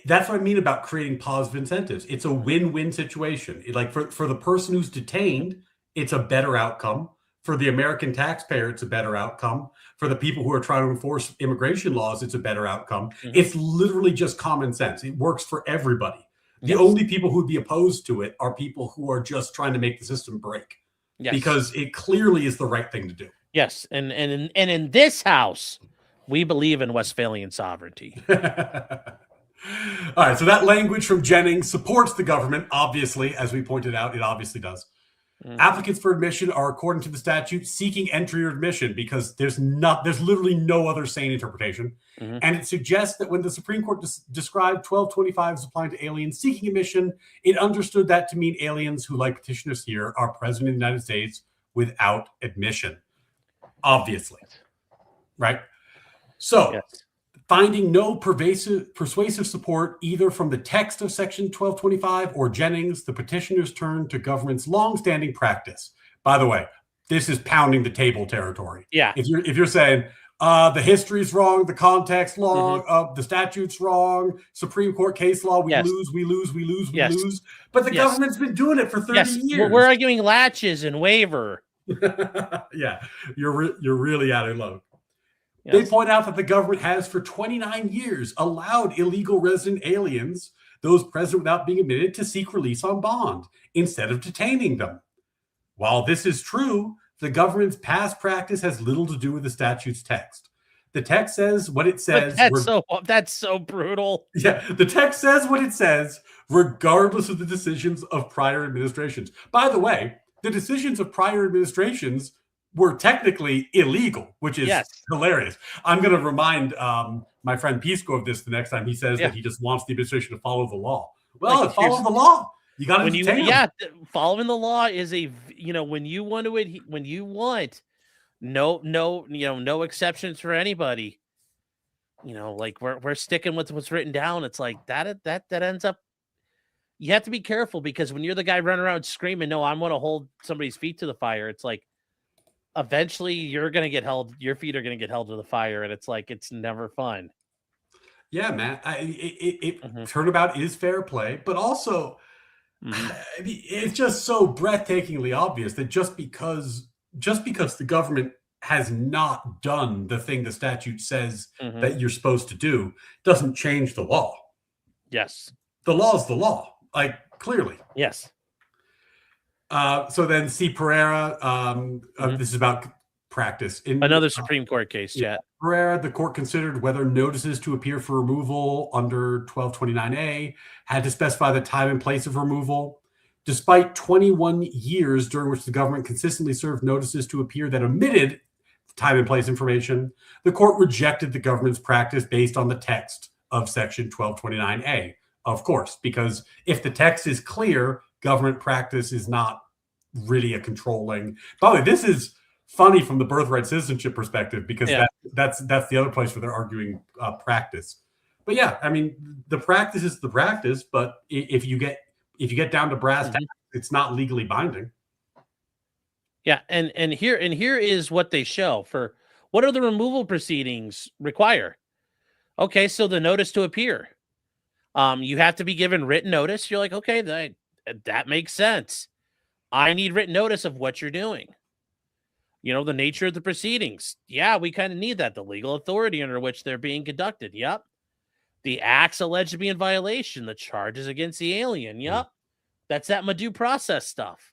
that's what I mean about creating positive incentives. It's a win-win situation. Like, for the person who's detained, it's a better outcome. For the American taxpayer, it's a better outcome. For the people who are trying to enforce immigration laws, it's a better outcome. It's literally just common sense. It works for everybody. The only people who would be opposed to it are people who are just trying to make the system break. Yes. Because it clearly is the right thing to do. Yes, and in this house, we believe in Westphalian sovereignty. All right, so that language from Jennings supports the government, obviously, as we pointed out, it obviously does. Applicants for admission are, according to the statute, seeking entry or admission because there's literally no other sane interpretation. And it suggests that when the Supreme Court described 1225 as applying to aliens seeking admission, it understood that to mean aliens who, like petitioners here, are present in the United States without admission. Obviously. Right? So, finding no persuasive support either from the text of Section 1225 or Jennings, the petitioners turn to government's longstanding practice. By the way, this is pounding the table territory. Yeah. If you're saying the history's wrong, the context wrong, the statute's wrong, Supreme Court case law, we lose. But the government's been doing it for 30 years. We're arguing latches and waiver. Yeah, you're really out of luck. They point out that the government has for 29 years allowed illegal resident aliens, those present without being admitted, to seek release on bond instead of detaining them. While this is true, the government's past practice has little to do with the statute's text. The text says what it But says. that's so brutal. Yeah, the text says what it says, regardless of the decisions of prior administrations. By the way, the decisions of prior administrations were technically illegal, which is Yes. hilarious. I'm going to remind my friend Pisco of this the next time he says Yeah. that he just wants the administration to follow the law. Well, Like, follow the law. You got to detain them. Following the law is when you want no exceptions for anybody. Like we're sticking with what's written down. It's like that ends up. You have to be careful because when you're the guy running around screaming, "No, I'm going to hold somebody's feet to the fire," it's like eventually you're going to get held. Your feet are going to get held to the fire, and it's like it's never fun. Yeah, man. Turnabout is fair play, but also. Mm-hmm. I mean, it's just so breathtakingly obvious that just because the government has not done the thing the statute says that you're supposed to do doesn't change the law. Yes. The law is the law, like clearly. Yes. So then C. Pereira, this is about practice. Another Supreme Court case, Chat. Pereira, the court considered whether notices to appear for removal under 1229A had to specify the time and place of removal. Despite 21 years during which the government consistently served notices to appear that omitted time and place information, the court rejected the government's practice based on the text of Section 1229A, of course, because if the text is clear, government practice is not really a controlling. By the way, this is funny from the birthright citizenship perspective because that's the other place where they're arguing practice. But yeah, I mean, the practice is the practice, but if you get down to brass tacks, it's not legally binding. Yeah, and here is what they show for what are the removal proceedings require. Okay, so the notice to appear. You have to be given written notice. You're like, okay, that makes sense. I need written notice of what you're doing. The nature of the proceedings. Yeah, we kind of need that. The legal authority under which they're being conducted. Yep. The acts alleged to be in violation. The charges against the alien. Yep. That's that due process stuff.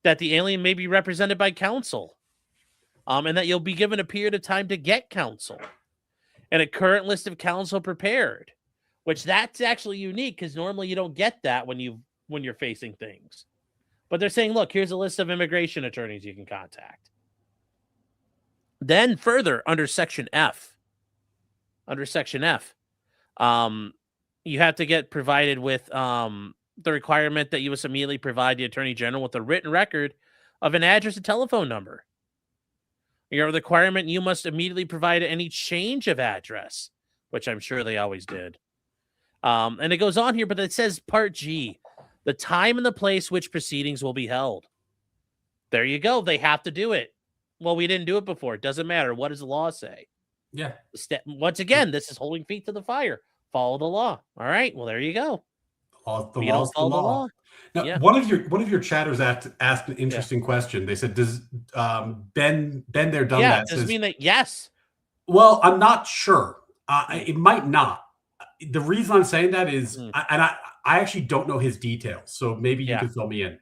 That the alien may be represented by counsel. And that you'll be given a period of time to get counsel. And a current list of counsel prepared. Which that's actually unique because normally you don't get that when you're facing things. But they're saying, look, here's a list of immigration attorneys you can contact. Then further, under Section F, you have to get provided with the requirement that you must immediately provide the Attorney General with a written record of an address and telephone number. The requirement you must immediately provide any change of address, which I'm sure they always did. And it goes on here, but it says Part G, the time and the place which proceedings will be held. There you go. They have to do it. Well, we didn't do it before. It doesn't matter. What does the law say? Yeah. Once again, this is holding feet to the fire. Follow the law. All right. Well, there you go. The law. Now, one of your chatters asked an interesting question. They said, "Does Ben there done that?" Does it mean that yes? Well, I'm not sure. It might not. The reason I'm saying that is, I actually don't know his details, so maybe you can fill me in.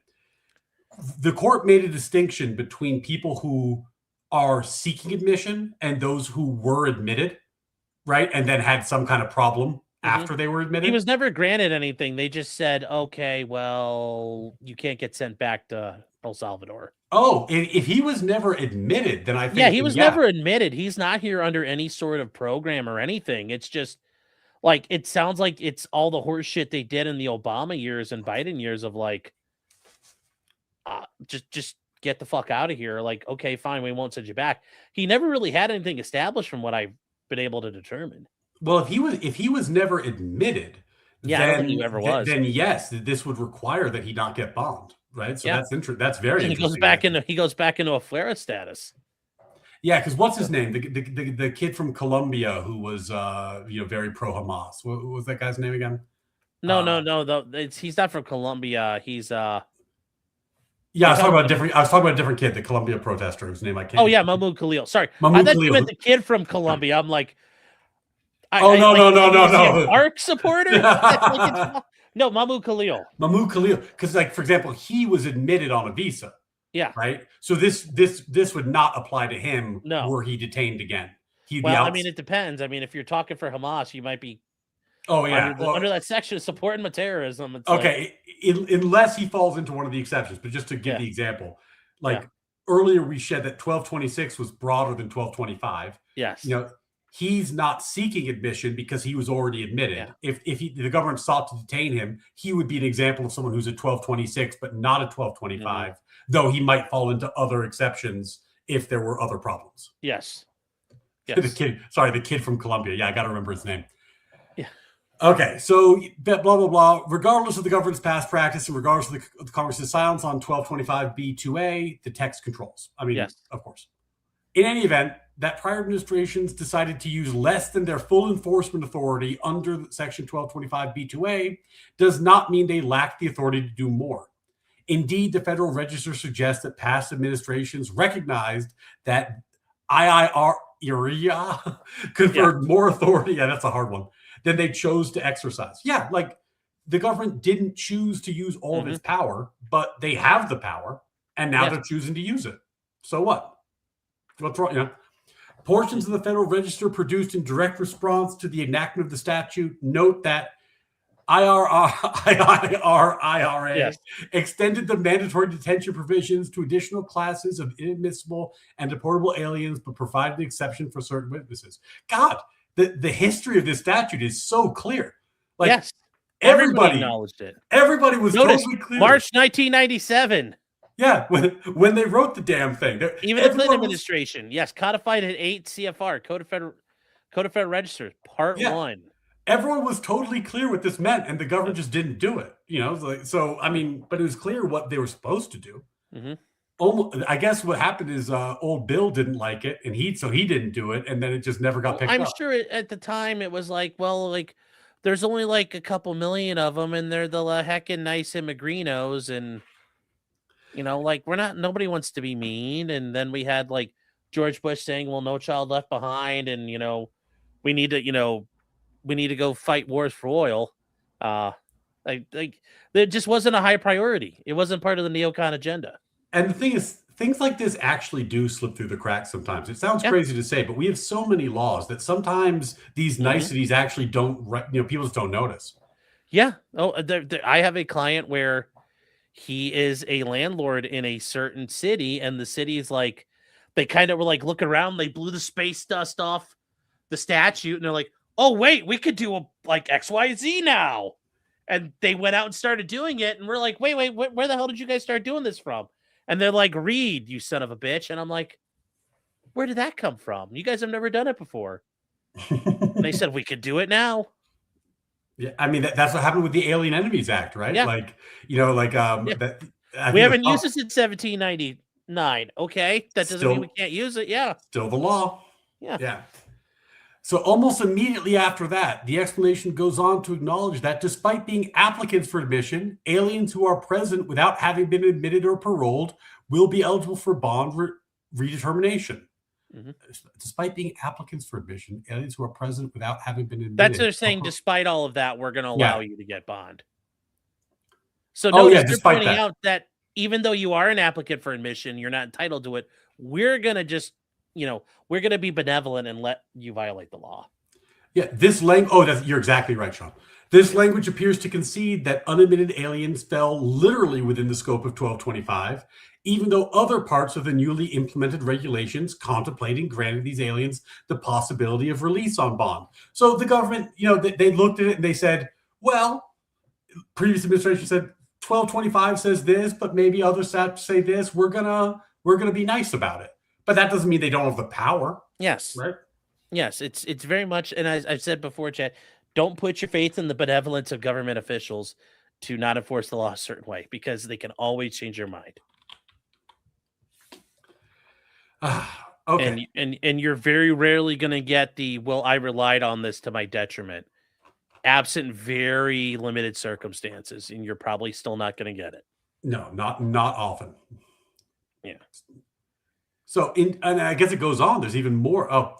The court made a distinction between people who are seeking admission and those who were admitted, right? And then had some kind of problem after they were admitted. He was never granted anything. They just said, okay, well, you can't get sent back to El Salvador. Oh, if he was never admitted, then I think... Yeah, he was never admitted. He's not here under any sort of program or anything. It's just, like, it sounds like it's all the horse shit they did in the Obama years and Biden years of, like, just get the fuck out of here. Like, okay, fine, we won't send you back. He never really had anything established from what I've been able to determine. Well, if he was never admitted, I don't think he ever was. Then yes, this would require that he not get bombed, right? So that's very interesting. He goes back into a FLRA status. Yeah, because what's his name? The kid from Colombia who was very pro Hamas. What was that guy's name again? No. He's not from Colombia. He's I was talking about a different kid, the Colombia protester whose name I can't. Oh yeah, Mahmoud Khalil. Sorry, I thought you meant the kid from Colombia. I'm like, no. ARC supporter? No, Mahmoud Khalil. Mahmoud Khalil, because like for example, he was admitted on a visa. Yeah. Right. So this would not apply to him were he detained again. He'd be Well, I out. mean, it depends. I mean, if you're talking for Hamas, you might be Oh yeah. under that section of supporting terrorism. It's like, Okay, unless he falls into one of the exceptions. But just to give yeah, the example, yeah, like earlier we said that 1226 was broader than 1225. yes, He's not seeking admission because he was already yeah, admitted. If the government sought to detain him, he would be an example of someone who's a 1226, but not a 1225, though he might fall into other exceptions if there were other problems. yes, The yes, kid from Colombia. Yeah, I got to remember his name. yeah, Okay, so blah, blah, blah. Regardless of the government's past practice and regardless of the Congress's silence on 1225B2A, the text controls. I mean, yes, of course. In any event, that prior administrations decided to use less than their full enforcement authority under Section 1225B2A does not mean they lack the authority to do more. Indeed, the Federal Register suggests that past administrations recognized that IIRIA conferred more authority. Yeah, that's a hard one. Than they chose to exercise. Yeah, like the government didn't choose to use all of its power, but they have the power, and now they're choosing to use it. So what? What's wrong? Portions of the Federal Register produced in direct response to the enactment of the statute note that IRA extended the mandatory detention provisions to additional classes of inadmissible and deportable aliens, but provided an exception for certain witnesses. God, the history of this statute is so clear. Like, yes. Everybody acknowledged it. Everybody was totally clear. March 1997. Yeah, when they wrote the damn thing. Even the Clinton administration, codified at 8 CFR, Code of Federal Register, Part 1. Everyone was totally clear what this meant, and the government just didn't do it. So I mean, but it was clear what they were supposed to do. I guess what happened is old Bill didn't like it, and he didn't do it, and then it just never got picked up. I'm sure at the time it was like, well, like there's only like a couple million of them, and they're the heckin' nice immigrinos, and like nobody wants to be mean. And then we had like George Bush saying, well, no child left behind, and we need to go fight wars for oil. Like there just wasn't a high priority. It wasn't part of the neocon agenda. And the thing is, things like this actually do slip through the cracks sometimes. It sounds crazy to say, but we have so many laws that sometimes these niceties actually don't, people just don't notice. Yeah. Oh, I have a client where he is a landlord in a certain city, and the city is like, they kind of were like, look around, they blew the space dust off the statute, and they're like, oh, wait, we could do like XYZ now. And they went out and started doing it, and we're like, wait, where the hell did you guys start doing this from? And they're like, Reed, you son of a bitch. And I'm like, where did that come from? You guys have never done it before. And they said, we could do it now. Yeah, I mean, that's what happened with the Alien Enemies Act, right? Yeah. Like, we haven't used this since 1799. Okay, that doesn't mean we can't use it. Yeah. Still the law. Yeah. So almost immediately after that, the explanation goes on to acknowledge that despite being applicants for admission, aliens who are present without having been admitted or paroled will be eligible for bond redetermination. Despite being applicants for admission, aliens who are present without having been admitted. That's what they're saying. Despite all of that, we're going to allow you to get bond. So notice they're pointing out that even though you are an applicant for admission, you're not entitled to it. We're going to just we're going to be benevolent and let you violate the law. Yeah, you're exactly right, Sean. This language appears to concede that unadmitted aliens fell literally within the scope of 1225, even though other parts of the newly implemented regulations contemplating granting these aliens the possibility of release on bond. So the government, they looked at it and they said, well, previous administration said 1225 says this, but maybe others have to say this. We're gonna be nice about it. But that doesn't mean they don't have the power. Yes. Right? Yes, it's very much, and as I've said before, Chad, don't put your faith in the benevolence of government officials to not enforce the law a certain way, because they can always change their mind. Okay. And you're very rarely going to get the, well, I relied on this to my detriment, absent very limited circumstances, and you're probably still not going to get it. No, not often. Yeah. So, and I guess it goes on. There's even more. Oh,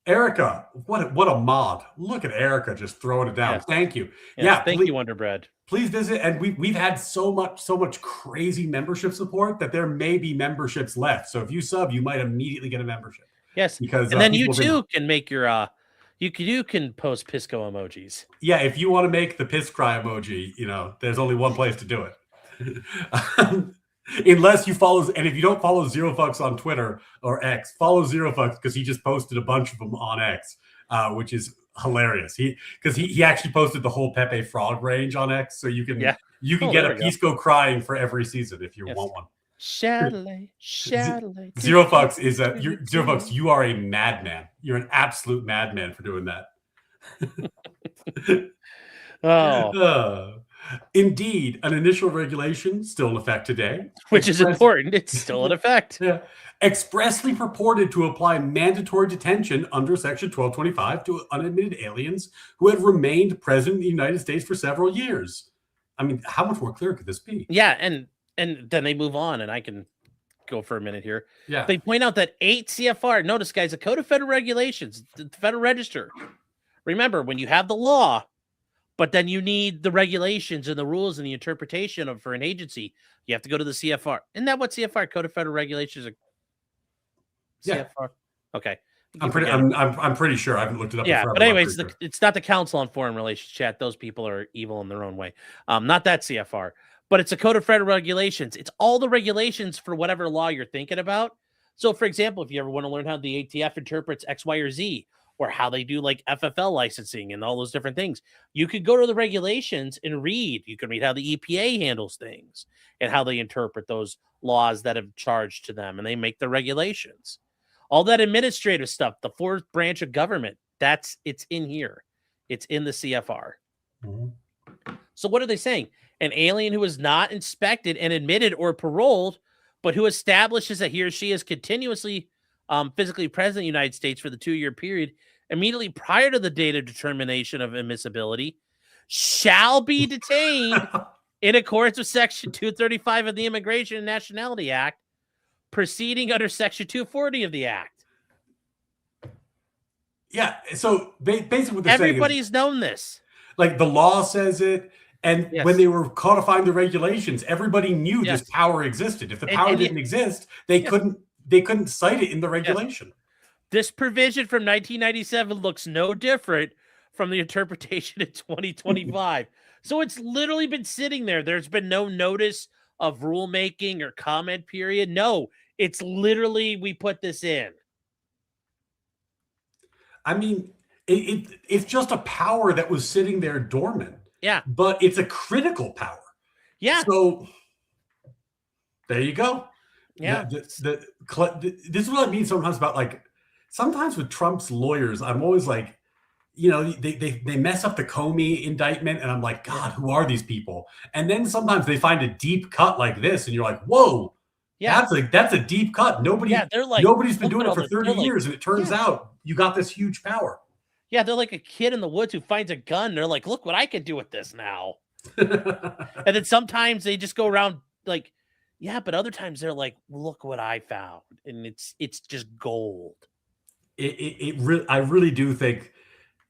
Erica, what a mod! Look at Erica just throwing it down. Yes. Thank you. Yes, thank you, Wonder Bread. Please visit, and we've had so much crazy membership support that there may be memberships left. So if you sub, you might immediately get a membership. Yes, because and then you people have been. too can make your you can post Pisco emojis. Yeah, if you want to make the piss cry emoji, there's only one place to do it. Unless you follow, and if you don't follow Zero Fucks on Twitter or X, follow Zero Fucks because he just posted a bunch of them on X, which is hilarious. He actually posted the whole Pepe Frog range on X, so you can Yeah. get There a we go. Pisco crying for every season if you Yes. want one. Chatelet. Zero Fucks Zero Fucks. You are a madman. You're an absolute madman for doing that. Oh, Indeed, an initial regulation still in effect today, which is important. It's still in effect. yeah, expressly purported to apply mandatory detention under Section 1225 to unadmitted aliens who had remained present in the United States for several years. I mean, how much more clear could this be? Yeah, and then they move on, and I can go for a minute here. Yeah. They point out that 8 CFR, notice guys, the Code of Federal Regulations, the Federal Register. Remember, when you have the law, but then you need the regulations and the rules and the interpretation of for an agency, you have to go to the CFR. Isn't that what CFR, Code of Federal Regulations, are? Yeah. CFR? Okay. I'm pretty sure. I haven't looked it up. Yeah, forever, but anyways, sure. it's not the Council on Foreign Relations, chat. Those people are evil in their own way. Not that CFR, but it's a Code of Federal Regulations. It's all the regulations for whatever law you're thinking about. So, for example, if you ever want to learn how the ATF interprets X, Y, or Z, or how they do like FFL licensing and all those different things, you could go to the regulations and read. You can read how the EPA handles things and how they interpret those laws that have charged to them, and they make the regulations. All that administrative stuff, the fourth branch of government, it's in here. It's in the CFR. Mm-hmm. So what are they saying? An alien who is not inspected and admitted or paroled, but who establishes that he or she is continuously physically present in the United States for the 2-year period immediately prior to the date of determination of admissibility shall be detained in accordance with Section 235 of the Immigration and Nationality Act, proceeding under Section 240 of the Act. Yeah, so basically what they're Everybody's saying is, known this. Like the law says it, and Yes. when they were codifying the regulations, everybody knew Yes. this power existed. If the And- power and didn't yet- exist, they couldn't cite it in the regulation. This provision from 1997 looks no different from the interpretation in 2025. So it's literally been sitting there. There's been no notice of rulemaking or comment period. No, it's literally, we put this in. I mean, it's just a power that was sitting there dormant. Yeah. But it's a critical power. Yeah. So there you go. Yeah. This is what I mean sometimes about like, sometimes with Trump's lawyers, I'm always like, they mess up the Comey indictment, and I'm like, God, who are these people? And then sometimes they find a deep cut like this, and you're like, whoa, Yeah. that's a deep cut. They're like, Nobody's been look doing at it all for 30 years, and it turns out you got this huge power. Yeah, they're like a kid in the woods who finds a gun. They're like, look what I can do with this now. And then sometimes they just go around like, yeah, but other times they're like, look what I found. And it's just gold. I really do think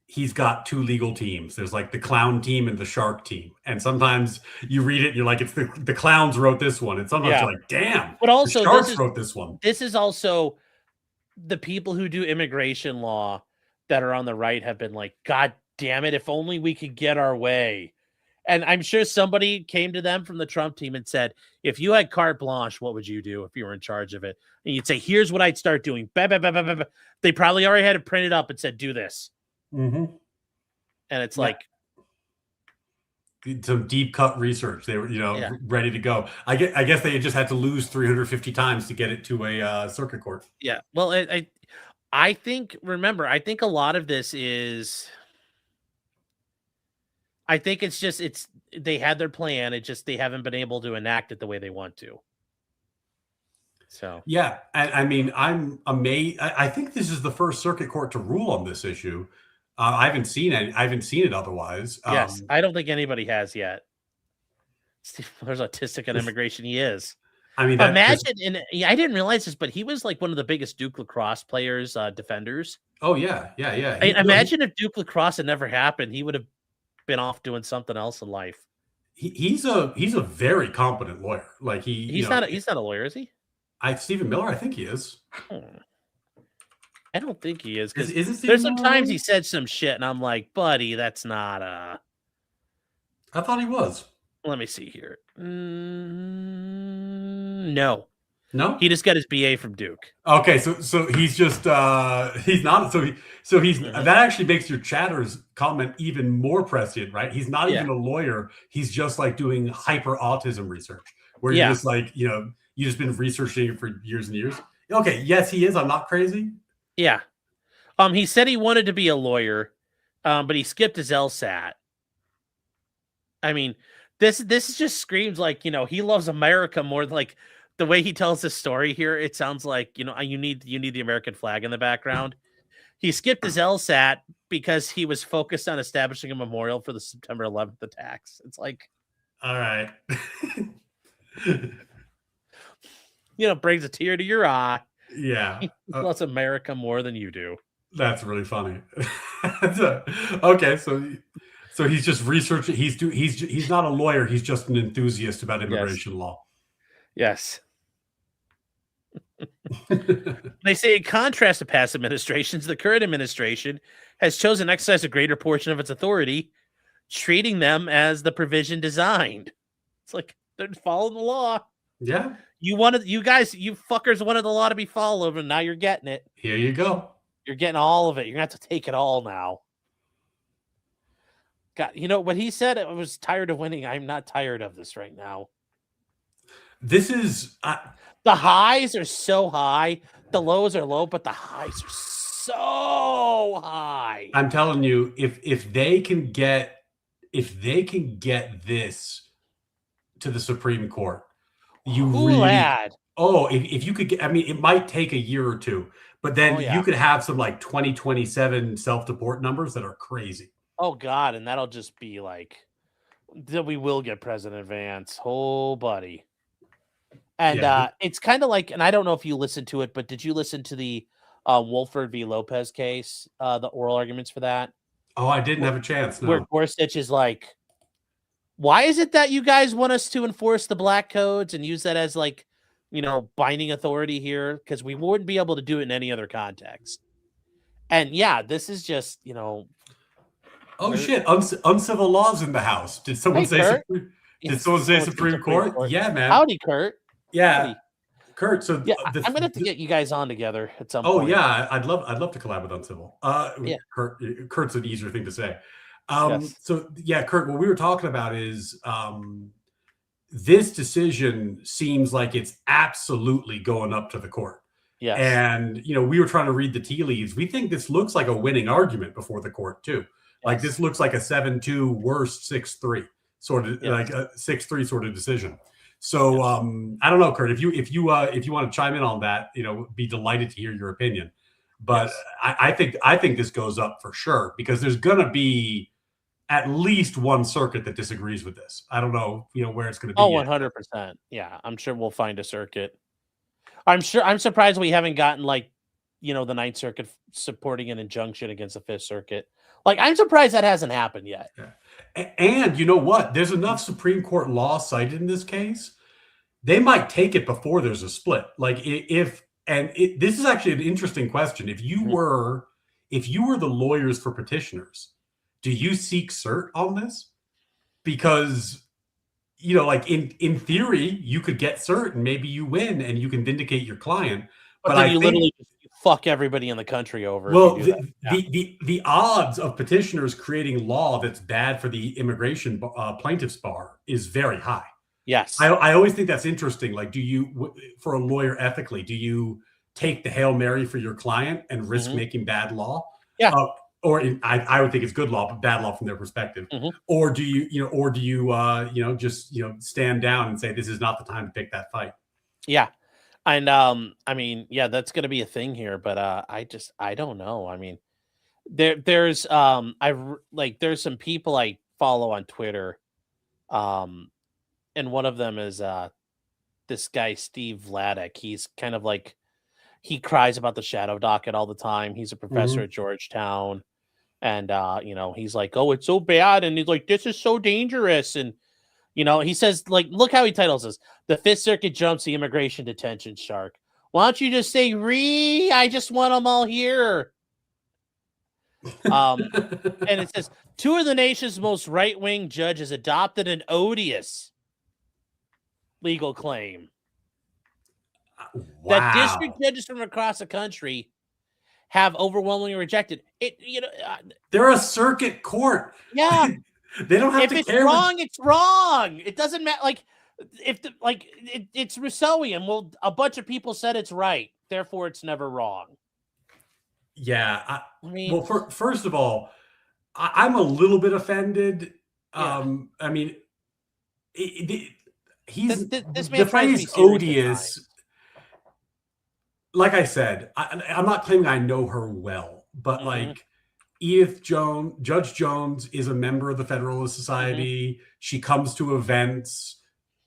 he's got two legal teams. There's like the clown team and the shark team. And sometimes you read it and you're like, it's the clowns wrote this one. And sometimes you're like, damn, but also the sharks wrote this one. This is also the people who do immigration law that are on the right have been like, God damn it, if only we could get our way. And I'm sure somebody came to them from the Trump team and said, if you had carte blanche, what would you do if you were in charge of it? And you'd say, here's what I'd start doing. Bah, bah, bah, bah, bah, bah. They probably already had it printed up and said, do this. Mm-hmm. And it's like some deep cut research. They were, ready to go. I guess they just had to lose 350 times to get it to a circuit court. Yeah. Well, I think a lot of this is, I think it's just, they had their plan. It just, they haven't been able to enact it the way they want to. So, yeah. I mean, I'm amazed. I think this is the first circuit court to rule on this issue. I haven't seen it otherwise. Yes. I don't think anybody has yet. Steve Miller's autistic on immigration. He is. I mean, imagine, and I didn't realize this, but he was like one of the biggest Duke lacrosse players, defenders. Oh yeah. Imagine if Duke lacrosse had never happened, he would have been off doing something else in life. He's a very competent lawyer. Like he's not a lawyer, is he? Stephen Miller, I think he is. I don't think he is, because Isn't Stephen there's some Miller a times lawyer? he said some shit, and I'm like, buddy, that's not I thought he was. Let me see here. No, No. he just got his BA from Duke. Okay, so he's just he's not he's Mhm. that actually makes your chatter's comment even more prescient, right? He's not Yeah. even a lawyer. He's just like doing hyper autism research, where Yeah. you're just like, you just been researching it for years and years. Okay, yes, he is. I'm not crazy. Yeah. He said he wanted to be a lawyer, but he skipped his LSAT. I mean, this just screams like, he loves America more than, like, the way he tells this story here. It sounds like, you need the American flag in the background. He skipped his LSAT because he was focused on establishing a memorial for the September 11th attacks. It's like, All right. Brings a tear to your eye. Yeah. He loves America more than you do. That's really funny. Okay, so he's just researching. He's not a lawyer. He's just an enthusiast about immigration law. Yes. They say, in contrast to past administrations, the current administration has chosen to exercise a greater portion of its authority, treating them as the provision designed. It's like they're following the law. Yeah. You fuckers wanted the law to be followed, and now you're getting it. Here you go. You're getting all of it. You're gonna have to take it all now. God, what he said, I was tired of winning. I'm not tired of this right now. This is the highs are so high, the lows are low, but the highs are so high. I'm telling you, if they can get this to the Supreme Court, if you could get, I mean, it might take a year or two, but then you could have some like 2027 self-deport numbers that are crazy. Oh God, and that'll just be like that. We will get President Vance, oh buddy. And it's kind of like, and I don't know if you listened to it, but did you listen to the Wolford v. Lopez case, the oral arguments for that? Oh, I didn't have a chance. No. Where Gorsuch is like, why is it that you guys want us to enforce the black codes and use that as like, binding authority here? Because we wouldn't be able to do it in any other context. And yeah, this is just, Oh shit! Uncivil laws in the House. Did someone say? Did someone say Supreme Court? Yeah, man. Howdy, Kurt. Yeah, Howdy. Kurt. So yeah, I'm gonna have to get you guys on together at some point. Oh yeah, I'd love to collab with Uncivil. Yeah. Kurt's an easier thing to say. Yes. So yeah, Kurt, what we were talking about is this decision seems like it's absolutely going up to the court. Yes. And we were trying to read the tea leaves. We think this looks like a winning argument before the court too. Like this looks like a 7-2 worst 6-3 sort of like a 6-3 sort of decision. So I don't know, Kurt, if you want to chime in on that, be delighted to hear your opinion. But I think this goes up for sure because there's gonna be at least one circuit that disagrees with this. I don't know, where it's gonna be. Oh, 100%. Yeah, I'm sure we'll find a circuit. I'm surprised we haven't gotten like, the Ninth Circuit supporting an injunction against the Fifth Circuit. Like, I'm surprised that hasn't happened yet. Yeah. And you know what? There's enough Supreme Court law cited in this case. They might take it before there's a split. Like this is actually an interesting question. If you were the lawyers for petitioners, do you seek cert on this? Because, like in theory, you could get cert and maybe you win and you can vindicate your client. But then literally fuck everybody in the country over. Well, the odds of petitioners creating law that's bad for the immigration plaintiffs bar is very high. Yes. I always think that's interesting. Like, for a lawyer ethically, do you take the Hail Mary for your client and risk making bad law? Yeah. I would think it's good law, but bad law from their perspective. Or do you, just stand down and say, this is not the time to pick that fight? Yeah. And I mean, yeah, that's going to be a thing here, but I don't know. I mean, there's some people I follow on Twitter, and one of them is this guy Steve Vladek. He's kind of like, he cries about the shadow docket all the time. He's a professor at Georgetown, and he's like, oh, it's so bad, and he's like, this is so dangerous, and he says, like, look how he titles this: the Fifth Circuit jumps the immigration detention shark. Why don't you just say, I just want them all here. And it says, 2 of the nation's most right-wing judges adopted an odious legal claim that district judges from across the country have overwhelmingly rejected it. They're a circuit court. Yeah. They don't have if to it's care. wrong, it's wrong. It doesn't matter. Like, it's Rousseauian. Well, a bunch of people said it's right, therefore it's never wrong. Yeah. I mean, well, first of all, I'm a little bit offended. Yeah. I mean, this the man tries to be phrase serious odious. Like I said, I'm not claiming I know her well, but like Judge Jones is a member of the Federalist Society. She comes to events.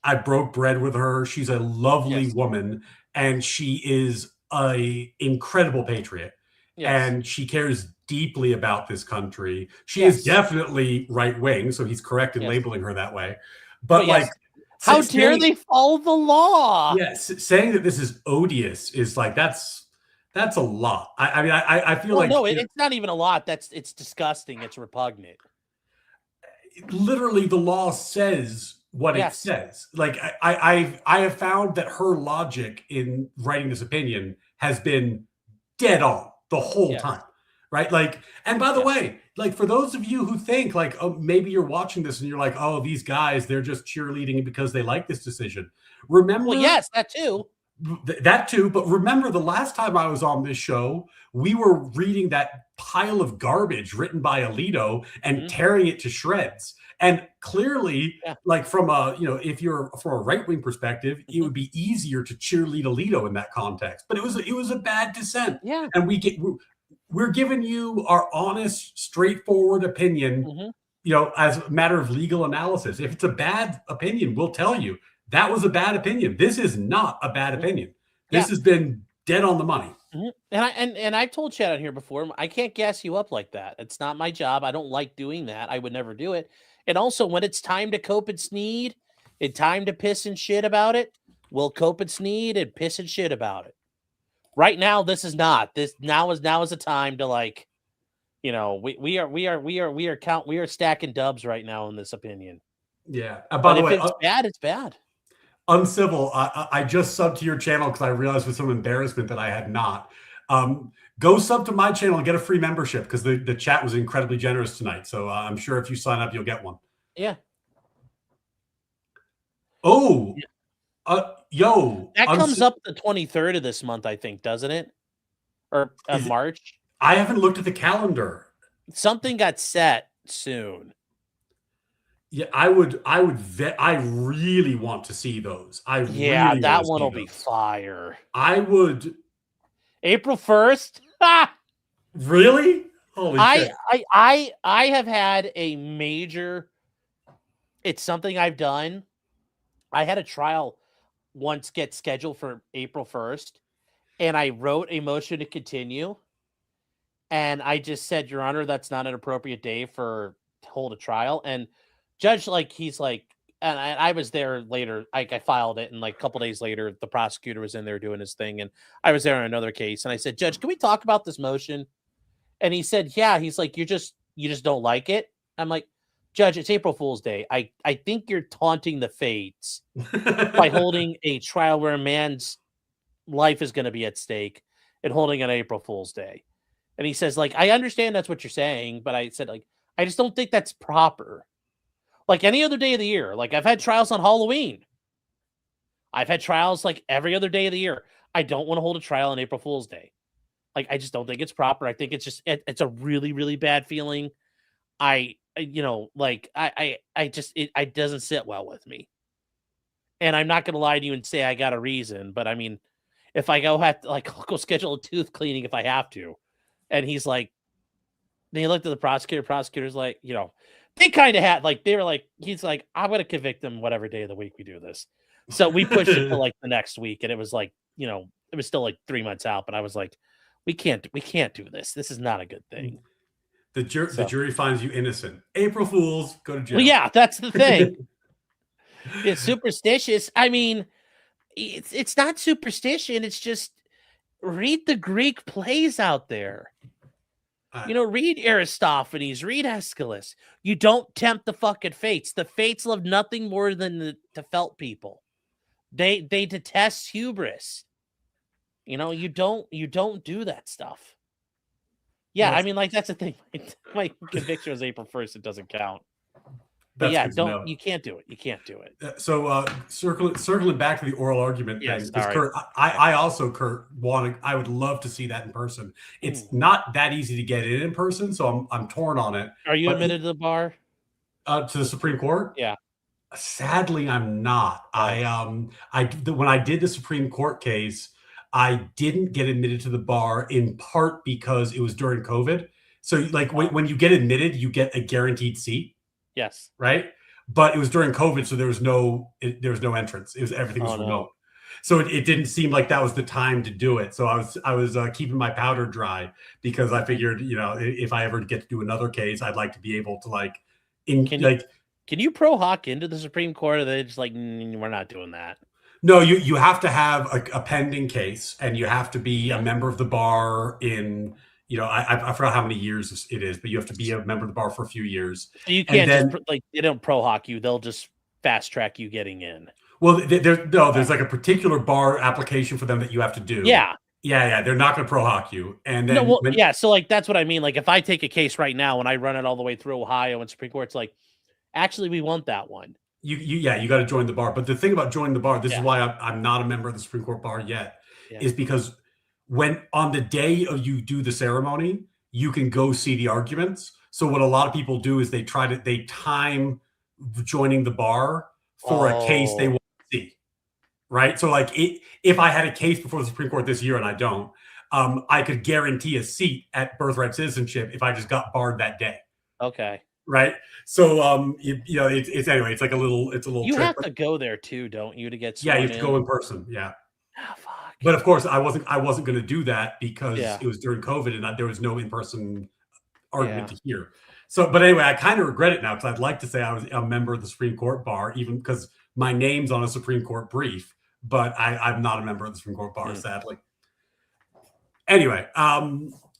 I broke bread with her. She's a lovely woman, and she is a incredible patriot. And she cares deeply about this country. She is definitely right wing, so he's correct in labeling her that way. But like, how dare they follow the law? Yes, saying that this is odious is like that's a lot. I mean, I feel like no, it's not even a lot. It's disgusting. It's repugnant. Literally, the law says what it says. Like I have found that her logic in writing this opinion has been dead on the whole time, right? Like, and by the way, like for those of you who think like, oh, maybe you're watching this and you're like, oh, these guys, they're just cheerleading because they like this decision. Remember, well, yes, that too. That too, but remember the last time I was on this show, we were reading that pile of garbage written by Alito and tearing it to shreds. And clearly, like from a, if you're from a right-wing perspective, it would be easier to cheerlead Alito in that context. But it was a bad dissent. Yeah. And we're giving you our honest, straightforward opinion, as a matter of legal analysis. If it's a bad opinion, we'll tell you. That was a bad opinion. This is not a bad opinion. This has been dead on the money. And I've told Chad on here before, I can't gas you up like that. It's not my job. I don't like doing that. I would never do it. And also, when it's time to cope and sneed, and time to piss and shit about it, we'll cope and sneed and piss and shit about it. Right now, this is not. Now is a time to like, we are stacking dubs right now in this opinion. Yeah. By the way, if it's bad, it's bad. Uncivil, I just subbed to your channel because I realized with some embarrassment that I had not. Go sub to my channel and get a free membership because the chat was incredibly generous tonight. So I'm sure if you sign up, you'll get one. Yeah. Oh, that comes up the 23rd of this month, I think, doesn't it? Or March? I haven't looked at the calendar. Something got set soon. Yeah, I really want to see those. That one will be fire. I would. April 1st. Really? Holy shit! I have had a major. It's something I've done. I had a trial once get scheduled for April 1st, and I wrote a motion to continue, and I just said, Your Honor, that's not an appropriate day to hold a trial, and. Judge, he's like, and I was there later. I filed it, and a couple days later, the prosecutor was in there doing his thing, and I was there on another case. And I said, Judge, can we talk about this motion? And he said, yeah. He's like, you just don't like it. I'm like, Judge, it's April Fool's Day. I think you're taunting the fates by holding a trial where a man's life is going to be at stake and holding an April Fool's Day. And he says, I understand that's what you're saying, but I said, I just don't think that's proper. Like any other day of the year. I've had trials on Halloween. I've had trials every other day of the year. I don't want to hold a trial on April Fool's Day. I just don't think it's proper. I think it's just, it's a really, really bad feeling. It doesn't sit well with me. And I'm not going to lie to you and say I got a reason, but I mean, if I I'll go schedule a tooth cleaning if I have to. And he's like, then he looked at the prosecutor's like, they kind of had he's like, I'm going to convict them whatever day of the week we do this. So we pushed it to the next week. And it was it was still 3 months out, but I was like, we can't do this. This is not a good thing. The jury finds you innocent. April Fools, go to jail. Well, yeah, that's the thing. It's superstitious. I mean, it's not superstition. It's just, read the Greek plays out there. Read Aristophanes, read Aeschylus. You don't tempt the fucking fates. The fates love nothing more than to felt people. They detest hubris. You don't do that stuff. Yeah, Well, I mean, like, that's the thing. My conviction was April 1st. It doesn't count. But That's yeah, good to know. you can't do it. You can't do it. So circling back to the oral argument Yes, thing, because all Kurt, I also, Kurt, I would love to see that in person. It's not that easy to get in person, so I'm torn on it. Are you But admitted to the bar? To the Supreme Court? Yeah. Sadly, I'm not. Oh. When I did the Supreme Court case, I didn't get admitted to the bar in part because it was during COVID. So like when you get admitted, you get a guaranteed seat. Yes. Right. But it was during COVID, so there was no entrance. Everything was remote. No. So it didn't seem like that was the time to do it. So I was keeping my powder dry because I figured, if I ever get to do another case, I'd like to be able to Can you pro hoc into the Supreme Court? Or they just like, we're not doing that? No, you have to have a pending case, and you have to be a member of the bar in, I forgot how many years it is, but you have to be a member of the bar for a few years. So you can't they don't pro hoc you; they'll just fast track you getting in. Well, there's like a particular bar application for them that you have to do. Yeah. They're not going to pro hoc you, and then so like that's what I mean. Like if I take a case right now and I run it all the way through Ohio and Supreme Court, it's like, actually, we want that one. You got to join the bar. But the thing about joining the bar, this is why I'm not a member of the Supreme Court bar yet, is because when on the day of you do the ceremony, you can go see the arguments. So what a lot of people do is they time joining the bar for a case they want to see, right? So like if I had a case before the Supreme Court this year and I don't, I could guarantee a seat at birthright citizenship if I just got barred that day. Okay. Right. So, it's anyway, it's a little You trick, have to go there too, don't you, to get you have to go in person. Yeah. Oh, fuck. But of course I wasn't going to do that because it was during COVID and there was no in-person argument to hear. So, but anyway, I kind of regret it now because I'd like to say I was a member of the Supreme Court bar, even because my name's on a Supreme Court brief, but I'm not a member of the Supreme Court bar, sadly. Anyway,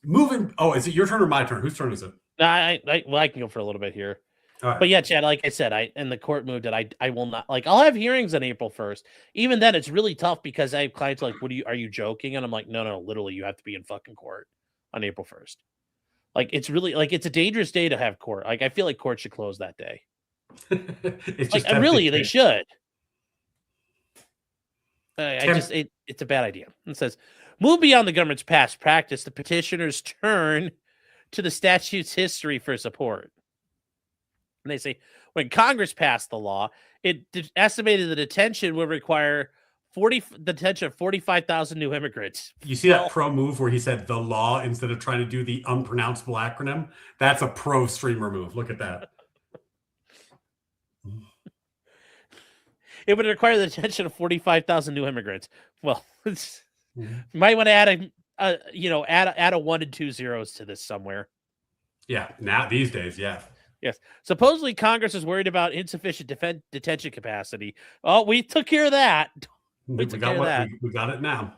moving. Oh, is it your turn or my turn? Whose turn is it? I can go for a little bit here. Right. But yeah, Chad, like I said, and the court moved it. I will not, I'll have hearings on April 1st. Even then, it's really tough because I have clients like, are you joking? And I'm like, no, literally, you have to be in fucking court on April 1st. Like, it's really, it's a dangerous day to have court. Like, I feel like court should close that day. It's just really, they should. It's a bad idea. It says, move beyond the government's past practice. The petitioners turn to the statute's history for support. And they say, when Congress passed the law, it estimated the detention would require detention of 45,000 new immigrants. You see that pro move where he said the law instead of trying to do the unpronounceable acronym? That's a pro streamer move. Look at that. It would require the detention of 45,000 new immigrants. Well, you might want to add add a 1 and 2 zeros to this somewhere. Yeah, now these days, yeah. Yes. Supposedly, Congress is worried about insufficient detention capacity. Oh, we took care of that. We got it now.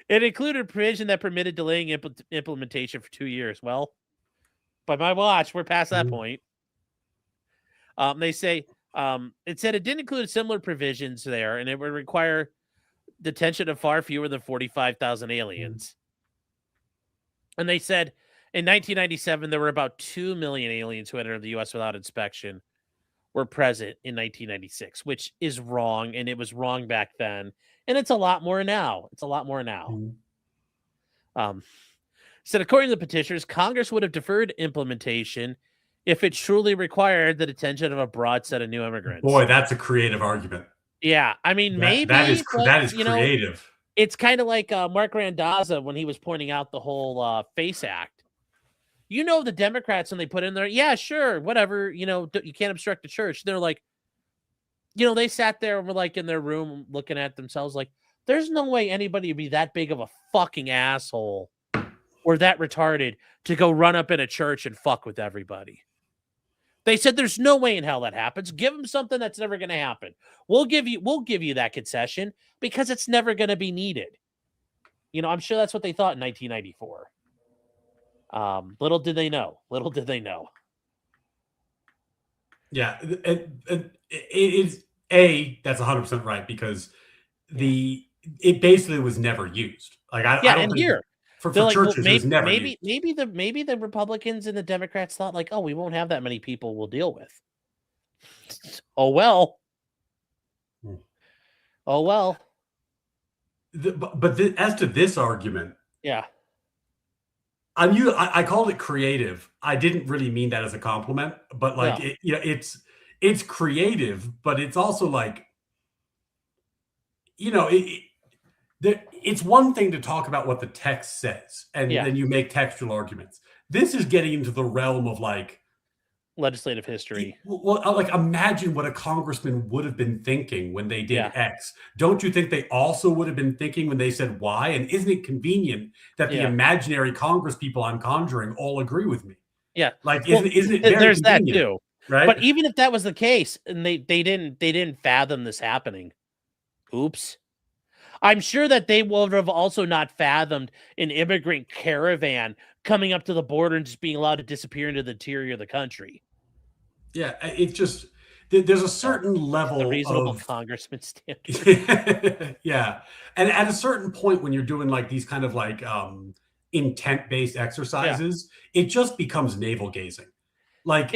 It included a provision that permitted delaying implementation for 2 years. Well, by my watch, we're past that point. They say it said it didn't include similar provisions there, and it would require detention of far fewer than 45,000 aliens. And they said in 1997, there were about 2 million aliens who entered the U.S. without inspection were present in 1996, which is wrong, and it was wrong back then, and it's a lot more now. Said according to the petitioners, Congress would have deferred implementation if it truly required the detention of a broad set of new immigrants. Boy, that's a creative argument. Yeah, I mean, maybe that is creative. It's kind of like Mark Randazza when he was pointing out the whole FACE Act. The Democrats, when they put in there, yeah, sure, whatever, you can't obstruct the church. They're like, they sat there and were like in their room looking at themselves like, there's no way anybody would be that big of a fucking asshole or that retarded to go run up in a church and fuck with everybody. They said there's no way in hell that happens. Give them something that's never going to happen. We'll give you that concession because it's never going to be needed. You know, I'm sure that's what they thought in 1994. Little did they know. Little did they know. Yeah, it is that's 100% right because it basically was never used. Like I don't and think here for they're like, well, churches it was never used. maybe the Republicans and the Democrats thought like, oh, we won't have that many people we'll deal with. Oh well. Oh well. But as to this argument, Yeah. I called it creative. I didn't really mean that as a compliment, but like No. it's creative, but it's also like, it's one thing to talk about what the text says, and then you make textual arguments. This is getting into the realm of like legislative history. Well, like imagine what a congressman would have been thinking when they did X. Don't you think they also would have been thinking when they said Y? And isn't it convenient that the imaginary Congress people I'm conjuring all agree with me? Yeah. Like, isn't it very there's convenient, that too. right? But even if that was the case, and they didn't fathom this happening. Oops. I'm sure that they would have also not fathomed an immigrant caravan coming up to the border and just being allowed to disappear into the interior of the country. Yeah, it's just there's a certain level the reasonable of congressman standard. Yeah, and at a certain point when you're doing like these kind of like intent-based exercises, it just becomes navel gazing. Like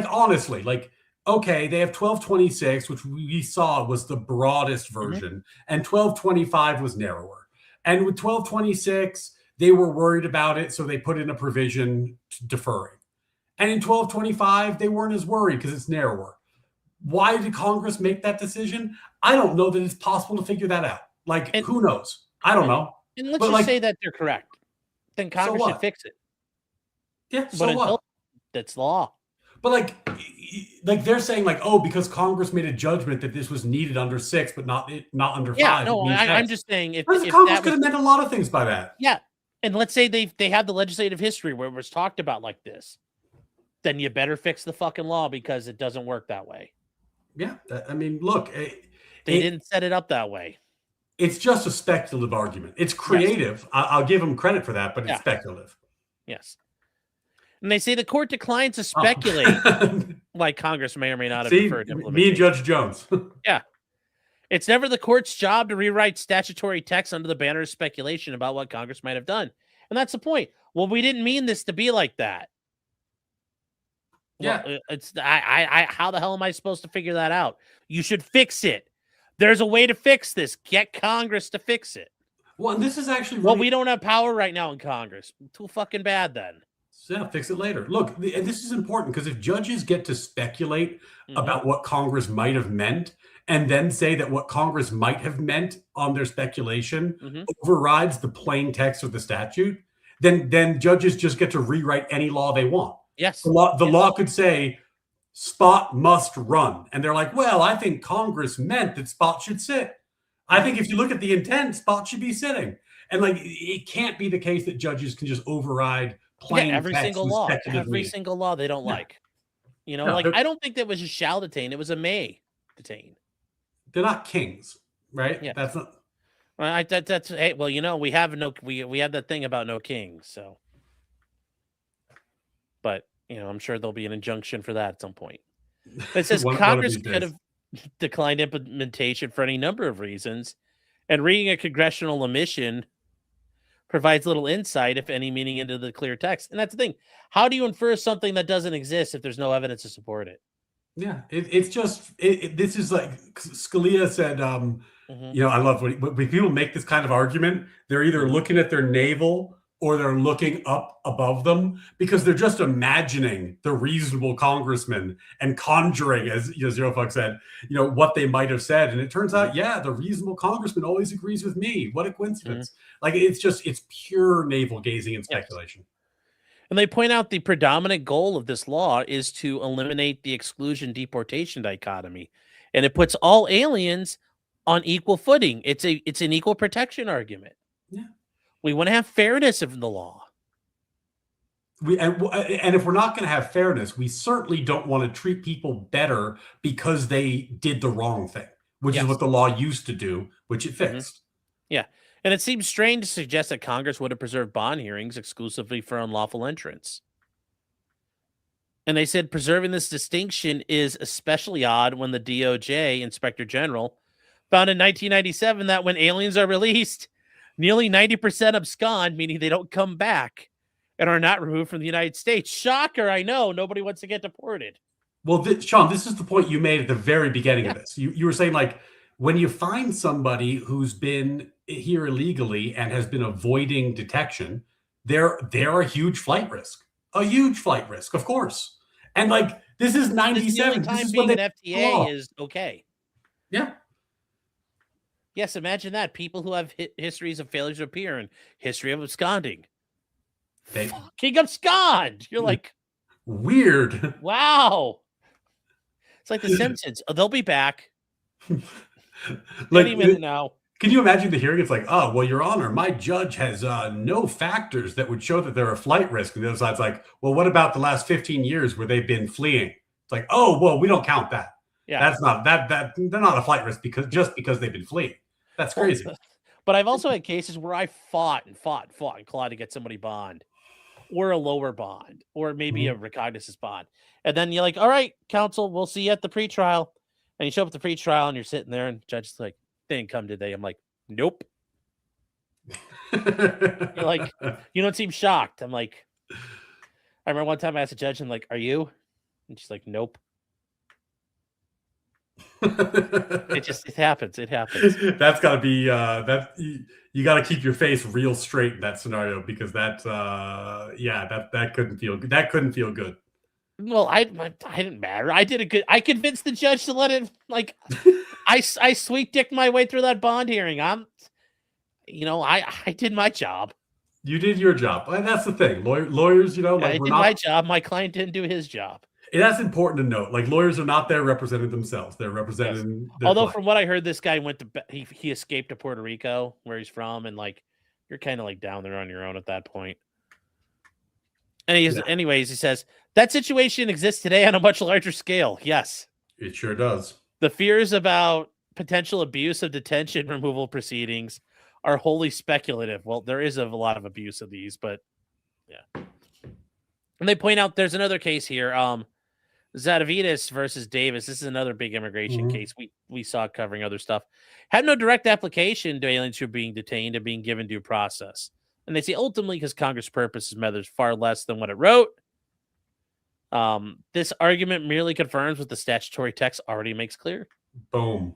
honestly, like okay, they have 1226, which we saw was the broadest version, and 1225 was narrower. And with 1226, they were worried about it, so they put in a provision deferring. And in 1225, they weren't as worried because it's narrower. Why did Congress make that decision? I don't know that it's possible to figure that out. Like, who knows? I don't know. And let's just say that they're correct. Then Congress should fix it. Yeah, so what? That's law. But like they're saying like, oh, because Congress made a judgment that this was needed under 6, but not under 5. Yeah, no, I'm just saying if Congress could have meant a lot of things by that. Yeah, and let's say they have the legislative history where it was talked about like this, then you better fix the fucking law because it doesn't work that way. Yeah, I mean, look, they didn't set it up that way. It's just a speculative argument. It's creative. Yes. I'll give them credit for that, but it's speculative. Yes. And they say the court declines to speculate why Congress may or may not have deferred implementation. Me and Judge Jones. Yeah. It's never the court's job to rewrite statutory text under the banner of speculation about what Congress might have done. And that's the point. Well, we didn't mean this to be like that. Yeah. Well, it's how the hell am I supposed to figure that out? You should fix it. There's a way to fix this. Get Congress to fix it. Well, and this is actually well, we don't have power right now in Congress. Too fucking bad then. Yeah, fix it later. Look, and this is important because if judges get to speculate about what Congress might have meant and then say that what Congress might have meant on their speculation overrides the plain text of the statute, then judges just get to rewrite any law they want. Yes. The law could say Spot must run. And they're like, well, I think Congress meant that Spot should sit. I think if you look at the intent, Spot should be sitting. And like, it can't be the case that judges can just override plain every single law they don't like. You know, I don't think that was a shall detain. It was a may detain. They're not kings, right? Yeah. That's not. Well, that's hey. Well, you know, we have that thing about no kings. So, but you know, I'm sure there'll be an injunction for that at some point. It says Congress could have declined implementation for any number of reasons, and reading a congressional omission provides little insight, if any, meaning into the clear text. And that's the thing. How do you infer something that doesn't exist if there's no evidence to support it? Yeah, it's just this is like Scalia said. You know, I love when people make this kind of argument. They're either looking at their navel or they're looking up above them because they're just imagining the reasonable congressman and conjuring, as Zero Fuck said, you know, what they might have said. And it turns out, yeah, the reasonable congressman always agrees with me. What a coincidence. Like, it's pure navel gazing and speculation. And they point out the predominant goal of this law is to eliminate the exclusion deportation dichotomy. And it puts all aliens on equal footing. It's an equal protection argument. Yeah. We want to have fairness in the law. And if we're not going to have fairness, we certainly don't want to treat people better because they did the wrong thing, which is what the law used to do, which it fixed. Yeah. And it seems strange to suggest that Congress would have preserved bond hearings exclusively for unlawful entrants. And they said preserving this distinction is especially odd when the DOJ Inspector General found in 1997 that when aliens are released, nearly 90% abscond, meaning they don't come back and are not removed from the United States. Shocker, I know. Nobody wants to get deported. Well, Sean, this is the point you made at the very beginning of this. You were saying, like, when you find somebody who's been here illegally and has been avoiding detection, they're a huge flight risk. A huge flight risk, of course. And like, this is 97. This is being when an FTA is okay. Yeah. Yes, imagine that. People who have histories of failures to appear and history of absconding. Fucking abscond! You're like... Weird. Wow. It's like The Simpsons. Oh, they'll be back. Like, any minute now. Can you imagine the hearing? It's like, oh, well, Your Honor, my judge has no factors that would show that they're a flight risk. And the other side's like, well, what about the last 15 years where they've been fleeing? It's like, oh, well, we don't count that. Yeah, that's not that they're not a flight risk because they've been fleeing. That's crazy. But I've also had cases where I fought and clawed to get somebody bond, or a lower bond, or maybe a recognizance bond. And then you're like, all right, counsel, we'll see you at the pretrial. And you show up at the pretrial and you're sitting there and the judge is like, they didn't come, did they? I'm like, nope. You're like, you don't seem shocked. I'm like, I remember one time I asked a judge, I'm like, are you? And she's like, nope. It happens. It happens. That's got to be you got to keep your face real straight in that scenario, because that couldn't feel good. Well, I didn't matter. I convinced the judge to let it, like, I sweet dicked my way through that bond hearing. I did my job. You did your job. And that's the thing. Lawyers, like, I did my job. My client didn't do his job. And that's important to note. Like, lawyers are not there representing themselves. They're representing their Although client. From what I heard, this guy he escaped to Puerto Rico, where he's from, and like, you're kind of like down there on your own at that point. And anyways, he says that situation exists today on a much larger scale. Yes, it sure does. The fears about potential abuse of detention removal proceedings are wholly speculative. Well, there is a lot of abuse of these, but yeah. And they point out there's another case here. Zadavidas versus Davis. This is another big immigration case. We saw covering other stuff. Had no direct application to aliens who are being detained and being given due process. And they say ultimately because Congress' purposes matters far less than what it wrote. This argument merely confirms what the statutory text already makes clear. Boom.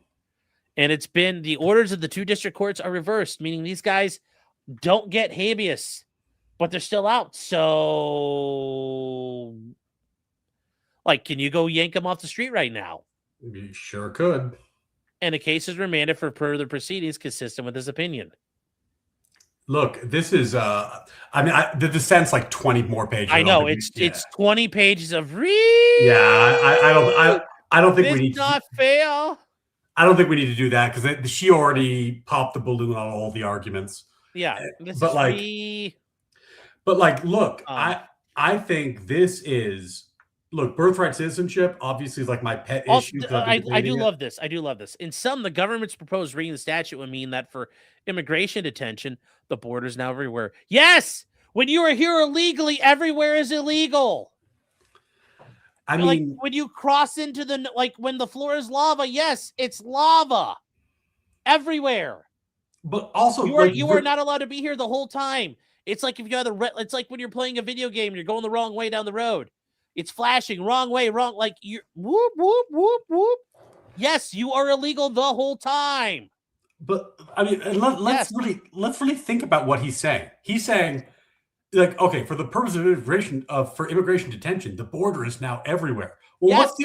And it's been the orders of the two district courts are reversed, meaning these guys don't get habeas, but they're still out. So, like, can you go yank them off the street right now? You sure could. And the case is remanded for further proceedings consistent with his opinion. Look, this is the dissent's like 20 more pages. I know it's 20 pages of I don't think we need not fair. I don't think we need to do that because she already popped the balloon on all the arguments. Yeah, but look, I think this is birthright citizenship obviously is like my pet issue. I do love this. I do love this. In some, the government's proposed reading the statute would mean that for immigration detention, the border is now everywhere. Yes, when you are here illegally, everywhere is illegal. I mean, like when you cross into when the floor is lava, yes, it's lava everywhere. But also, you are not allowed to be here the whole time. It's like if you have it's like when you're playing a video game and you're going the wrong way down the road. It's flashing wrong way, wrong. Like you're whoop, whoop, whoop, whoop. Yes, you are illegal the whole time. But I mean, let's really think about what he's saying. He's saying, like, okay, for the purpose of immigration detention, the border is now everywhere. Well, what's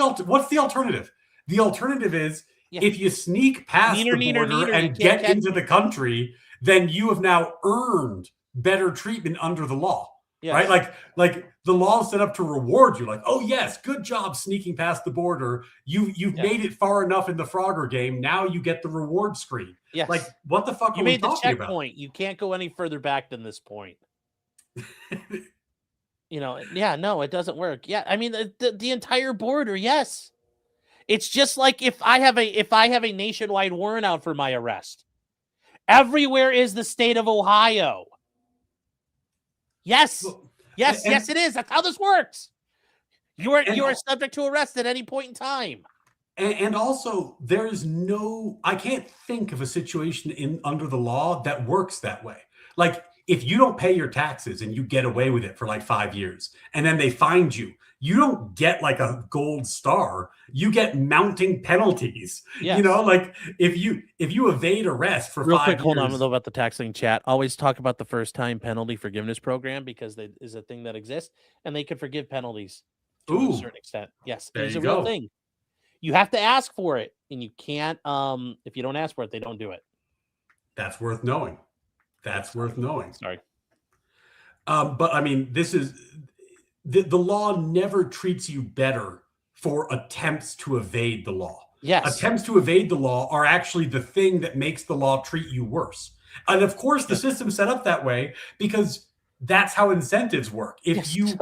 the alternative? The alternative is if you sneak past the border and get into the country, then you have now earned better treatment under the law. Yes. Right? Like the law is set up to reward you. Like, oh yes, good job sneaking past the border. You've made it far enough in the Frogger game. Now you get the reward screen. Yes. Like, what the fuck you are made we the talking checkpoint. about? You can't go any further back than this point. No, it doesn't work. Yeah, I mean the entire border. Yes, it's just like if I have a nationwide warrant out for my arrest, Everywhere is the state of Ohio. Yes. Yes, yes, it is. That's how this works. You are subject to arrest at any point in time. And also, I can't think of a situation under the law that works that way. Like, if you don't pay your taxes and you get away with it for like 5 years, and then they find you, you don't get like a gold star. You get mounting penalties. Yes. You know, like if you evade arrest for Real 5 quick, years. hold on though about the taxing chat. Always talk about the first time penalty forgiveness program because that is a thing that exists, and they can forgive penalties to a certain extent. Yes, There it's a you real go. thing. You have to ask for it, and you can't. If you don't ask for it, they don't do it. That's worth knowing. That's worth knowing. Sorry. But I mean, this is the law never treats you better for attempts to evade the law. Yes. Attempts to evade the law are actually the thing that makes the law treat you worse. And of course, the system's set up that way because that's how incentives work. If you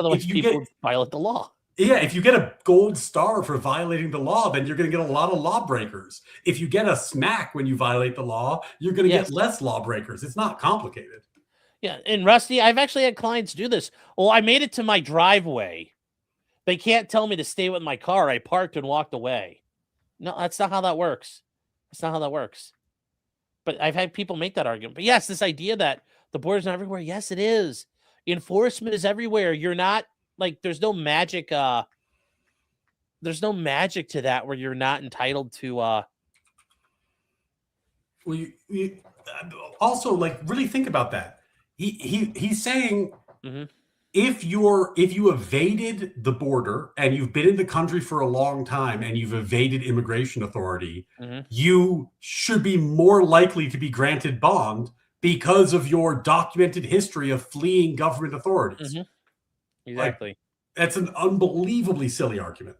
violate the law. Yeah, if you get a gold star for violating the law, then you're going to get a lot of lawbreakers. If you get a smack when you violate the law, you're going to get less lawbreakers. It's not complicated. Yeah, and Rusty, I've actually had clients do this. Oh, I made it to my driveway. They can't tell me to stay with my car. I parked and walked away. No, that's not how that works. That's not how that works. But I've had people make that argument. But yes, this idea that the border's not everywhere. Yes, it is. Enforcement is everywhere. You're not like there's no magic. There's no magic to that where you're not entitled to. Well, you also like really think about that. He's saying if you evaded the border and you've been in the country for a long time and you've evaded immigration authority, you should be more likely to be granted bond because of your documented history of fleeing government authorities. Exactly. Like, that's an unbelievably silly argument.